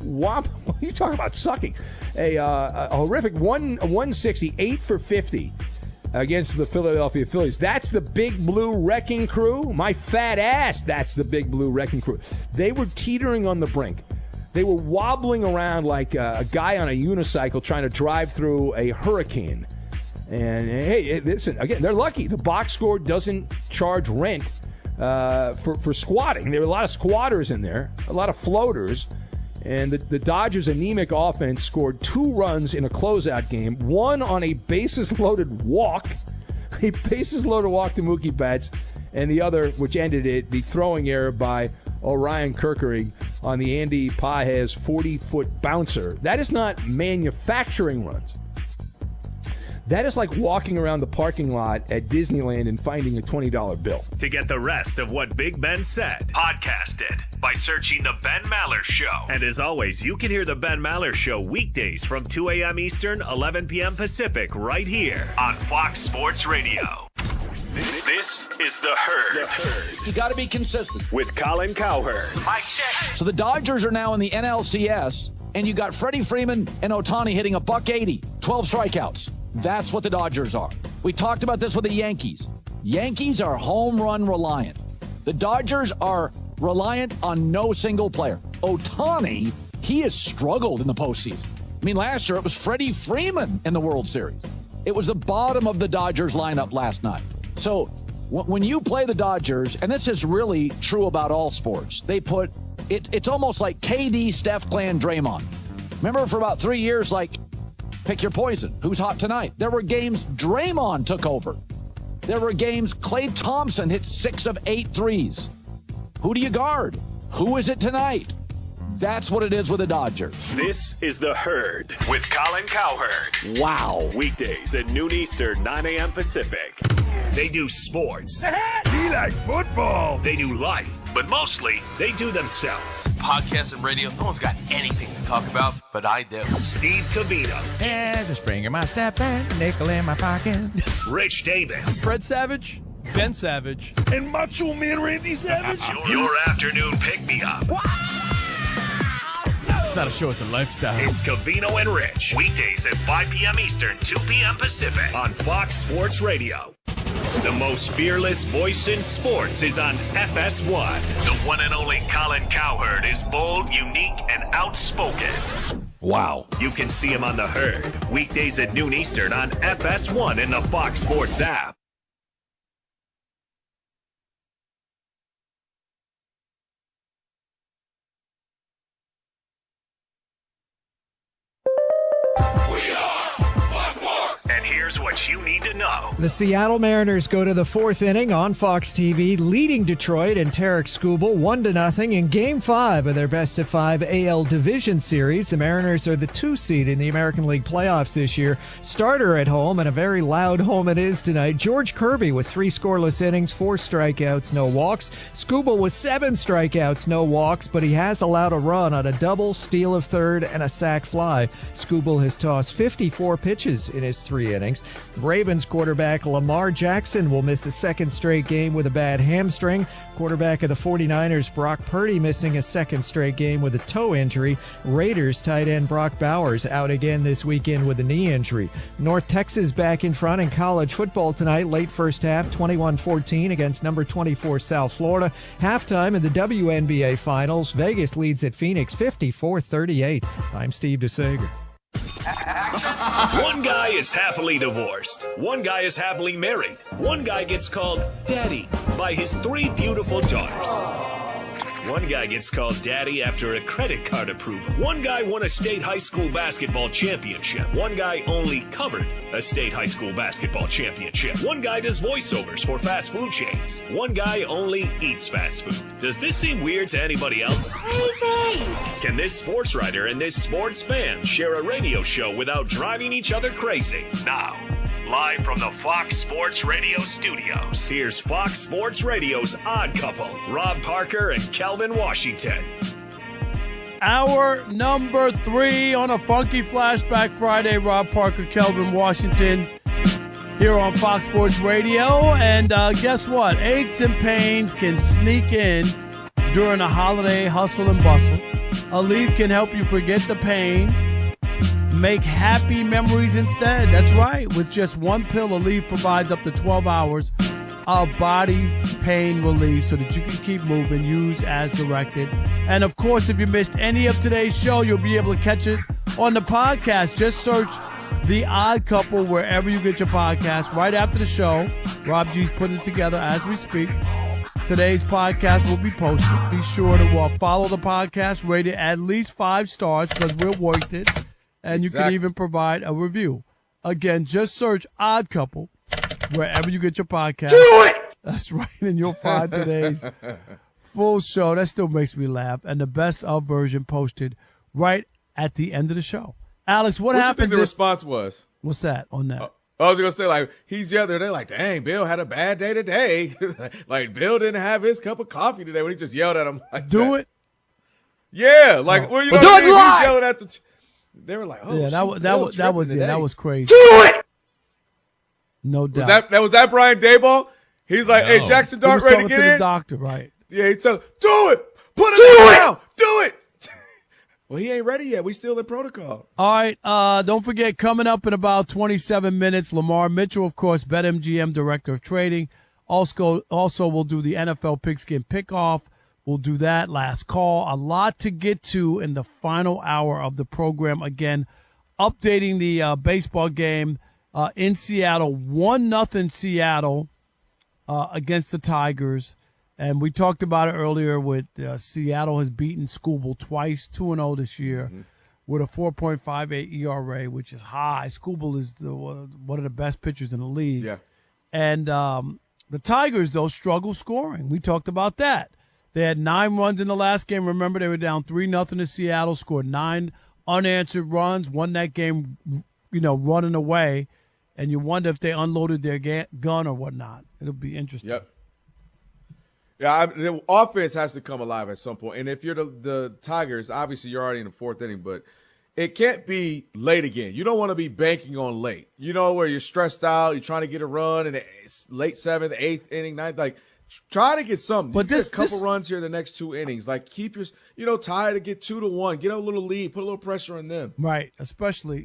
What are you talking about sucking? A horrific 160, 8 for 50 against the Philadelphia Phillies. That's the Big Blue Wrecking Crew. My fat ass, that's the Big Blue Wrecking Crew. They were teetering on the brink. They were wobbling around like a guy on a unicycle trying to drive through a hurricane. And, hey, listen, again, they're lucky. The box score doesn't charge rent for squatting. There were a lot of squatters in there, a lot of floaters. And the Dodgers' anemic offense scored 2 runs in a closeout game, one on a bases-loaded walk to Mookie Betts, and the other, which ended it, the throwing error by Orion Kerkery on the Andy Pages 40-foot bouncer. That is not manufacturing runs. That is like walking around the parking lot at Disneyland and finding a $20 bill. To get the rest of what Big Ben said, podcast it by searching The Ben Maller Show. And as always, you can hear The Ben Maller Show weekdays from 2 a.m. Eastern, 11 p.m. Pacific, right here on Fox Sports Radio. This is The Herd. You got to be consistent. With Colin Cowherd. Mic check. So the Dodgers are now in the NLCS, and you got Freddie Freeman and Ohtani hitting a $180, 12 strikeouts. That's what the Dodgers are. We talked about this with the Yankees. Yankees are home run reliant. The Dodgers are reliant on no single player. Ohtani, he has struggled in the postseason. I mean, last year it was Freddie Freeman in the World Series. It was the bottom of the Dodgers lineup last night. So when you play the Dodgers, and this is really true about all sports, they put it's almost like KD, Steph, Clay, and Draymond. Remember for about 3 years, like, pick your poison. Who's hot tonight? There were games Draymond took over. There were games Klay Thompson hit 6 of 8 threes. Who do you guard? Who is it tonight? That's what it is with a Dodger. This is The Herd with Colin Cowherd. Wow. Weekdays at noon Eastern, 9 a.m. Pacific. They do sports. He like football. They do life. But mostly, they do themselves. Podcast and radio, no one's got anything to talk about, but I do. Steve Cavino. There's a spring in my step and a nickel in my pocket. Rich Davis. Fred Savage, Ben Savage, and Macho Man Randy Savage. Your afternoon pick-me-up. It's not a show, it's a lifestyle. It's Cavino and Rich. Weekdays at 5 p.m. Eastern, 2 p.m. Pacific on Fox Sports Radio. The most fearless voice in sports is on FS1. The one and only Colin Cowherd is bold, unique, and outspoken. Wow. You can see him on The Herd. Weekdays at noon Eastern on FS1 and the Fox Sports app. And here's what you need to know. The Seattle Mariners go to the fourth inning on Fox TV, leading Detroit and Tarek Skubal 1-0 in Game 5 of their best-of-5 AL Division Series. The Mariners are the 2 seed in the American League playoffs this year. Starter at home, and a very loud home it is tonight. George Kirby with 3 scoreless innings, 4 strikeouts, no walks. Skubal with 7 strikeouts, no walks, but he has allowed a run on a double, steal of third, and a sac fly. Skubal has tossed 54 pitches in his 3 innings. Ravens quarterback Lamar Jackson will miss a second straight game with a bad hamstring. Quarterback of the 49ers Brock Purdy missing a second straight game with a toe injury. Raiders tight end Brock Bowers out again this weekend with a knee injury. North Texas back in front in college football tonight. Late first half, 21-14 against number 24 South Florida. Halftime in the WNBA Finals, Vegas leads at Phoenix 54-38. I'm Steve DeSager. One guy is happily divorced. One guy is happily married. One guy gets called daddy by his 3 beautiful daughters. One guy gets called daddy after a credit card approval. One guy won a state high school basketball championship. One guy only covered a state high school basketball championship. One guy does voiceovers for fast food chains. One guy only eats fast food. Does this seem weird to anybody else? Crazy! Can this sports writer and this sports fan share a radio show without driving each other crazy? Now, live from the Fox Sports Radio studios, here's Fox Sports Radio's Odd Couple, Rob Parker and Kelvin Washington. Hour number 3 on a Funky Flashback Friday. Rob Parker, Kelvin Washington here on Fox Sports Radio. And guess what? Aches and pains can sneak in during a holiday hustle and bustle. Aleve can help you forget the pain. Make happy memories instead. That's right. With just one pill, Aleve provides up to 12 hours of body pain relief so that you can keep moving. Use as directed. And, of course, if you missed any of today's show, you'll be able to catch it on the podcast. Just search The Odd Couple wherever you get your podcast. Right after the show, Rob G's putting it together as we speak. Today's podcast will be posted. Be sure to follow the podcast, rate it at least 5 stars because we're worth it. And you can even provide a review. Again, just search Odd Couple wherever you get your podcast. Do it! That's right, and you'll find today's full show. That still makes me laugh. And the best of version posted right at the end of the show. Alex, what happened? What do you think the response was? What's that on that? I was going to say, like, he's the other day, like, dang, Bill had a bad day today. Like, Bill didn't have his cup of coffee today when he just yelled at him like Do that. it? Yeah, like, well, you know what I mean? He was yelling at the they were like, oh, yeah, that was crazy. Do it! No doubt. Was that Brian Daboll? He's like, hey, Jackson Dart ready to get in? The doctor, right? Yeah, he told him, do it! Put it down! Do it! Well, he ain't ready yet. We still in protocol. All right. Don't forget, coming up in about 27 minutes, Lamar Mitchell, of course, BetMGM Director of Trading. Also, we'll do the NFL Pigskin Pickoff. We'll do that. Last call. A lot to get to in the final hour of the program. Again, updating the baseball game in Seattle. 1-0 Seattle against the Tigers. And we talked about it earlier with Seattle has beaten Skubal twice, 2-0 this year, with a 4.58 ERA, which is high. Skubal is one of the best pitchers in the league. Yeah. And the Tigers, though, struggle scoring. We talked about that. They had 9 runs in the last game. Remember, they were down 3-0 to Seattle, scored 9 unanswered runs, won that game, running away. And you wonder if they unloaded their gun or whatnot. It'll be interesting. Yep. Yeah, the offense has to come alive at some point. And if you're the Tigers, obviously you're already in the 4th inning, but it can't be late again. You don't want to be banking on late. Where you're stressed out, you're trying to get a run in the late 7th, 8th inning, 9th. Like, try to get something. But get a couple runs here in the next 2 innings. Like, keep your, tired to get 2-1. Get a little lead. Put a little pressure on them. Right, especially,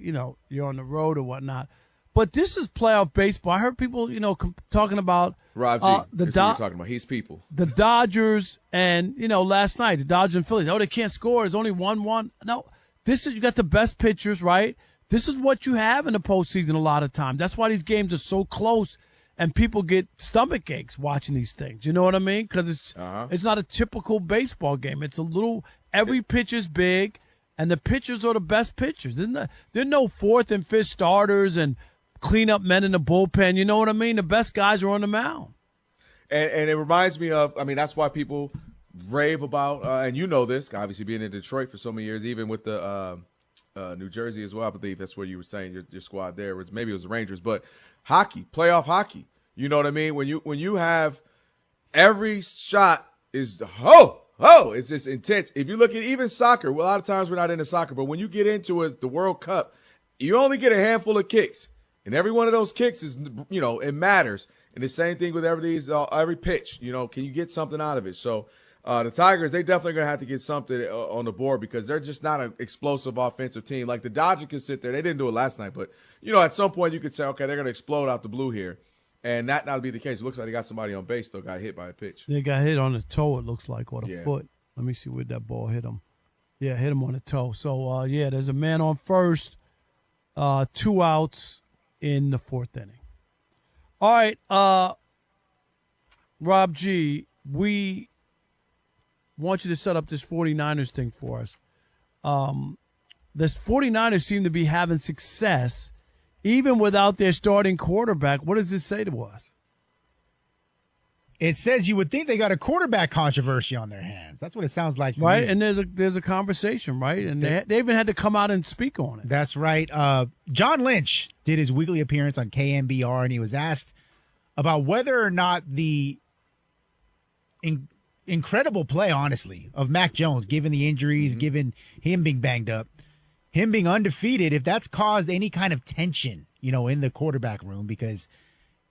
you're on the road or whatnot. But this is playoff baseball. I heard people, talking about Rob G. That's what you're talking about. He's people. The Dodgers and, last night, the Dodgers and Phillies. Oh, they can't score. There's only 1-1. No, you got the best pitchers, right? This is what you have in the postseason a lot of times. That's why these games are so close and people get stomach aches watching these things. You know what I mean? Because it's not a typical baseball game. It's every pitch is big, and the pitchers are the best pitchers. There are no 4th and 5th starters and cleanup men in the bullpen. You know what I mean? The best guys are on the mound. And it reminds me of, that's why people rave about, and you know this, obviously being in Detroit for so many years, even with the New Jersey as well. I believe that's what you were saying, your squad there. Maybe it was the Rangers, but hockey, playoff hockey. You know what I mean? When you have every shot is it's just intense. If you look at even soccer, a lot of times we're not into soccer, but when you get into it, the World Cup, you only get a handful of kicks. And every one of those kicks is, it matters. And the same thing with every pitch. Can you get something out of it? So the Tigers, they definitely going to have to get something on the board because they're just not an explosive offensive team. Like the Dodgers can sit there. They didn't do it last night. But, at some point you could say, okay, they're going to explode out the blue here. And that not be the case. It looks like they got somebody on base, though, got hit by a pitch. They got hit on the toe, it looks like, or the foot. Let me see where that ball hit him. Yeah, hit him on the toe. So, there's a man on first, 2 outs in the 4th inning. All right, Rob G., we want you to set up this 49ers thing for us. The 49ers seem to be having success even without their starting quarterback. What does this say to us? It says you would think they got a quarterback controversy on their hands. That's what it sounds like to me. Right, and there's a conversation, right? And they even had to come out and speak on it. That's right. John Lynch did his weekly appearance on KMBR, and he was asked about whether or not the incredible play, honestly, of Mac Jones, given the injuries, given him being banged up, him being undefeated, if that's caused any kind of tension, in the quarterback room, because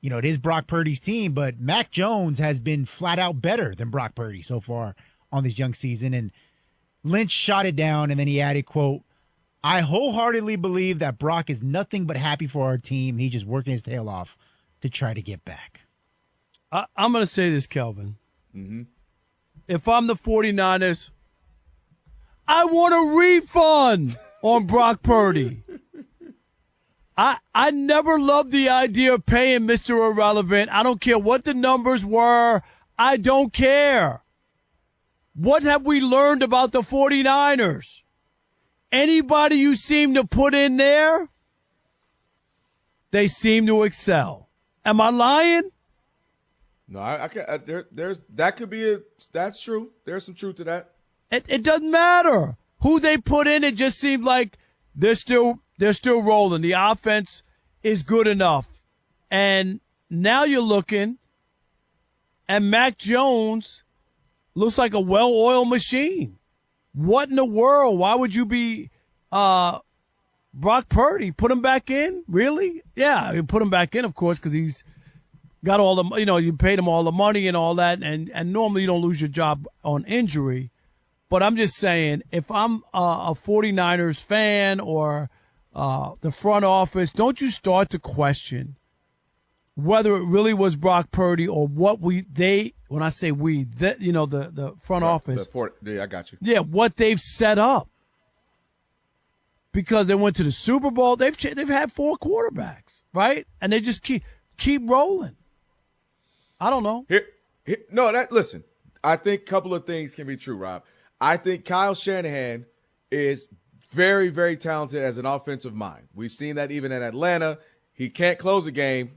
it is Brock Purdy's team, but Mac Jones has been flat out better than Brock Purdy so far on this young season. And Lynch shot it down, and then he added, quote, "I wholeheartedly believe that Brock is nothing but happy for our team. He's just working his tail off to try to get back." I'm going to say this, Kelvin. Mm-hmm. If I'm the 49ers, I want a refund on Brock Purdy. I never loved the idea of paying Mr. Irrelevant. I don't care what the numbers were. I don't care. What have we learned about the 49ers? Anybody you seem to put in there, they seem to excel. Am I lying? No, I can't. That's true. There's some truth to that. It doesn't matter who they put in. It just seemed like they're still rolling. The offense is good enough. And now you're looking, and Mac Jones looks like a well-oiled machine. What in the world? Why would you be Brock Purdy? Put him back in? Really? Yeah, you put him back in, of course, because he's got all the, you paid him all the money and all that, and normally you don't lose your job on injury. But I'm just saying, if I'm a 49ers fan or the front office, don't you start to question whether it really was Brock Purdy or what when I say we, the front office. I got you. Yeah, what they've set up. Because they went to the Super Bowl. They've had 4 quarterbacks, right? And they just keep rolling. I don't know. Listen, I think a couple of things can be true, Rob. I think Kyle Shanahan is very, very talented as an offensive mind. We've seen that even in Atlanta. He can't close a game.